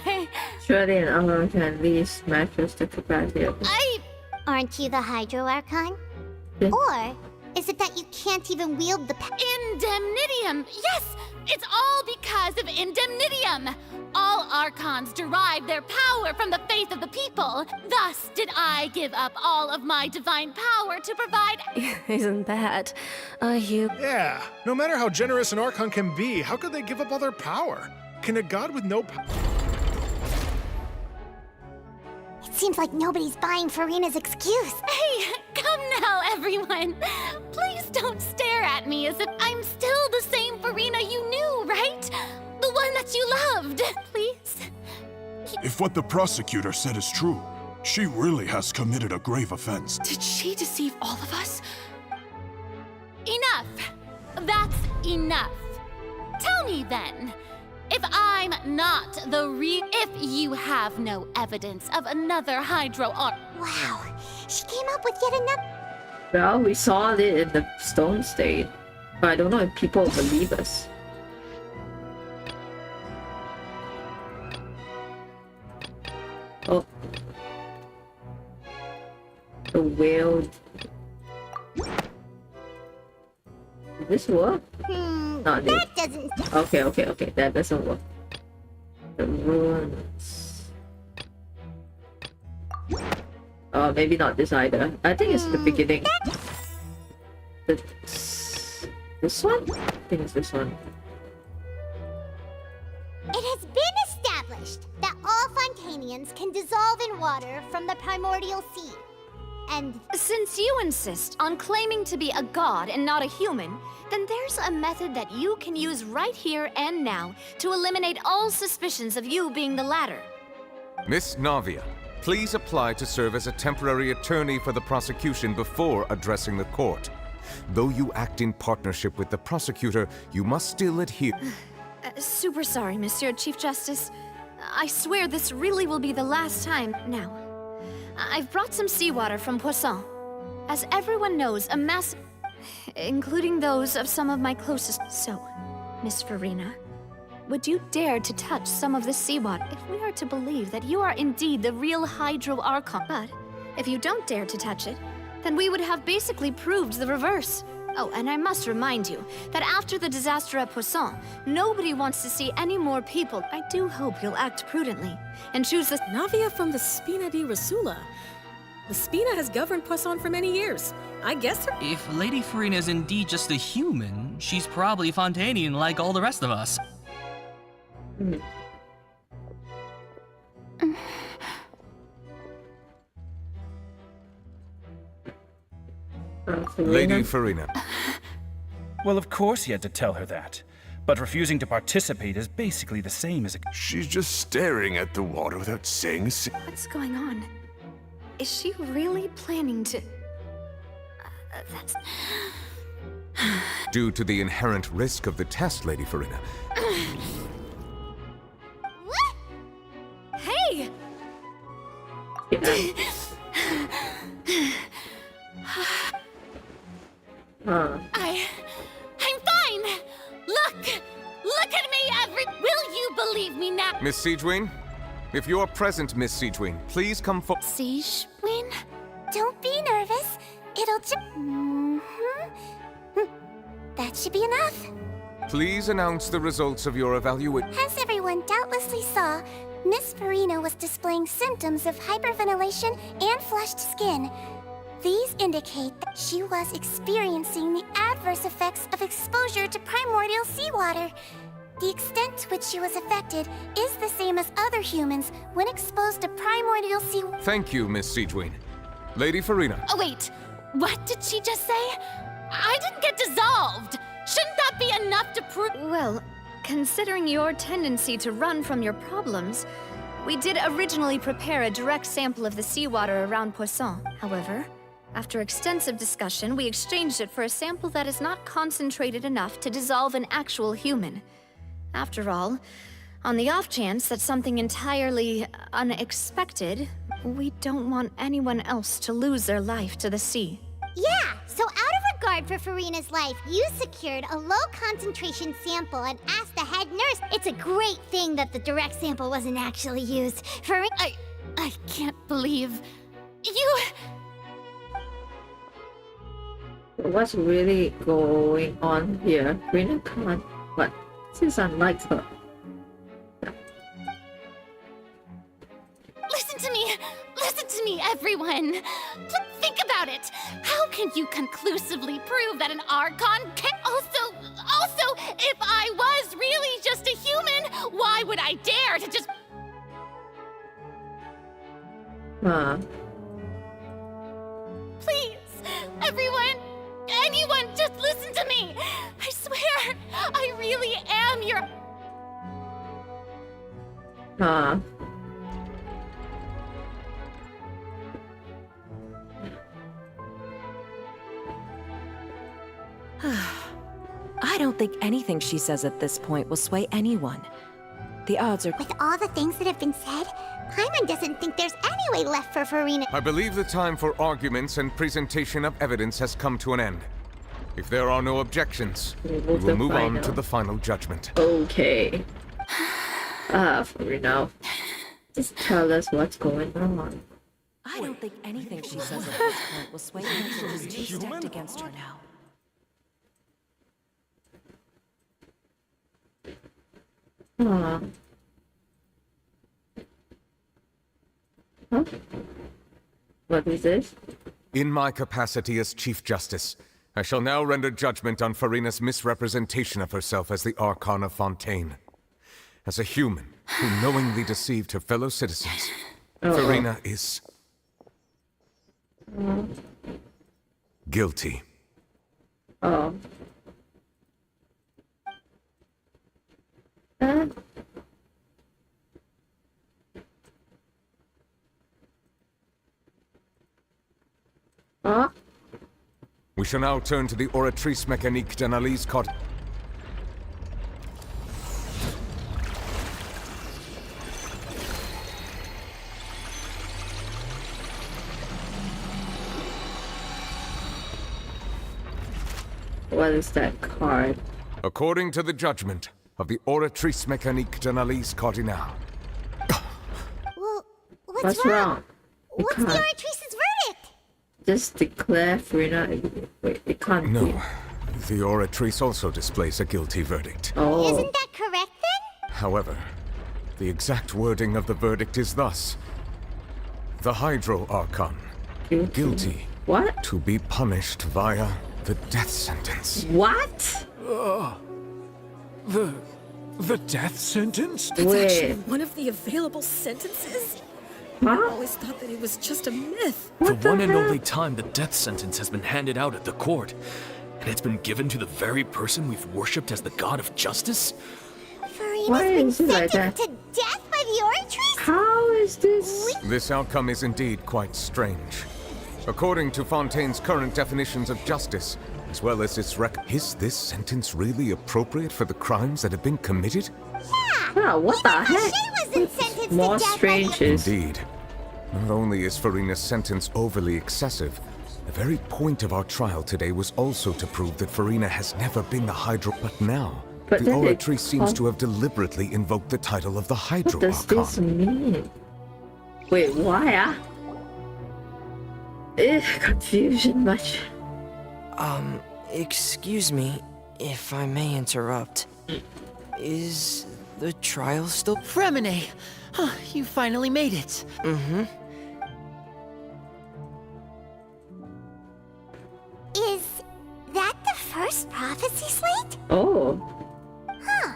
Surely an armor can at least matches the capacity of Aren't you the Hydro Archon? Yeah. Or is it that you can't even wield the Indemnitium! Yes! It's all because of Indemnitium! All Archons derive their power from the faith of the people. Thus did I give up all of my divine power to provide— Isn't that a huge... Yeah, no matter how generous an Archon can be, how could they give up all their power? Can a god with no power... It seems like nobody's buying Furina's excuse. Hey, come now, everyone. Please don't stare at me as if I'm still the same Furina you knew, right? The one that you loved. Please. If what the prosecutor said is true, she really has committed a grave offense. Did she deceive all of us? Enough. That's enough. Tell me then, if I'm not the if you have no evidence of another Hydro Archon— Wow, she came up with yet another... Well, we saw it in the Stone State, but I don't know if people believe us. Oh. The whale. Did this work? Not this. That doesn't... Okay, that doesn't work. The ruins. Oh, maybe not this either. I think it's the beginning. This one? I think it's this one. It has been established that all Fontanians can dissolve in water from the primordial sea. And since you insist on claiming to be a god and not a human, then there's a method that you can use right here and now to eliminate all suspicions of you being the latter. Miss Navia, please apply to serve as a temporary attorney for the prosecution before addressing the court. Though you act in partnership with the prosecutor, you must still adhere. Super sorry, Monsieur Chief Justice. I swear this really will be the last time. Now, I've brought some seawater from Poisson. As everyone knows, a mass... including those of some of my closest... So, Miss Furina, would you dare to touch some of this seawater if we are to believe that you are indeed the real Hydro Archon? But if you don't dare to touch it, then we would have basically proved the reverse. Oh, and I must remind you that after the disaster at Poisson, nobody wants to see any more people. I do hope you'll act prudently and choose the... Navia from the Spina di Rasula. The Spina has governed Poisson for many years. I guess her... If Lady Furina is indeed just a human, she's probably Fontanian like all the rest of us. Lady Furina. Well, of course he had to tell her that. But refusing to participate is basically the same as a... She's just staring at the water without saying a thing. What's going on? Is she really planning to... that's... Due to the inherent risk of the test, Lady Furina. What? Hey! I'm fine! Look at me, Will you believe me now? Miss Siegewin? If you're present, Miss Siegewin, please come forward. Siegewin? Don't be nervous. It'll just... That should be enough. Please announce the results of your evaluation. As everyone doubtlessly saw, Miss Furina was displaying symptoms of hyperventilation and flushed skin. These indicate that she was experiencing the adverse effects of exposure to primordial seawater. The extent to which she was affected is the same as other humans when exposed to primordial seawater. Thank you, Miss Siegewin. Lady Furina. Oh, wait. What did she just say? I didn't get dissolved. Shouldn't that be enough to prove... Well, considering your tendency to run from your problems, we did originally prepare a direct sample of the seawater around Poisson. However, after extensive discussion, we exchanged it for a sample that is not concentrated enough to dissolve an actual human. After all, On the off chance that something entirely unexpected, we don't want anyone else to lose their life to the sea. Yeah, so out of regard for Furina's life, you secured a low-concentration sample and asked the head nurse. It's a great thing that the direct sample wasn't actually used. I can't believe you... What's really going on here? Furina can't. What? This is unlike her. Listen to me, everyone. Think about it. How can you conclusively prove that an Archon can also, if I was really just a human, why would I dare to just... Please, everyone, anyone, just listen to me. I swear, I really am your... I don't think anything she says at this point will sway anyone. The odds are... With all the things that have been said, Paimon doesn't think there's any way left for Furina. I believe the time for arguments and presentation of evidence has come to an end. If there are no objections, we will move on to the final judgment. Okay. Furina, just tell us what's going on. I don't think anything she says at this point will sway anyone who's too stacked against her now. Huh? What is this? In my capacity as Chief Justice, I shall now render judgment on Furina's misrepresentation of herself as the Archon of Fontaine. As a human who knowingly deceived her fellow citizens, Furina is... guilty. We shall now turn to the Oratrice Mécanique d'Analyse Cod... What is that card? According to the judgment of the Oratrice Mécanique d'Analyse Cardinal. Well, What's wrong? What's the Oratrice's verdict? Just declare Furina. Wait, it can't No. be. The Oratrice also displays a guilty verdict. Isn't that correct then? However, the exact wording of the verdict is thus. The Hydro Archon. Guilty. What? To be punished via the death sentence. What? The death sentence? That's actually one of the available sentences? I Huh? always thought that it was just a myth. The one and only time the death sentence has been handed out at the court. And it's been given to the very person we've worshipped as the god of justice? Furina's Why been is it like sentenced that? to death by the Oratrice? How is this? This outcome is indeed quite strange. According to Fontaine's current definitions of justice, as well as its is this sentence really appropriate for the crimes that have been committed? Yeah, what the heck? She wasn't sentenced More to death strange is... Indeed. Not only is Furina's sentence overly excessive, the very point of our trial today was also to prove that Furina has never been the Hydro. But now, But the then they Oratrice seems to have deliberately invoked the title of the Hydro What does Archon. this mean? Wait, why? Confusion much. Excuse me, if I may interrupt. Is the trial still... Fremine! Huh, you finally made it. Mm-hmm. Is that the first prophecy slate? Oh. Huh.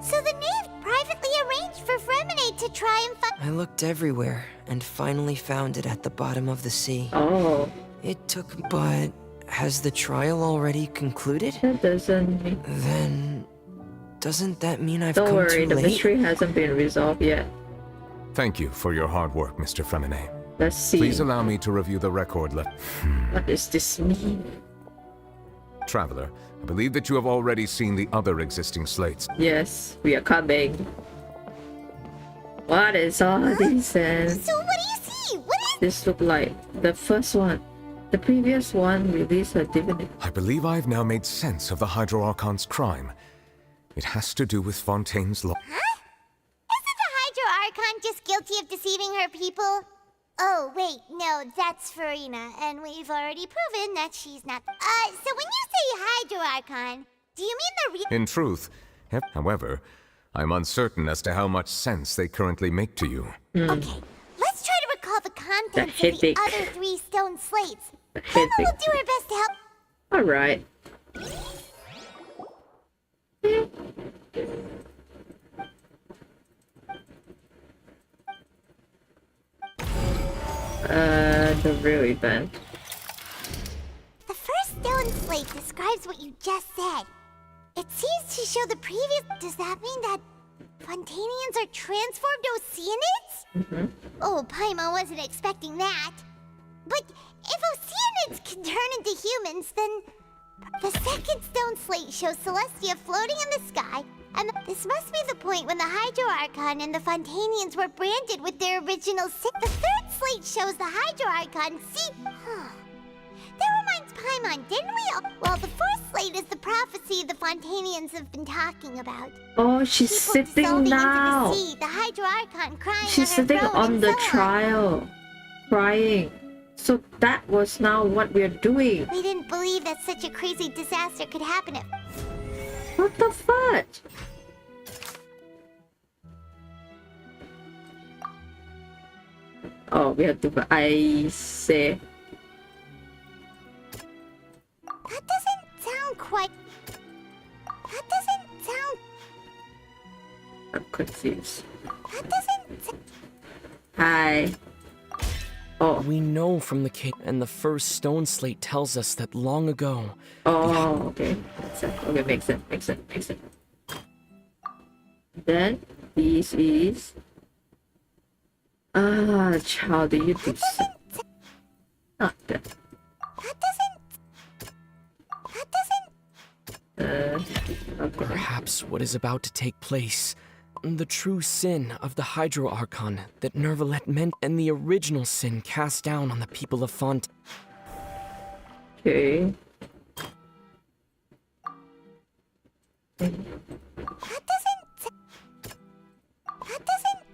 So the knave privately arranged for Fremine to try and find... I looked everywhere and finally found it at the bottom of the sea. Oh. It took... But has the trial already concluded? That doesn't mean... Then... Doesn't that mean I've Don't come worry, too the late? mystery hasn't been resolved yet. Thank you for your hard work, Mr. Fremine. Let's see. Please allow me to review the record left. What does this mean? Traveler, I believe that you have already seen the other existing slates. Yes, we are coming. What is all this then? So what do you see? What is... This look like the first one. The previous one released a divinity. I believe I've now made sense of the Hydro Archon's crime. It has to do with Fontaine's law. Huh? Isn't the Hydro Archon just guilty of deceiving her people? Oh, wait, no, that's Furina, and we've already proven that she's not... so when you say Hydro Archon, do you mean the In truth, however, I'm uncertain as to how much sense they currently make to you. Okay, let's try to recall the contents of the headache. other 3 stone slates. The Emma headache. will do her best to help. Alright. The real event. The first stone slate describes what you just said. It seems to show the previous... Does that mean that Fontanians are transformed Oceanids? Oh, Paimon wasn't expecting that. But if Oceanids can turn into humans, then... The second stone slate shows Celestia floating in the sky, and this must be the point when the Hydro Archon and the Fontanians were branded with their original sin. The third slate shows the Hydro Archon That reminds Paimon, didn't we? Well, the fourth slate is the prophecy the Fontanians have been talking about. Oh, she's People sitting dissolving now. into the sea, the Hydro Archon crying She's on her sitting throne, on and the so on. trial, crying. So that was now what we're doing. We didn't believe that such a crazy disaster could happen at... What the fudge? Oh, we have to... I say... That doesn't sound quite... That doesn't sound... I'm confused. That doesn't... Hi. Oh. We know from the cave, and the first stone slate tells us that long ago. Oh, okay. Makes sense. Okay, makes sense. Makes sense. Makes sense. Then this is. How do you do so? Not that. Okay. Perhaps what is about to take place. The true sin of the Hydro Archon that Nervalet meant, and the original sin cast down on the people of Font. Okay.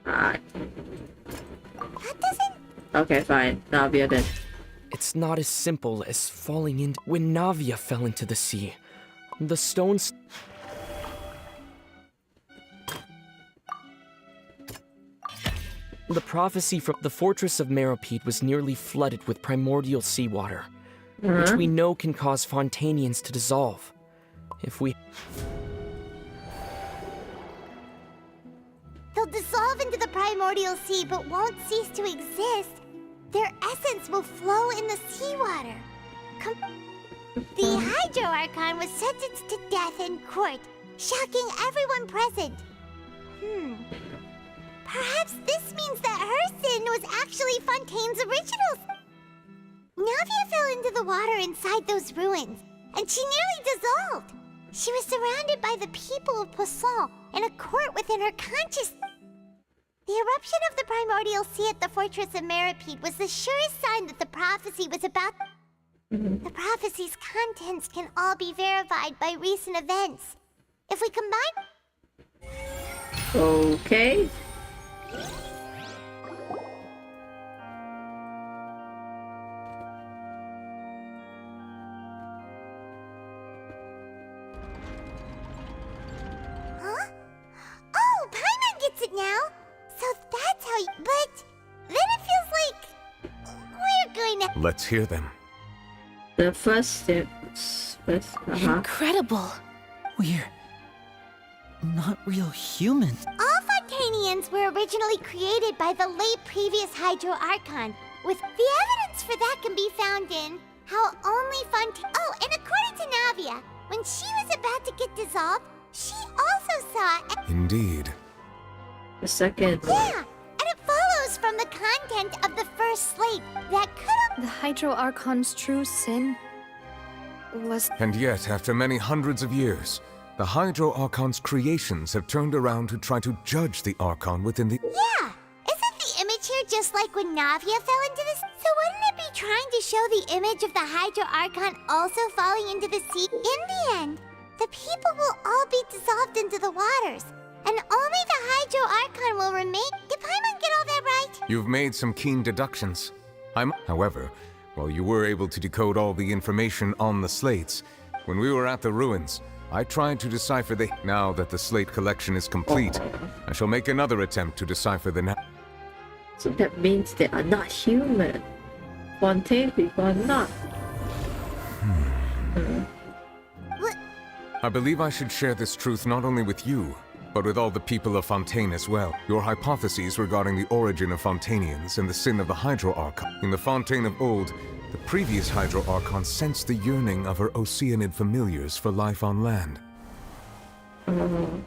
Alright. Okay, fine. Navia then. It's not as simple as falling in. When Navia fell into the sea, the stones. The prophecy from the fortress of Meropide was nearly flooded with primordial seawater, which we know can cause Fontanians to dissolve. If we... They'll dissolve into the primordial sea, but won't cease to exist. Their essence will flow in the seawater. The Hydro Archon was sentenced to death in court, shocking everyone present. Perhaps this means that her sin was actually Fontaine's original. Navia fell into the water inside those ruins, and she nearly dissolved. She was surrounded by the people of Poisson in a court within her consciousness. The eruption of the primordial sea at the fortress of Meropide was the surest sign that the prophecy was about. The prophecy's contents can all be verified by recent events. If we combine... Okay. Huh? Oh, Paimon gets it now! So that's how you... But then it feels like we're going to... Let's hear them. The first steps. Incredible. We're not real humans. All Fontanians were originally created by the late previous Hydro Archon, with the evidence for that can be found in how only Oh, and according to Navia, when she was about to get dissolved, she also saw... Indeed. The second. Yeah, and it follows from the content of the first slate that could have... The Hydro Archon's true sin was... And yet, after many hundreds of years, The Hydro Archon's creations have turned around to try to judge the Archon within the... Yeah! Isn't the image here just like when Navia fell into the sea? So wouldn't it be trying to show the image of the Hydro Archon also falling into the sea? In the end, the people will all be dissolved into the waters, and only the Hydro Archon will remain. Did Paimon get all that right? You've made some keen deductions. However, while you were able to decode all the information on the slates, when we were at the ruins, I tried to decipher the... Now that the slate collection is complete, I shall make another attempt to decipher the... So that means they are not human. Fontaine people are not. I believe I should share this truth not only with you, but with all the people of Fontaine as well. Your hypotheses regarding the origin of Fontainians and the sin of the Hydro Archon. In the Fontaine of old, the previous Hydro Archon sensed the yearning of her Oceanid familiars for life on land. The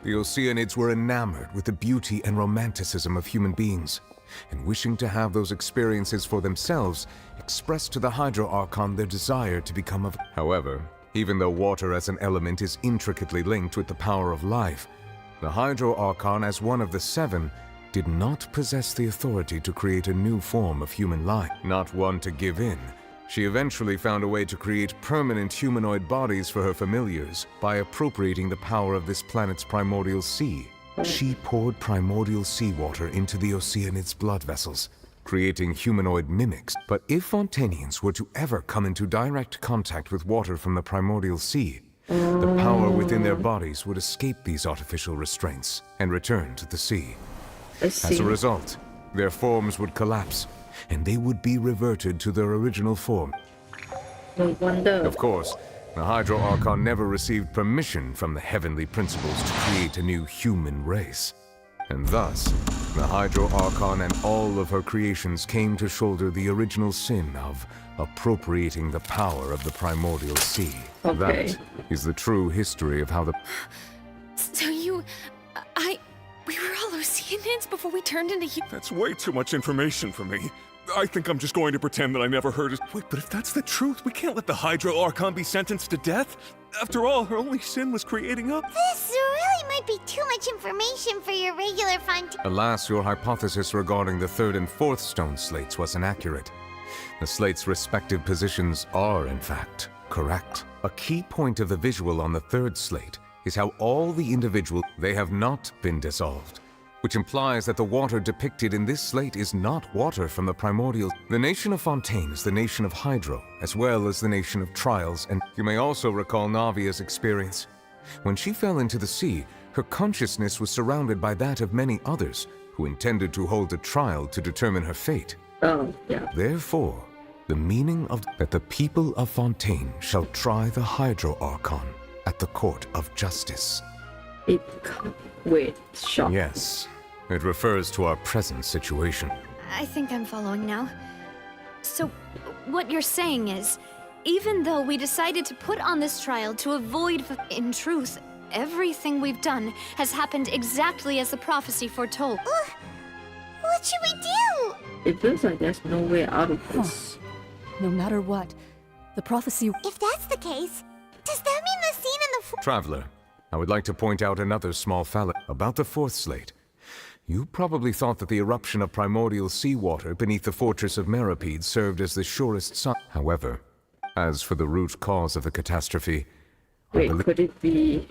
Oceanids were enamored with the beauty and romanticism of human beings, and wishing to have those experiences for themselves, expressed to the Hydro Archon their desire to become of... However, even though water as an element is intricately linked with the power of life, the Hydro Archon, as one of the seven, did not possess the authority to create a new form of human life. Not one to give in, she eventually found a way to create permanent humanoid bodies for her familiars by appropriating the power of this planet's primordial sea. She poured primordial seawater into the Oceanids' blood vessels, creating humanoid mimics. But if Fontainians were to ever come into direct contact with water from the primordial sea, the power within their bodies would escape these artificial restraints and return to the sea. As a result, their forms would collapse, and they would be reverted to their original form. No wonder. Of course, the Hydro Archon never received permission from the heavenly principles to create a new human race. And thus, the Hydro Archon and all of her creations came to shoulder the original sin of appropriating the power of the primordial sea. Okay. That is the true history of how the... So we were all Oceanids before we turned into humans? That's way too much information for me. I think I'm just going to pretend that I never heard it. Wait, but if that's the truth, we can't let the Hydro Archon be sentenced to death. After all, her only sin was creating up. This really might be too much information for your regular Fontaine. Alas, your hypothesis regarding the third and fourth stone slates was inaccurate. The slates' respective positions are, in fact, correct. A key point of the visual on the third slate is how all the they have not been dissolved, which implies that the water depicted in this slate is not water from the primordial. The nation of Fontaine is the nation of Hydro, as well as the nation of Trials, and you may also recall Navia's experience. When she fell into the sea, her consciousness was surrounded by that of many others who intended to hold a trial to determine her fate. Oh, yeah. Therefore, the meaning of that the people of Fontaine shall try the Hydro Archon at the court of justice. Wait, shock. Yes, it refers to our present situation. I think I'm following now. So, what you're saying is, even though we decided to put on this trial to avoid... In truth, everything we've done has happened exactly as the prophecy foretold. What should we do? It feels like there's no way out of this. No matter what, the prophecy... If that's the case, does that mean the scene in the... Traveler, I would like to point out another small fallacy about the fourth slate. You probably thought that the eruption of primordial seawater beneath the fortress of Meripede served as the surest sign. However, as for the root cause of the catastrophe... Wait, could it be...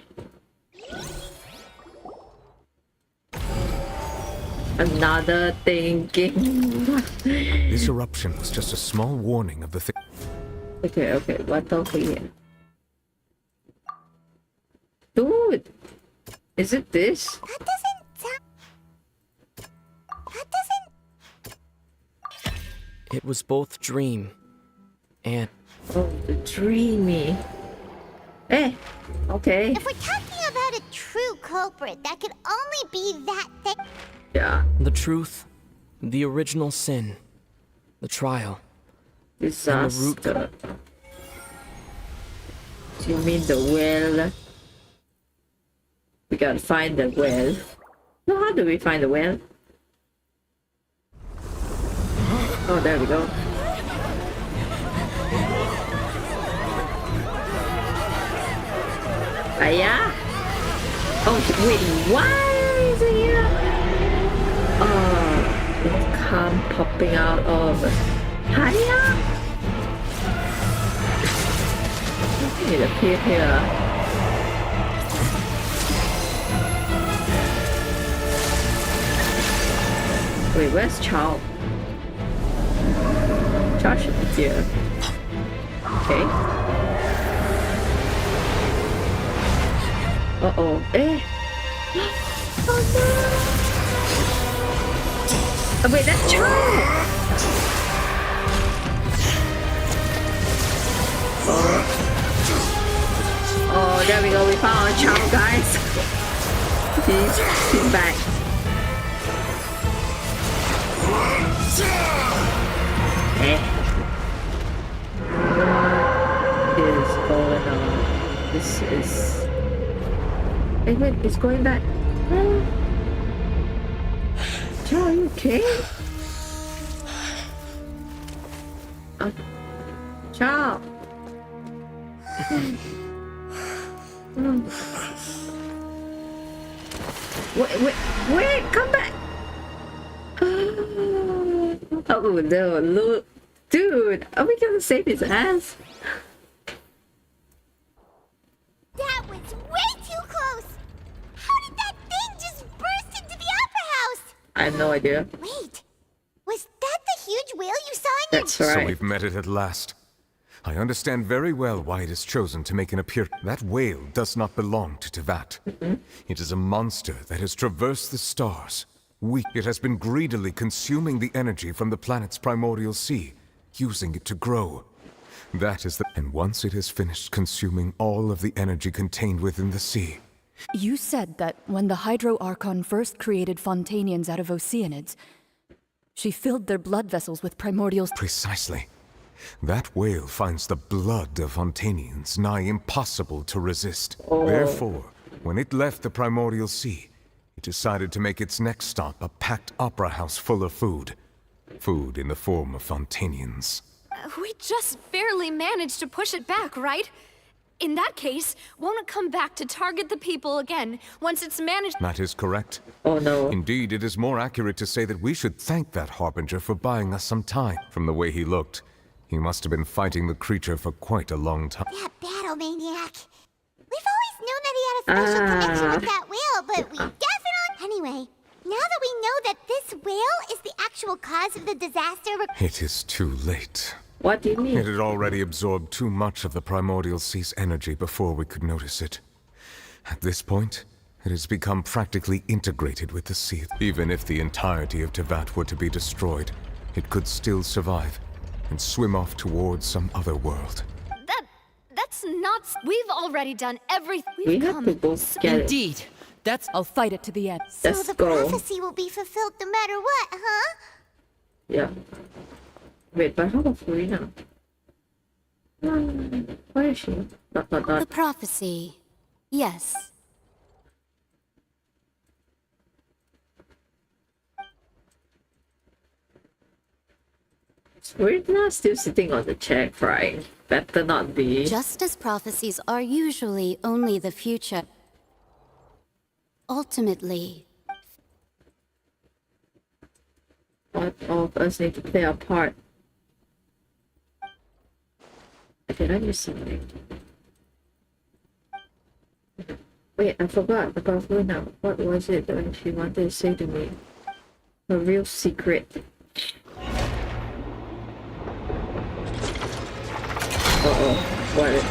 Another thinking? This eruption was just a small warning of the thing. Okay, what over here? Dude! Is it this? That doesn't sound... It was both dream and... Oh, the dreamy. Eh, okay. If we're talking about a true culprit, that could only be that thing. Yeah. The truth, the original sin, the trial, disaster. Do you mean the well? We gotta find the well. So how do we find the well? Oh, there we go. Yeah. Oh wait, why is it here? Oh, it come popping out of Hiya. It appeared here. Wait, where's Chow? Chow should be here. Okay. Uh-oh. Eh! Oh no! Oh wait, that's Chow! Oh, there we go. We found our Chow, guys. He's back. Eh. What is going on? This is... Hey, wait, it's going back. Chow, are you okay? Chow! Wait, come back! Oh no, look. Dude, are we gonna save his ass? That was way too close! How did that thing just burst into the Opera House? I have no idea. Wait, was that the huge whale you saw in That's right. So we've met it at last. I understand very well why it has chosen to make an appearance. That whale does not belong to Tevat. It is a monster that has traversed the stars. It has been greedily consuming the energy from the planet's primordial sea, using it to grow. That is the... And once it has finished consuming all of the energy contained within the sea... You said that when the Hydro Archon first created Fontanians out of Oceanids, she filled their blood vessels with primordial... Precisely. That whale finds the blood of Fontanians nigh impossible to resist. Therefore, when it left the primordial sea, it decided to make its next stop a packed opera house full of food. Food in the form of Fontanians. We just barely managed to push it back, right? In that case, won't it come back to target the people again once it's managed? That is correct. Oh no. Indeed, it is more accurate to say that we should thank that Harbinger for buying us some time. From the way he looked, he must have been fighting the creature for quite a long time. That battle maniac. We've always known that he had a special connection with that whale, but we definitely... Anyway, now that we know that this whale is the actual cause of the disaster... It is too late. What do you mean? It had already absorbed too much of the primordial sea's energy before we could notice it. At this point, it has become practically integrated with the sea. Even if the entirety of Tevat were to be destroyed, it could still survive and swim off towards some other world. That's not... We've already done everything. We have to go get Indeed. That's... I'll fight it to the end. So Let's the go. prophecy will be fulfilled no matter what, huh? Yeah. Wait, but how about Furina? Where is she? The prophecy. Yes. Furina still sitting on the chair crying. Better not be. Just as prophecies are usually only the future, ultimately, All of us need to play our part. Did I miss something? Wait, I forgot about Furina. What was it that she wanted to say to me? A real secret. Uh-oh. What?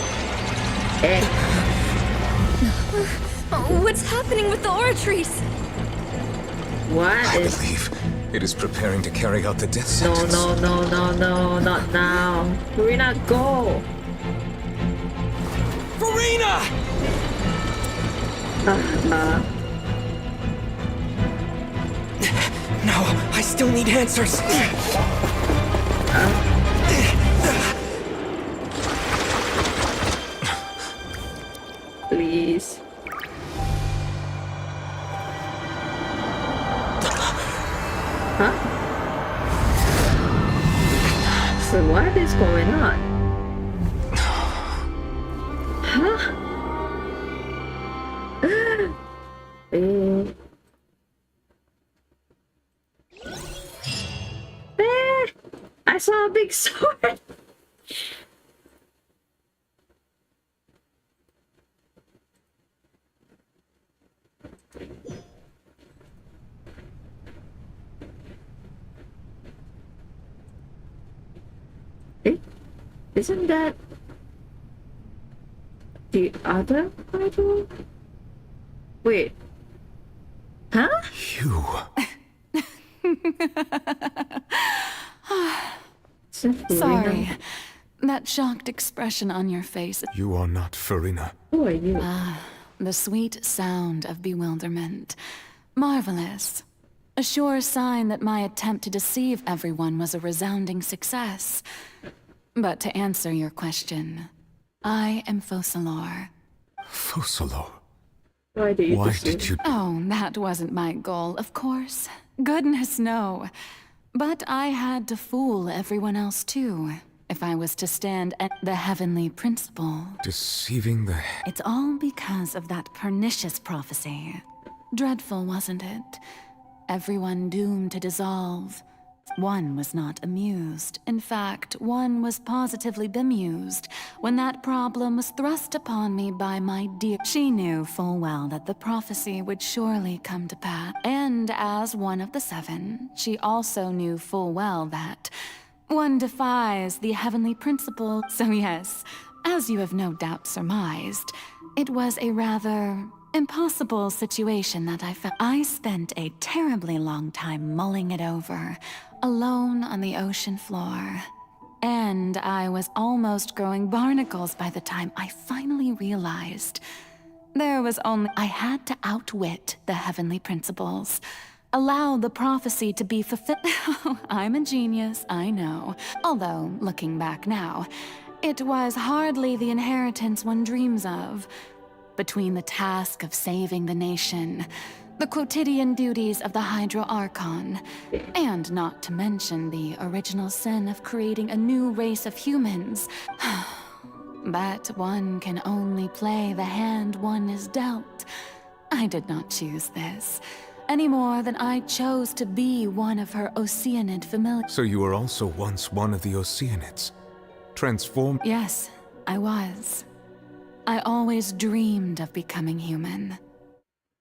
What's happening with the oratories? What is... I believe it is preparing to carry out the death No, sentence. no, not now. Furina, go! Furina! No, I still need answers. Please. Huh? So what is going on? Huh? I saw a big sword. Eh? Isn't that the other idol? Wait. Huh? You. Sorry. That shocked expression on your face. You are not Furina. Who are you? The sweet sound of bewilderment. Marvelous. A sure sign that my attempt to deceive everyone was a resounding success. But to answer your question, I am Focalor. Focalor? Why did you Why did you... Oh, that wasn't my goal, of course. Goodness, no. But I had to fool everyone else too, if I was to stand at the heavenly principle. Deceiving the... It's all because of that pernicious prophecy. Dreadful, wasn't it? Everyone doomed to dissolve. One was not amused. In fact, one was positively bemused when that problem was thrust upon me by my dear. She knew full well that the prophecy would surely come to pass. And as one of the seven, she also knew full well that one defies the heavenly principle. So yes, as you have no doubt surmised, it was a rather impossible situation that I found. I spent a terribly long time mulling it over, alone on the ocean floor. And I was almost growing barnacles by the time I finally realized there was only... I had to outwit the heavenly principles, allow the prophecy to be fulfilled. I'm a genius, I know. Although, looking back now, it was hardly the inheritance one dreams of. Between the task of saving the nation, the quotidian duties of the Hydro Archon, and not to mention the original sin of creating a new race of humans. But one can only play the hand one is dealt. I did not choose this, any more than I chose to be one of her Oceanid familiars. So you were also once one of the Oceanids? Transformed? Yes, I was. I always dreamed of becoming human.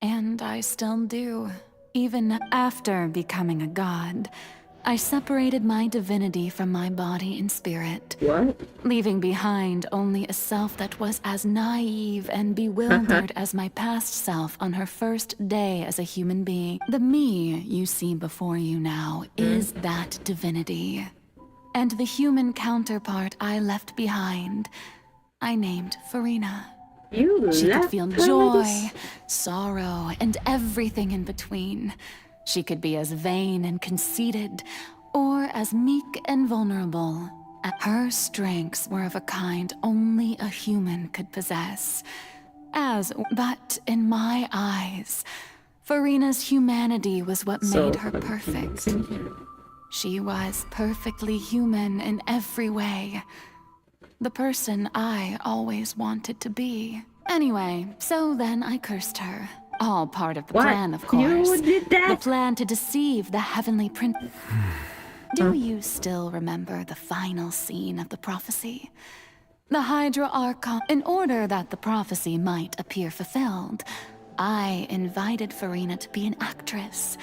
And I still do. Even after becoming a god, I separated my divinity from my body and spirit. What? Leaving behind only a self that was as naive and bewildered as my past self on her first day as a human being. The me you see before you now is that divinity. And the human counterpart I left behind, I named Furina. She could feel joy, sorrow, and everything in between. She could be as vain and conceited, or as meek and vulnerable. Her strengths were of a kind only a human could possess. But in my eyes, Furina's humanity was what made her perfect. She was perfectly human in every way. The person I always wanted to be. Anyway, so then I cursed her. All part of the plan, of course. You did that? The plan to deceive the heavenly prince. Do you still remember the final scene of the prophecy? The Hydra Archon. In order that the prophecy might appear fulfilled, I invited Furina to be an actress.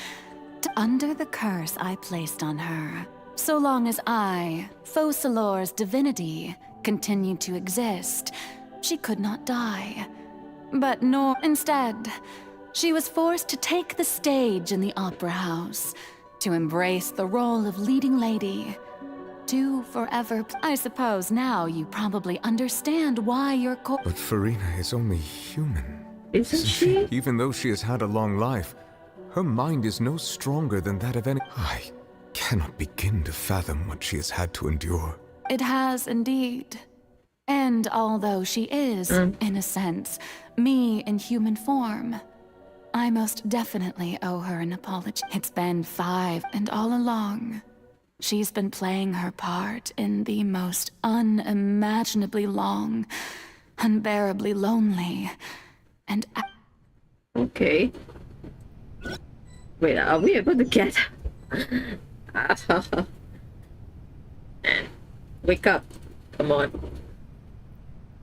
Under the curse I placed on her, so long as I, Focalor's divinity, continued to exist, she could not die. But instead, she was forced to take the stage in the opera house, to embrace the role of leading lady, to forever... I suppose now you probably understand why your But Furina is only human. Isn't she? Even though she has had a long life, her mind is no stronger than that of any... I cannot begin to fathom what she has had to endure. It has indeed. And although she is, in a sense, me in human form, I most definitely owe her an apology. It's been 5, and all along, she's been playing her part in the most unimaginably long, unbearably lonely, and... Okay. Wait, are we able to get... Wake up. Come on.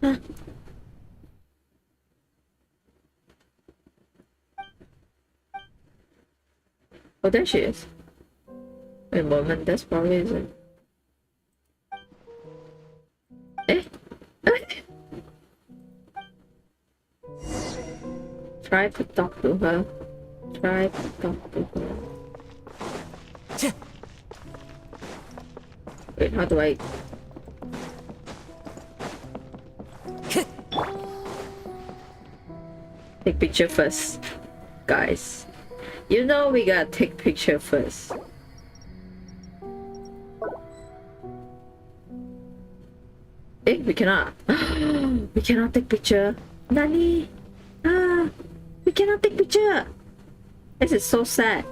Huh. Oh, there she is. Wait a moment, that's probably isn't. Eh? Try to talk to her. Try to talk to her. Wait, how do I... Take picture first, guys. You know we gotta take picture first. Eh, we cannot. We cannot take picture. Nani? Ah, we cannot take picture. This is so sad.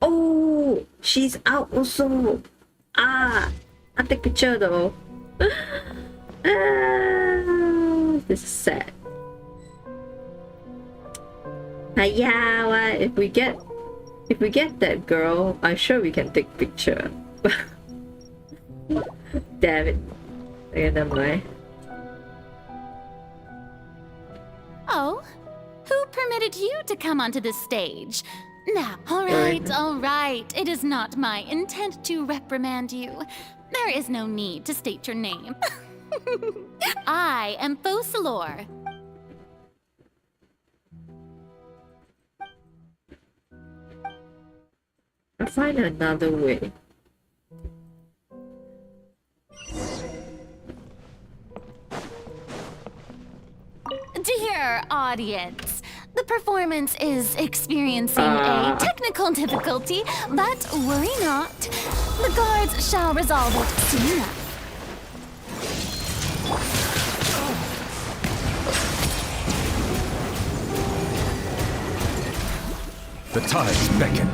Oh, she's out also. Ah, I'll take picture though. Ah, this is sad. Yeah, what if we get that girl? I'm sure we can take picture. Damn it. Okay, never mind. Oh, who permitted you to come onto this stage? Now, all right. It is not my intent to reprimand you. There is no need to state your name. I am Focalor. I'll find another way. Dear audience, the performance is experiencing a technical difficulty, but worry not. The guards shall resolve it soon enough. The tides beckon.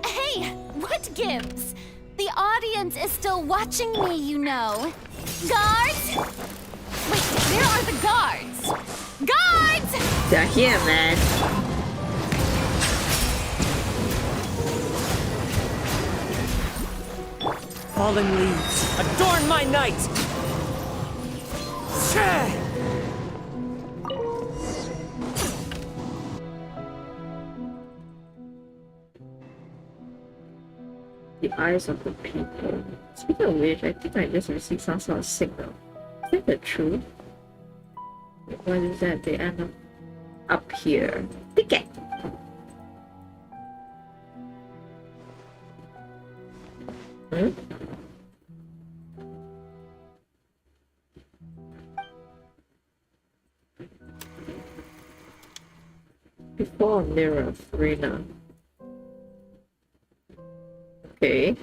Hey, what gives? The audience is still watching me, you know. Guards? Wait, where are the guards? Guards! They're here, man. Fallen leaves, adorn my night! The eyes of the people. Speaking of which, I think I just received some sort of signal. Is that the truth? What is that? They end up here. Ticket! Hmm? Before a mirror, Furina. Okay.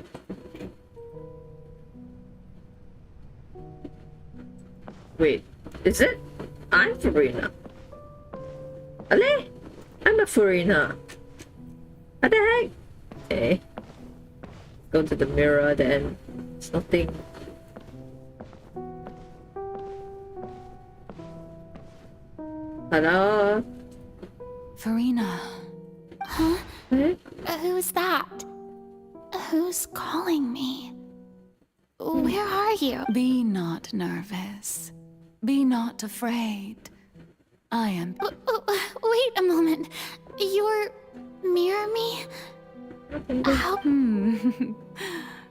Wait, is it? I'm Furina. Ale? I'm a Furina. What the heck? Okay. Go to the mirror then. It's nothing. Hello? Furina. Huh? Who's that? Who's calling me? Where are you? Be not nervous. Be not afraid. I am... Wait a moment. You're... mirror me? How...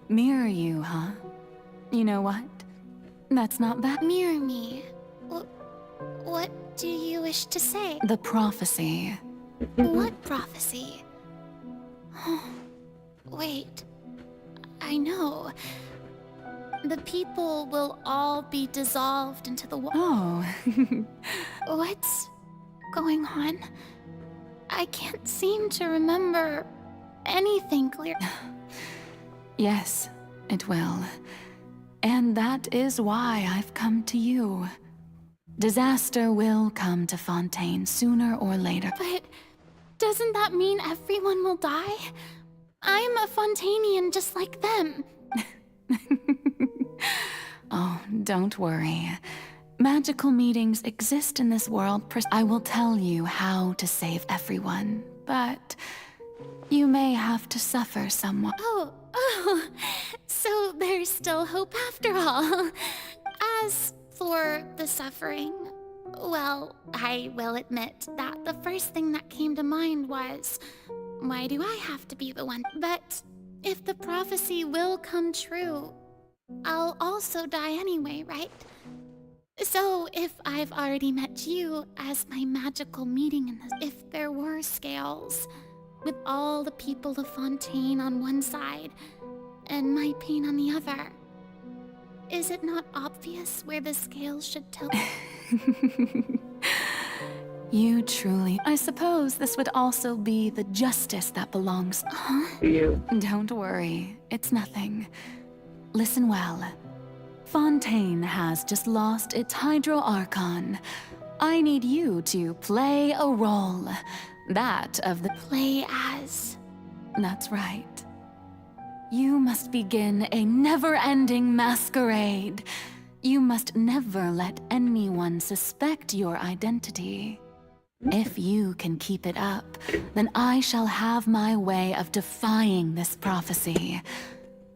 Mirror you, huh? You know what? That's not bad. Mirror me? What do you wish to say? The prophecy. What prophecy? Wait. I know. The people will all be dissolved into the water. Oh. What's going on? I can't seem to remember anything clear. Yes, it will. And that is why I've come to you. Disaster will come to Fontaine sooner or later. But doesn't that mean everyone will die? I'm a Fontainian just like them. Oh, don't worry. Magical meetings exist in this world. I will tell you how to save everyone, but you may have to suffer somewhat. Oh, so there's still hope after all. As for the suffering, well, I will admit that the first thing that came to mind was, why do I have to be the one? But if the prophecy will come true, I'll also die anyway, right? So if I've already met you as my magical meeting in this, if there were scales, with all the people of Fontaine on one side and my pain on the other, is it not obvious where the scales should tilt? You truly... I suppose this would also be the justice that belongs... Huh? You. Don't worry, it's nothing. Listen well. Fontaine has just lost its Hydro Archon. I need you to play a role. That of the... Play as... That's right. You must begin a never-ending masquerade. You must never let anyone suspect your identity. If you can keep it up, then I shall have my way of defying this prophecy.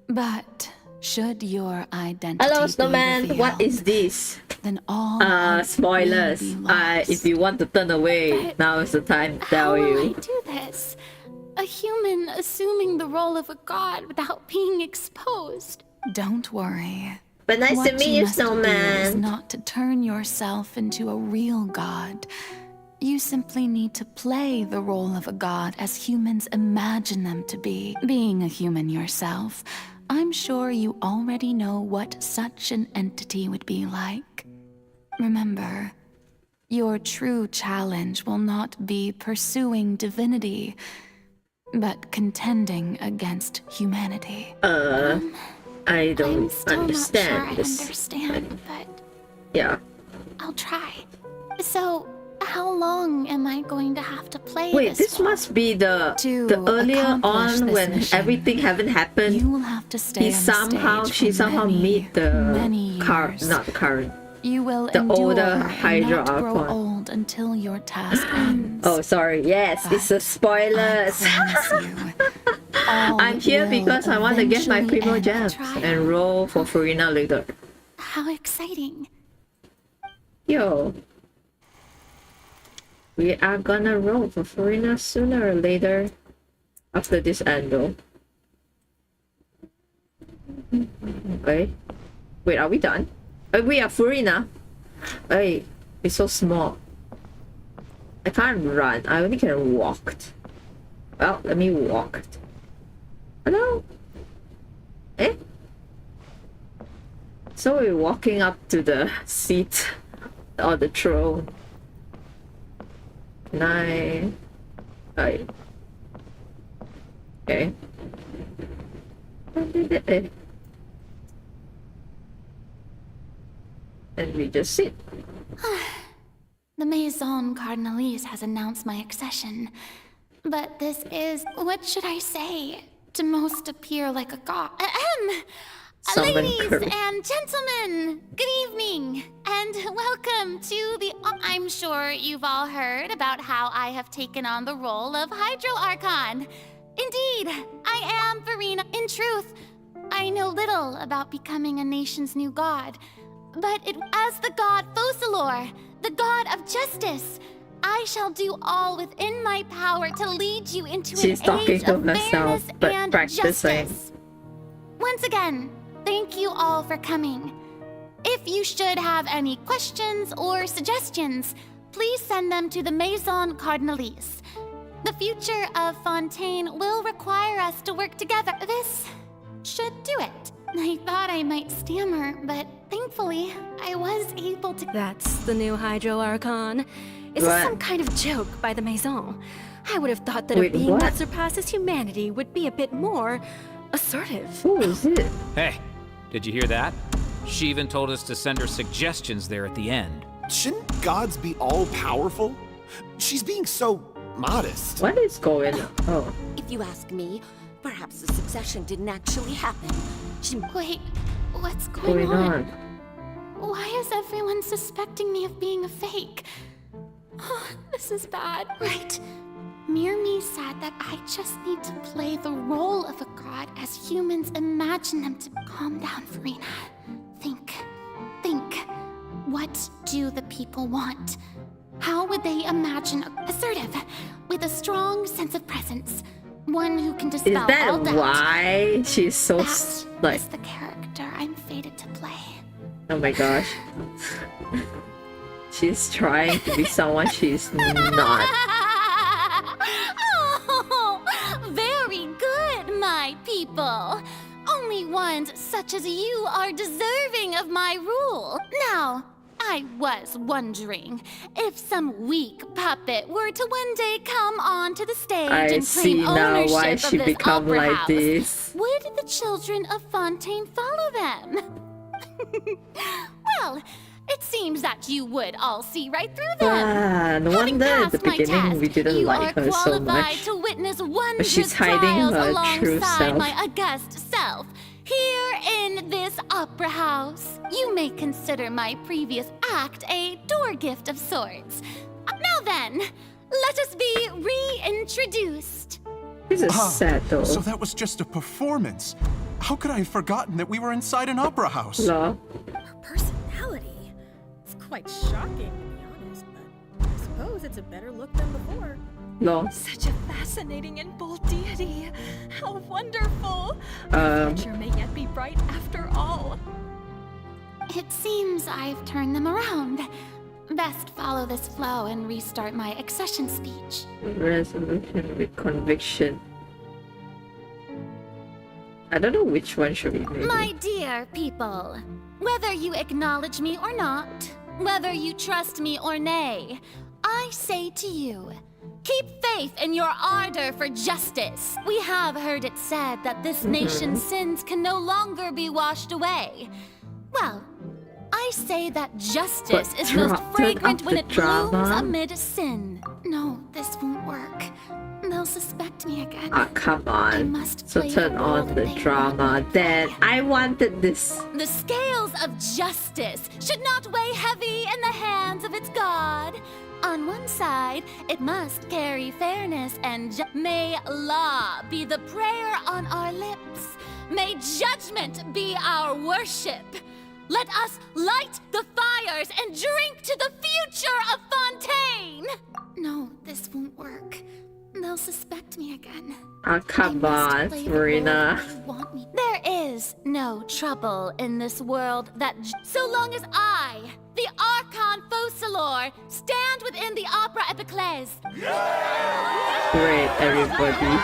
But should your identity Hello, be Snowman. revealed, What is this? then all Spoilers. will be lost. If you want to turn away, now is the time to tell How will I you. do this? A human assuming the role of a god without being exposed. Don't worry. But nice What to meet you, must do is Snowman. not to turn yourself into a real god. You simply need to play the role of a god as humans imagine them to be. Being a human yourself, I'm sure you already know what such an entity would be like. Remember, your true challenge will not be pursuing divinity, but contending against humanity. I don't Still understand not sure this. I understand, but Yeah. I'll try. So, how long am I going to have to play Wait, this one? must be the earlier accomplish on this when mission, everything haven't happened. You will have to stay She on the stage for somehow many, meet the many years. not the current. You will the endure older and Hydra not grow Archon. old until your task ends. Oh, sorry. Yes, it's a spoilers. I'm here will because I want to get my eventually Primo end. Gems and roll for Furina later. How exciting. Yo. We are gonna roll for Furina sooner or later after this angle. Okay. Wait, are we done? We are Furina. Hey, it's so small. I can't run. I only can walk. Well, let me walk. Hello? Eh? So we're walking up to the seat or the throne. Can I... Right. Okay. And we just sit. The Maison Cardinalise has announced my accession. But this is, what should I say, to most appear like a god. Summon Ladies Kirby. and gentlemen, good evening, and welcome to the... I'm sure you've all heard about how I have taken on the role of Hydro Archon. Indeed, I am Furina. In truth, I know little about becoming a nation's new god, but as the god Focalor, the god of justice, I shall do all within my power to lead you into She's an talking age to of herself, fairness but and practicing. justice. Once again, thank you all for coming. If you should have any questions or suggestions, please send them to the Maison Cardinalise. The future of Fontaine will require us to work together. This should do it. I thought I might stammer, but thankfully, I was able to... That's the new Hydro Archon. Is this some kind of joke by the Maison? I would have thought that a being that surpasses humanity would be a bit more assertive. Who is it? Hey, did you hear that? She even told us to send her suggestions there at the end. Shouldn't gods be all-powerful? She's being so modest. What is going on? Oh. If you ask me, perhaps the succession didn't actually happen. Wait, what's going on? Why is everyone suspecting me of being a fake? Oh, this is bad. Right. Mirmi said that I just need to play the role of a god as humans imagine them to calm down, Furina. Think. What do the people want? How would they imagine assertive, with a strong sense of presence? One who can dispel Is all that doubt. why she's so like? That's the character I'm fated to play. Oh my gosh. She's trying to be someone she's not. Oh, very good, my people. Only ones such as you are deserving of my rule. Now, I was wondering if some weak puppet were to one day come onto the stage I and see claim now ownership why of she this become opera like house. this. Would the children of Fontaine follow them? Well, it seems that you would all see right through them. No Having wonder at the passed my beginning test, we didn't you like are her so qualified much. to witness But wondrous she's hiding trials her true alongside self. my august self. Here in this opera house, you may consider my previous act a door gift of sorts. Now then, let us be reintroduced. This is sad though. So that was just a performance. How could I have forgotten that we were inside an opera house? No. Her personality. It's quite shocking, to be honest, but I suppose it's a better look than before. No. Such a fascinating and bold deity. How wonderful. Um. The future may yet be bright after all. It seems I've turned them around. Best follow this flow and restart my accession speech. Resolution with conviction. I don't know which one should we make. My dear people, whether you acknowledge me or not, whether you trust me or nay, I say to you, keep faith in your ardor for justice. We have heard it said that this nation's sins can no longer be washed away. Well, I say that justice is most fragrant when it blooms amid sin. No, this won't work. They'll suspect me again. Ah, come on. So turn on the drama. Then I wanted this. The scales of justice should not weigh heavy in the hands of its God. On one side, it must carry fairness and may law be the prayer on our lips. May judgment be our worship. Let us light the fires and drink to the future of Fontaine. No, this won't work. They'll suspect me again. Ah, come on, Furina. There is no trouble in this world that so long as I, the Archon Focalor, stand within the Opera Epiclese. Great, everybody.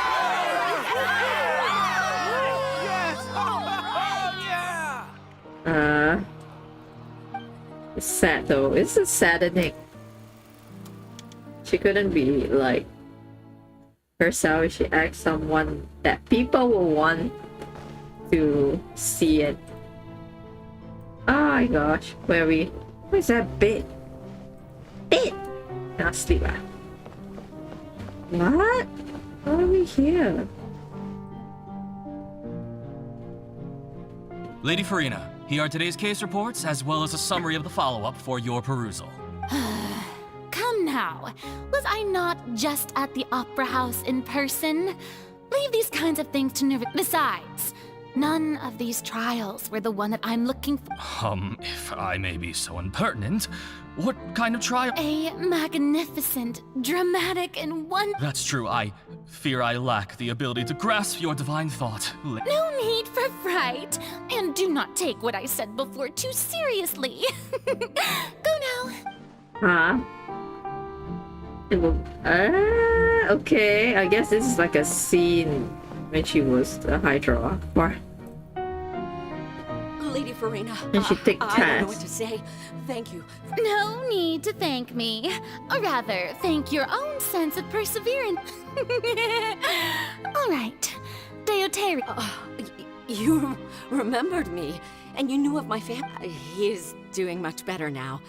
It's sad though. It's a saddening. She couldn't be like herself if she acts someone that people will want to see it. Oh my gosh, where are we? Where's that bit? Bit! Cannot sleep ah. What? Why are we here? Lady Furina, here are today's case reports, as well as a summary of the follow-up for your perusal. Come now, was I not just at the Opera House in person? Leave these kinds of things to nerve. Besides, none of these trials were the one that I'm looking for. If I may be so impertinent, what kind of trial? A magnificent, dramatic, and one. That's true, I fear I lack the ability to grasp your divine thought. No need for fright, and do not take what I said before too seriously. Go now. Huh? Okay, I guess this is like a scene when she was the Hydra. Or Lady Furina, and she take I don't know what tests. to say. Thank you. No need to thank me. Or rather, thank your own sense of perseverance. All right. Deoteri. You remembered me, and you knew of my family. He is doing much better now.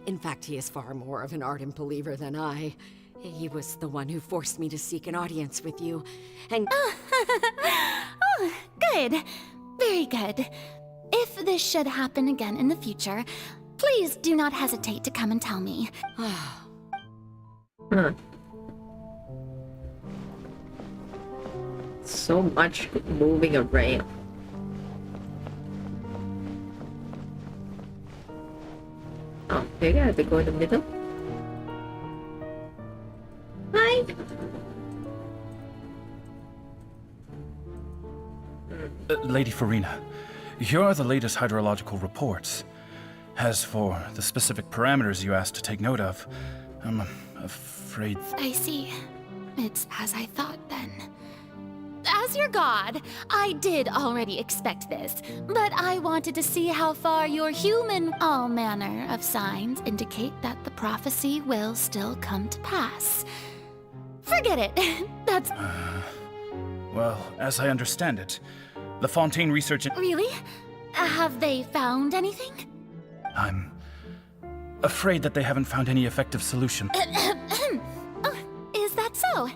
In fact, he is far more of an ardent believer than I. He was the one who forced me to seek an audience with you, and... Oh, good. Very good. If this should happen again in the future, please do not hesitate to come and tell me. So much moving around. Oh, maybe I have to go in the middle. Hi! Lady Furina, here are the latest hydrological reports. As for the specific parameters you asked to take note of, I'm afraid... I see. It's as I thought then. As your god, I did already expect this, but I wanted to see how far your human... All manner of signs indicate that the prophecy will still come to pass. Forget it. That's... Well, as I understand it, the Fontaine research... Really? Have they found anything? I'm afraid that they haven't found any effective solution. Oh, is that so?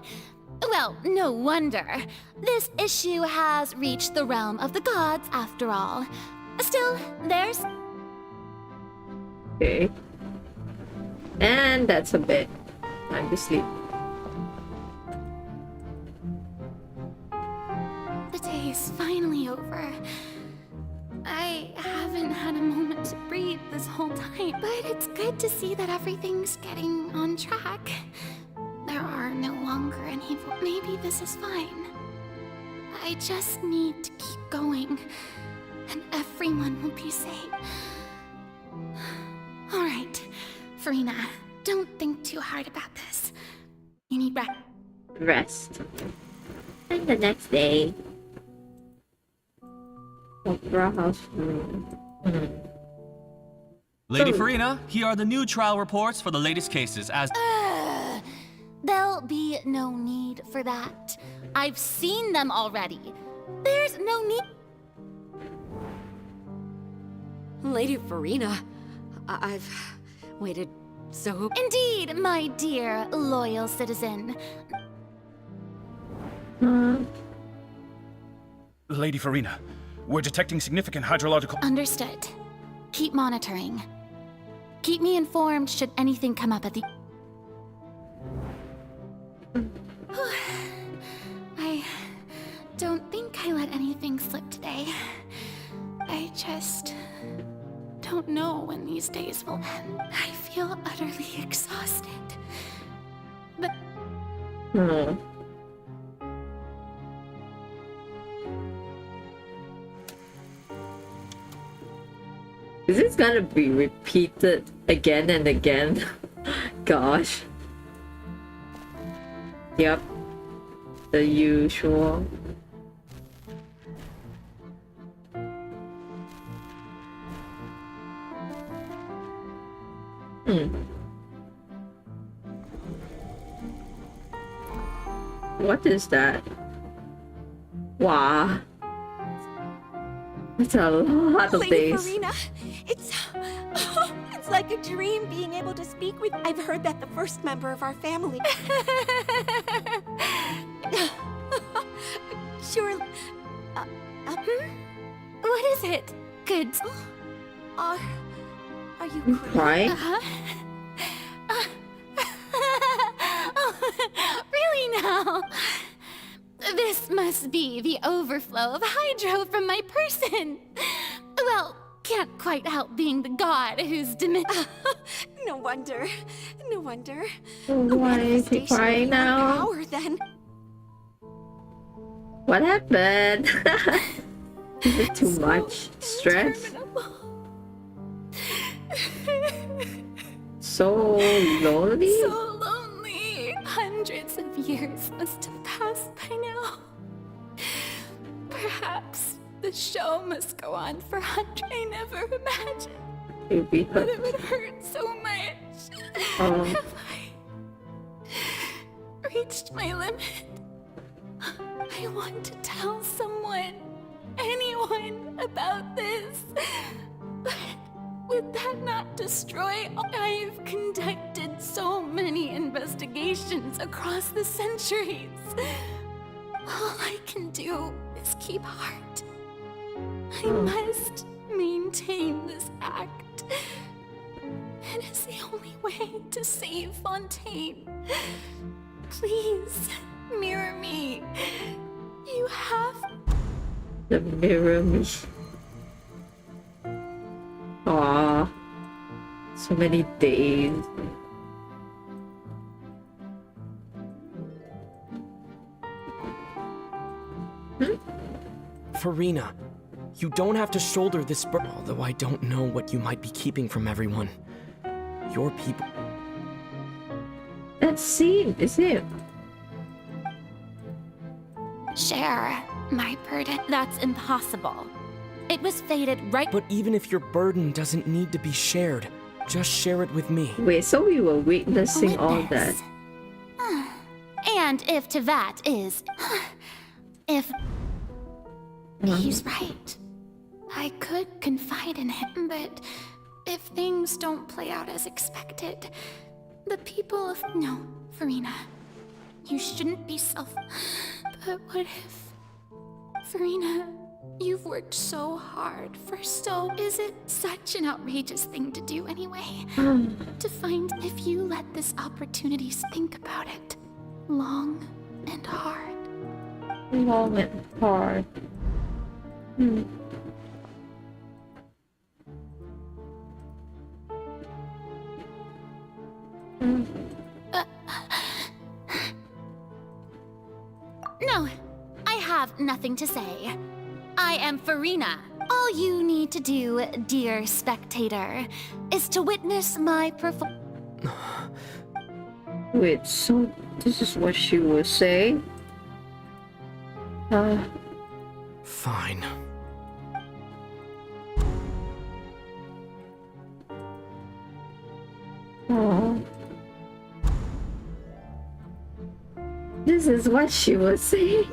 Well, no wonder. This issue has reached the realm of the gods, after all. Still, there's... Okay. And that's a bit. Time to sleep. The day is finally over. I haven't had a moment to breathe this whole time, but it's good to see that everything's getting on track. There are no longer any... Maybe this is fine. I just need to keep going, and everyone will be safe. Alright, Furina, don't think too hard about this. You need Rest. And the next day. Opera House room. Lady Furina, here are the new trial reports for the latest cases as... There'll be no need for that. I've seen them already. There's no need... Lady Furina, I've waited so... Indeed, my dear loyal citizen. Lady Furina, we're detecting significant hydrological... Understood. Keep monitoring. Keep me informed should anything come up at the... I don't think I let anything slip today. I just don't know when these days will end. I feel utterly exhausted. But... Is this gonna be repeated again and again? Gosh. Yep. The usual. What is that? Wow. It's a lot of Lady days. Furina, it's like a dream being able to speak with... I've heard that the first member of our family... Surely... What is it? Good. Are you crying? Really now? This must be the overflow of hydro from my person. Well, can't quite help being the god who's No wonder. No wonder. Why is he crying now? Power, then. What happened? Is it too much stress? So lonely? So lonely. Hundreds of years must have passed by now. Perhaps the show must go on for hundreds. I never imagined It'd be that it would hurt so much. Have I reached my limit? I want to tell someone, anyone, about this. But would that not destroy all? I've conducted so many investigations across the centuries. All I can do is keep heart. I must maintain this act. It is the only way to save Fontaine. Please, mirror me. You have? The mirror me. Aww. So many days. Furina, you don't have to shoulder this burden, although I don't know what you might be keeping from everyone. Your people... That scene is it? Share my burden. That's impossible. It was fated right. But even if your burden doesn't need to be shared, just share it with me. Wait, so we were witnessing all that. And if Tevat is... if... He's right. I could confide in him, but if things don't play out as expected, the people of... No, Furina. You shouldn't be self... But what if... Furina, you've worked so hard for so... Is it such an outrageous thing to do anyway? To find if you let this opportunity think about it. Long and hard. Long and hard. No, I have nothing to say. I am Furina. All you need to do, dear spectator, is to witness my Wait, so this is what she was saying? Fine. Oh. This is what she was saying?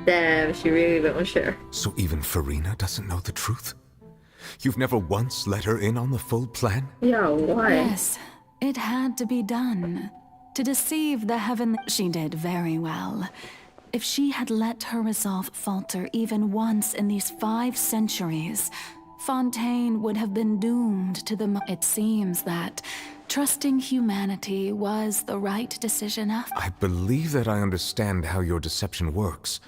Damn, she really don't share. So even Furina doesn't know the truth? You've never once let her in on the full plan? Yeah, why? Yes, it had to be done. To deceive the heavenly... She did very well. If she had let her resolve falter even once in these 5 centuries, Fontaine would have been doomed to the... It seems that trusting humanity was the right decision after... I believe that I understand how your deception works.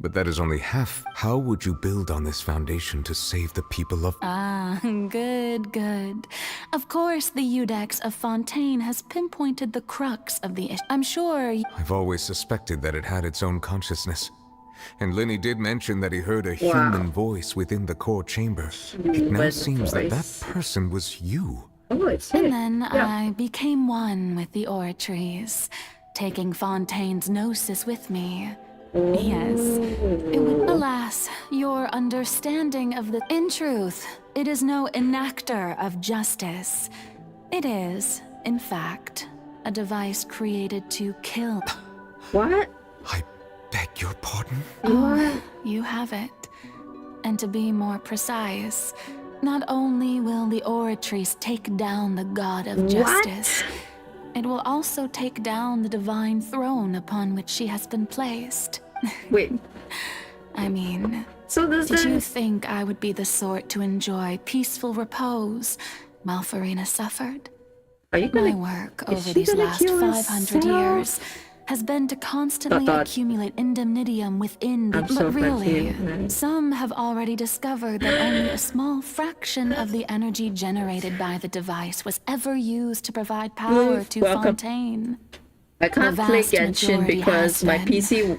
But that is only half. How would you build on this foundation to save the people of... Ah, good, good. Of course, the Eudex of Fontaine has pinpointed the crux of the issue. I'm sure... I've always suspected that it had its own consciousness. And Lenny did mention that he heard a human voice within the core chamber. It now seems that that person was you. Oh, it's And then I became one with the Oratories, taking Fontaine's gnosis with me. Yes, it would... Alas, your understanding of the... In truth, it is no enactor of justice. It is, in fact, a device created to kill... What? I beg your pardon? Oh, you have it. And to be more precise, not only will the Oratories take down the god of justice, it will also take down the divine throne upon which she has been placed. Wait. I mean, so did you think I would be the sort to enjoy peaceful repose while Furina suffered? Are you gonna... My work over these last 500 years has been to constantly accumulate indemnitium within the... But really, some have already discovered that only a small fraction of the energy generated by the device was ever used to provide power to Fontaine. I can't play Genshin because my PC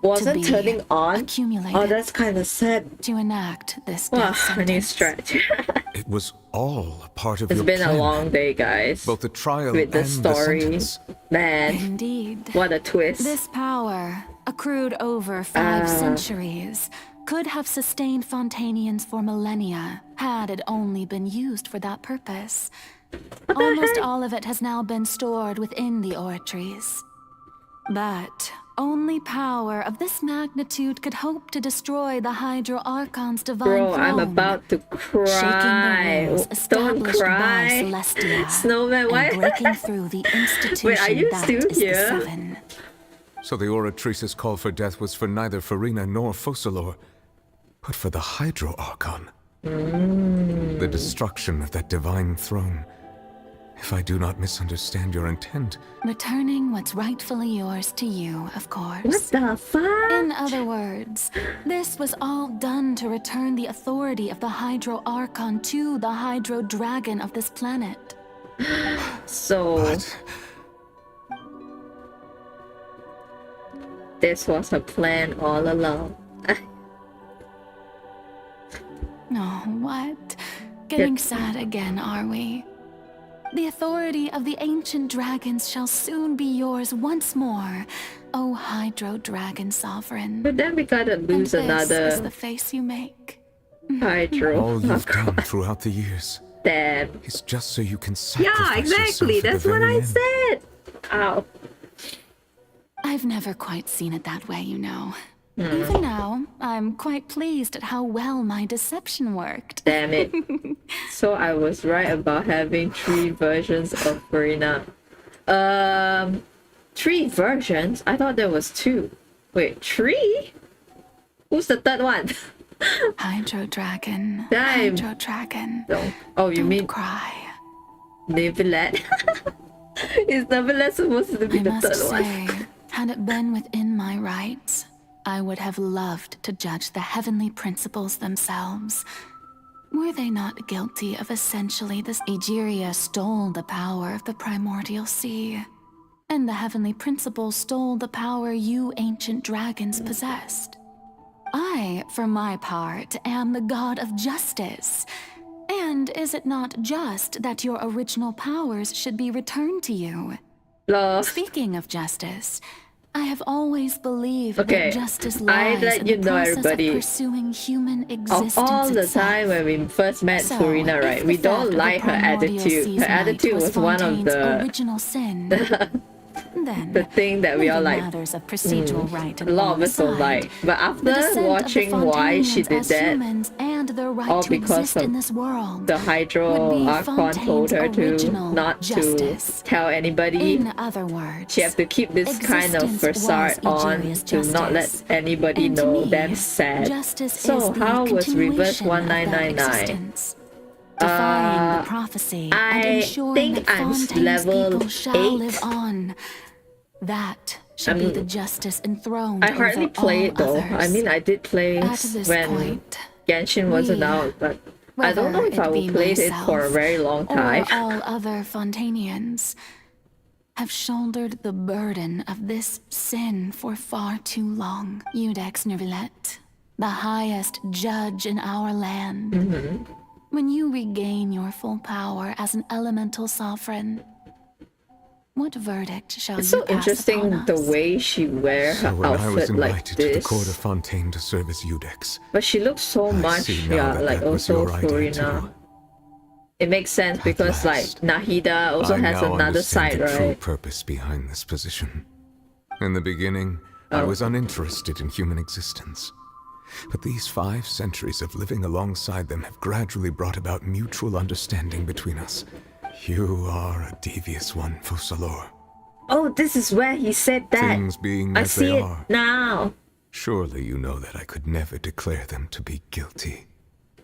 wasn't turning on. Oh, that's kind of sad. To enact this wow, I need stretch. It was all part of it's your been plan. a long day, guys. Both the trial with the and story. The sentence. Man, indeed. What a twist. This power, accrued over 5 centuries, could have sustained Fontainians for millennia, had it only been used for that purpose. Almost all of it has now been stored within the Oratories. But only power of this magnitude could hope to destroy the Hydro Archon's divine throne. I'm about to cry. Shaking the rules Don't cry. By Celestia, Snowman, why? And breaking through the institution. Wait, are you that still is here? the Seven. So the Oratrice's call for death was for neither Furina nor Focalor, but for the Hydro Archon. The destruction of that divine throne. If I do not misunderstand your intent, Returning what's rightfully yours to you, of course. What the fuck? In other words, this was all done to return the authority of the Hydro Archon to the Hydro Dragon of this planet. So... This was a plan all along. Oh, what? Getting sad again, are we? The authority of the ancient dragons shall soon be yours once more, O Hydro Dragon Sovereign. But then we gotta lose and this another is the face you make. Hydro. all you've done throughout the years Damn. is just so you can sacrifice Yeah, exactly. yourself at That's the what very I end. said. Ow. I've never quite seen it that way, you know. Hmm. Even now, I'm quite pleased at how well my deception worked. Damn it. So I was right about having 3 versions of Furina. 3 versions? I thought there was 2. Wait, 3? Who's the third one? Hydro Dragon. Damn. Hydro Dragon. No. Oh, you mean cry. Neverlet? Is Neverlet supposed to be I the must third one? say, had it been within my rights, I would have loved to judge the heavenly principles themselves. Were they not guilty of essentially this? Egeria stole the power of the primordial sea, and the heavenly principles stole the power you ancient dragons possessed. I, for my part, am the god of justice. And is it not just that your original powers should be returned to you? Speaking of justice, I have always believed Okay, that justice I lies let in you the know, process everybody, of pursuing human existence Of all the itself. time when we first met So, Furina, right? if We the don't theft of like the her primordial attitude. sea's Her might attitude was one of Fontaine's the original sin. Then, the thing that we all leaving like. matters of procedural right A and lot law of us don't aside, like. But the after descent of the watching why she Fontanians did as that, humans and their right all to because exist of in this world the would Hydro be Archon told her to original not justice. to tell anybody. In other words, She have to keep this kind of existence facade was on Egeria's to not let justice. anybody And to know me, them sad. justice So is the how was Reverse continuation of that 1999? existence. Defying the prophecy and I ensuring think that I'm Fontaine's level people shall 8. live on. That should be the justice enthroned I hardly over play all it though. others. I mean, I did play At this when point, Genshin wasn't we, out, but I don't know whether if I it will be play it for a myself very long time. or all other Fontanians, have shouldered the burden of this sin for far too long. Iudex Neuvillette, the highest judge in our land. When you regain your full power as an elemental sovereign, what verdict shall It's you so pass interesting upon us? the way she wear her So when I was outfit like invited to the this. court of Fontaine to serve as Iudex, But she looks so I much, see now yeah, that like that was also your idea Furina. too. It makes sense because like Nahida also I has now another understand side, the true right? purpose behind this position. In the beginning, I was uninterested in human existence. But these 5 centuries of living alongside them have gradually brought about mutual understanding between us. You are a devious one, Fussalor. Oh, this is where he said that. Things being I as see they it are, now. surely you know that I could never declare them to be guilty.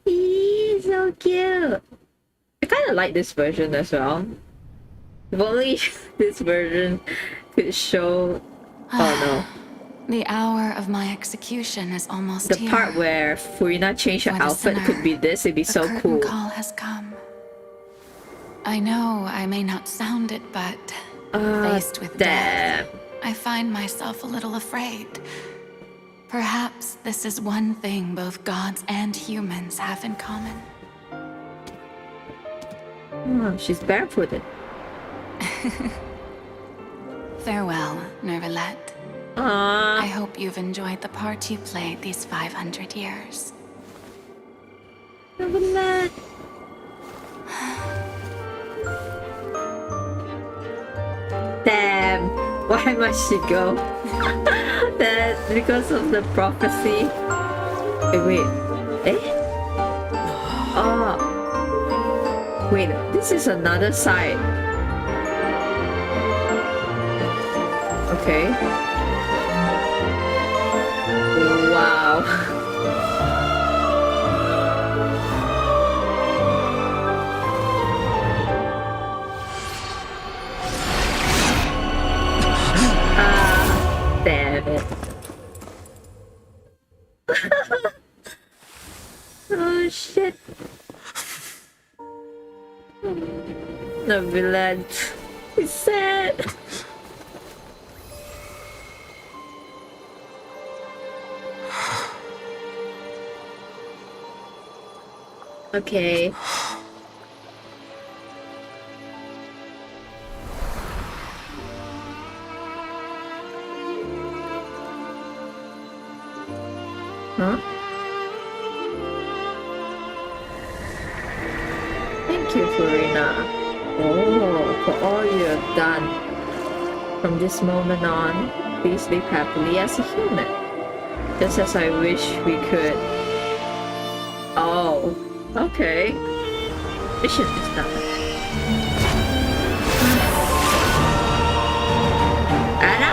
He's so cute. I kind of like this version as well. If only this version could show. Oh The hour of my execution is almost no. The here. part where Furina changed her For the outfit sinner, could be this, it'd be the so curtain cool. call has come. I know I may not sound it, but faced with death, I find myself a little afraid. Perhaps this is one thing both gods and humans have in common. Oh, she's barefooted. Farewell, Neuvillette. I hope you've enjoyed the part you played these 500 years. Neuvillette. Damn, why must she go? That because of the prophecy. Wait. Eh? Oh. Wait, this is another side. Okay. Wow. Damn it. Oh shit. The village is sad. Okay. Huh? Thank you, Furina. Oh, for all you have done. From this moment on, please live happily as a human. Just as I wish we could. Oh, okay. Mission is done. Anna?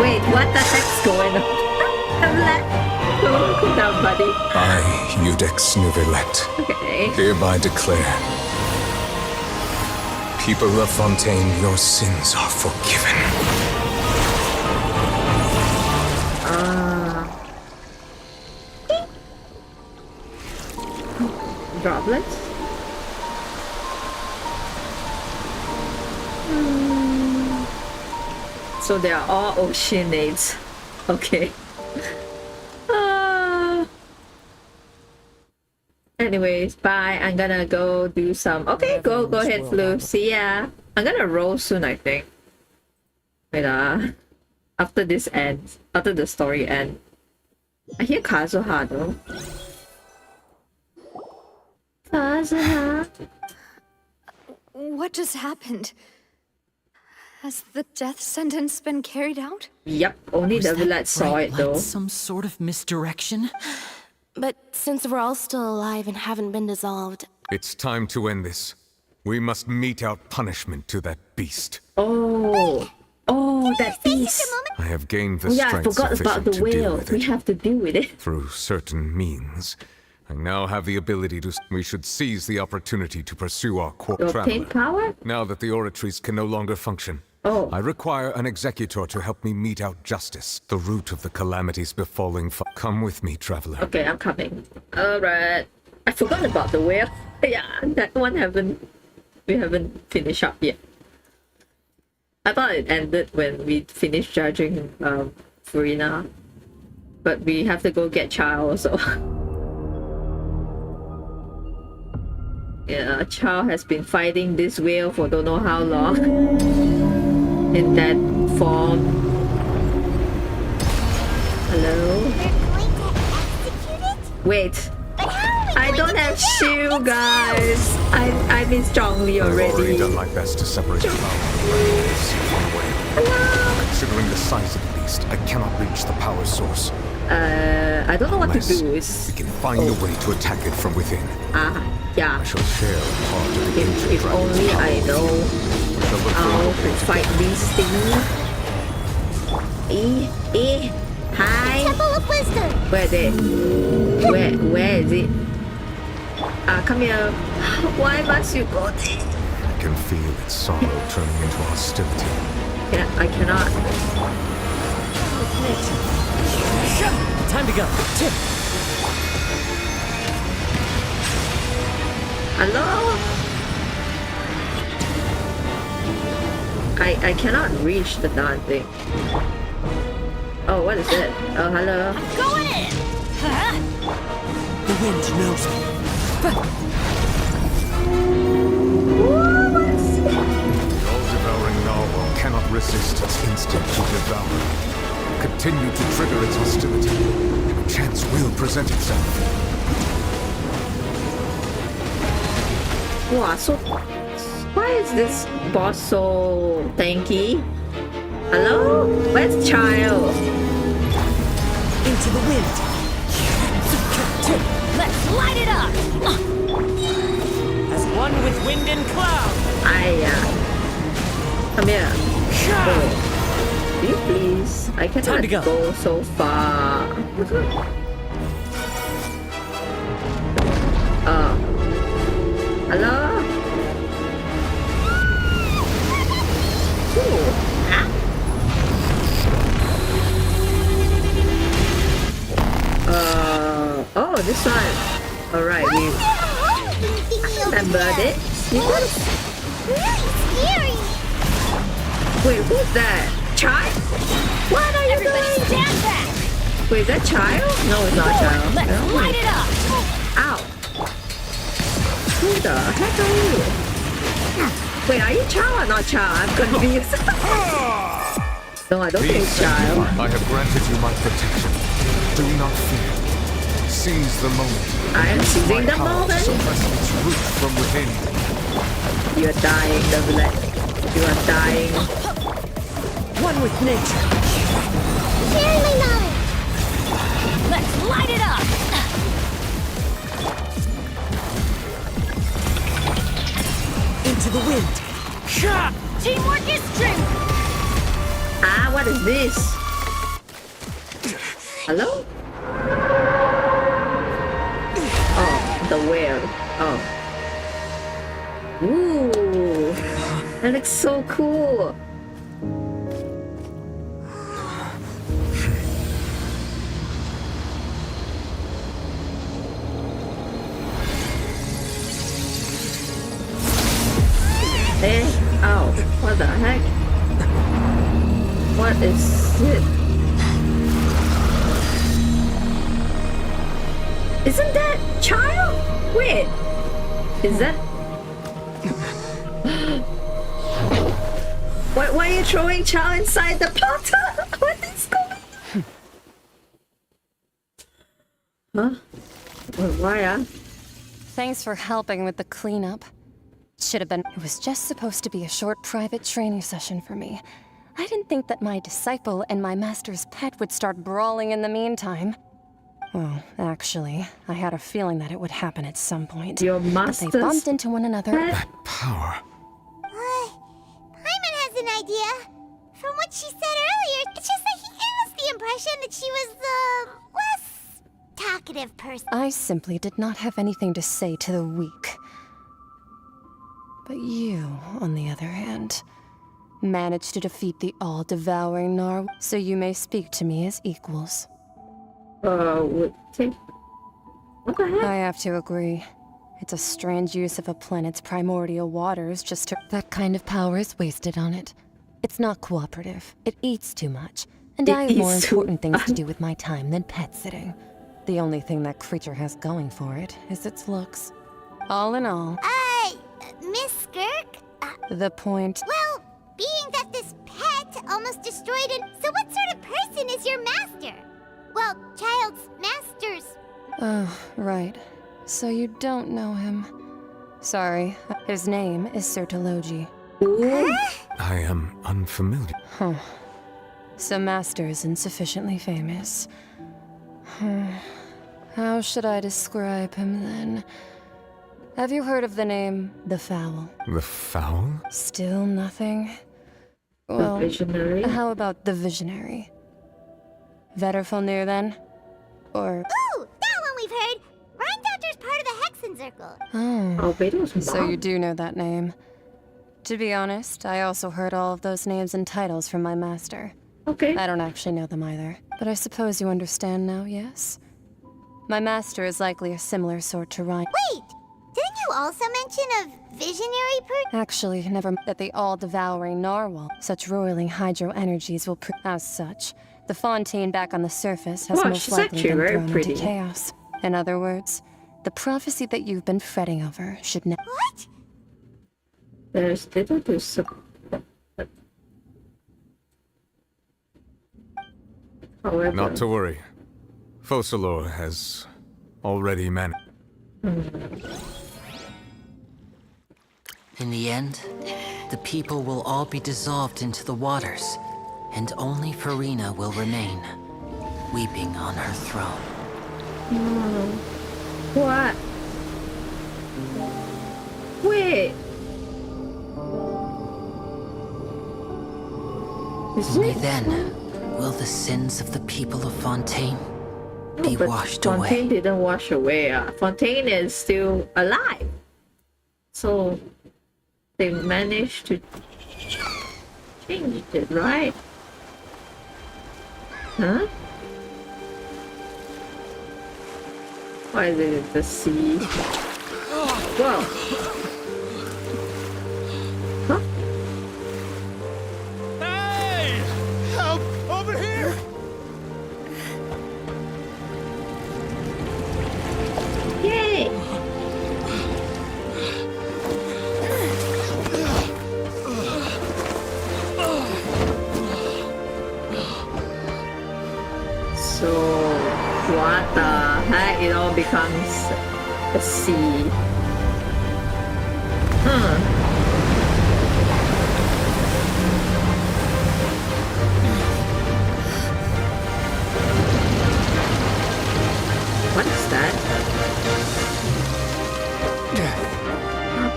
Wait, what the heck's going on? I'm like, cool down, buddy. I, Eudex Nouvelet, Okay. hereby declare, people of Fontaine, your sins are forgiven. Droplets? So they are all oceanates. Okay. Anyways, bye. I'm gonna go do some. Okay, go ahead, Flu. See ya. I'm gonna roll soon, I think. Wait, after this ends, after the story ends. I hear Kazuha though. Kazuha. What just happened? Has the death sentence been carried out? Yep, only the village saw it though. Some sort of misdirection? But since we're all still alive and haven't been dissolved, It's time to end this. We must mete out punishment to that beast. Oh, that beast. I have gained the Oh yeah, I strength forgot about sufficient the to deal whale. with We it have to deal with it. through certain means. I now have the ability to. We should seize the opportunity to pursue our core To obtain traveler. power? Now that the oratories can no longer function, I require an executor to help me mete out justice, the root of the calamities befalling. Come with me, traveler. Okay, I'm coming. Alright. I forgot about the whale. Yeah, that one we haven't finished up yet. I thought it ended when we finished judging Furina. But we have to go get Chow also. Yeah, Chow has been fighting this whale for don't know how long. In that form. Hello? Wait. I don't have shield, guys. I mean strongly I've already already. done my best to separate the power from the way. Considering the size of the beast, I cannot reach the power source. I don't know what Unless to do. Is we can find a way to attack it from within. yeah. I shall share part of the ancient If dragon's only power. I know We shall look how for to fight these things. Hi. Temple of Wisdom. Where is it? Where is it? Come here. Why must you go there? I can feel its sorrow turning into hostility. Yeah, I cannot. Time to go. Tim. Hello? I cannot reach the darn thing. Oh, what is it? Oh, hello. Going in! The wind knows me. The all-devouring narwhal cannot resist its instinct to devour. Continue to trigger its hostility. A chance will present itself. Wow, so why is this boss so tanky? Hello? Where's Child? Into the wind. Let's light it up! As one with wind and cloud. Come here. Go. Will you please? I Time cannot to go. go so far. Hello? remember this. Really scary. Wait, who's that? Child? What are you doing? Stand back! Wait, is that child? No, it's not child. Let's Oh light it up! Ow. Who the heck are you? Wait, are you child or not child? I'm confused. No, I don't think it's child. I have granted you my protection. Do not fear. Seize the moment. I am seizing the moment. Suppress its root from within. You are dying, Neverlet. You are dying. One with nature. Share my knowledge. Let's light it up! Into the wind. Teamwork is strength! Ah, what is this? Hello? Oh, the whale. Oh. Ooh. That looks so cool. Eh? Oh, what the heck? What is it? Isn't that child? Wait, is that? Why are you throwing child inside the pot? What is going on? Huh? Why? Thanks for helping with the cleanup. Should have been. It was just supposed to be a short private training session for me. I didn't think that my disciple and my master's pet would start brawling in the meantime. Well, actually, I had a feeling that it would happen at some point. Your But master's they bumped into one another. That power. Paimon has an idea. From what she said earlier, it's just that he gave us the impression that she was the less talkative person. I simply did not have anything to say to the weak. But you, on the other hand, managed to defeat the all-devouring Nar, so you may speak to me as equals. What the heck? I have to agree. It's a strange use of a planet's primordial waters just to... That kind of power is wasted on it. It's not cooperative. It eats too much. And I have more important things to do with my time than pet sitting. The only thing that creature has going for it is its looks. All in all... Miss Skirk? The point... Well, being that this pet almost destroyed it, so what sort of person is your master? Well, child's masters. Oh, right. So you don't know him. Sorry. His name is Sertologi. I am unfamiliar. Huh. So master isn't sufficiently famous. How should I describe him then? Have you heard of the name The Fowl? The Fowl? Still nothing? Well, the Visionary? How about the Visionary? Vetterfalnir then? Or... Ooh, that one we've heard! Rhine part of the Hexen Circle. Oh, Beetle's so mom. you do know that name. To be honest, I also heard all of those names and titles from my master. Okay. I don't actually know them either. But I suppose you understand now, yes? My master is likely a similar sort to Rhine. Wait! Didn't you also mention a visionary Actually, never that the all-devouring narwhal. Such roiling hydro energies will as such. The Fontaine back on the surface has Wow, most she's likely actually been very thrown pretty. into chaos. In other words, the prophecy that you've been fretting over should never... What? There's little to However... Not to worry. Focalor has already managed. In the end, the people will all be dissolved into the waters, and only Furina will remain, weeping on her throne. What? Wait. Only then will the sins of the people of Fontaine be But washed Fontaine away. didn't wash away. Fontaine is still alive. So they managed to change it, right? Huh? Why is it the sea? Whoa. now becomes a sea. What is that?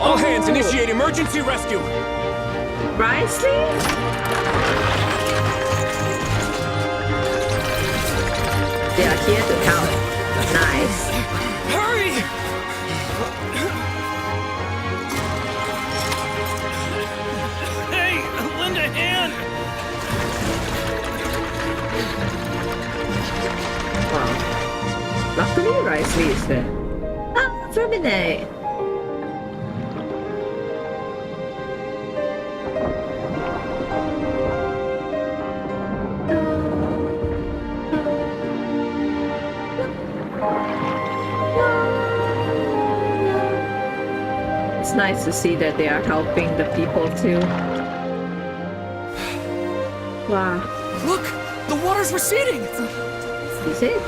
All hands, initiate emergency rescue! Risley? They are here to help. Nice. Hurry! Hey, lend a hand! Wow. Luckily, Risley is there. Ah, Furina! It's nice to see that they are helping the people too. Wow. Look! The water's receding! Is it?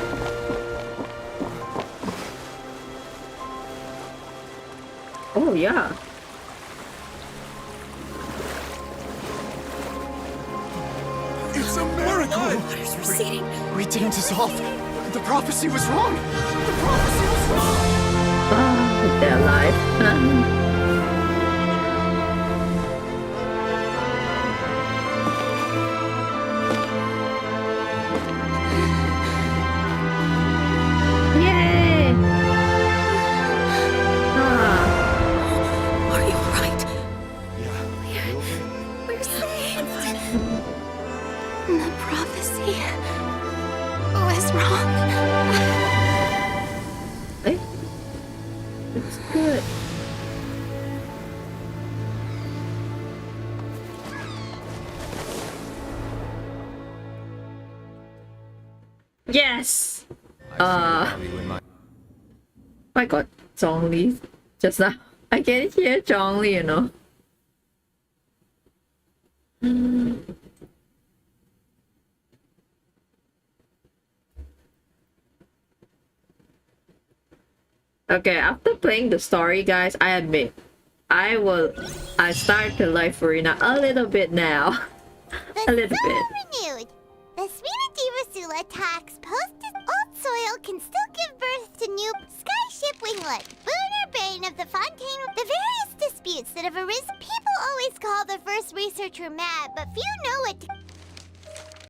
Oh yeah. It's a miracle! The water's receding. We didn't dissolve. The prophecy was wrong. The prophecy was wrong. Oh, they're alive. Yay! Are you alright? We're saved. The prophecy was wrong. Hey, it's good. Yes. I got Zhongli just now. I can hear Zhongli, you know. Okay, after playing the story, guys, I admit, I start to like Furina a little bit now. A little bit. Renewed. The Sphena attacks post-old soil can still give birth to new skyship winglet, boon or bane of the Fontaine. The various disputes that have arisen, people always call the first researcher mad, but few know what to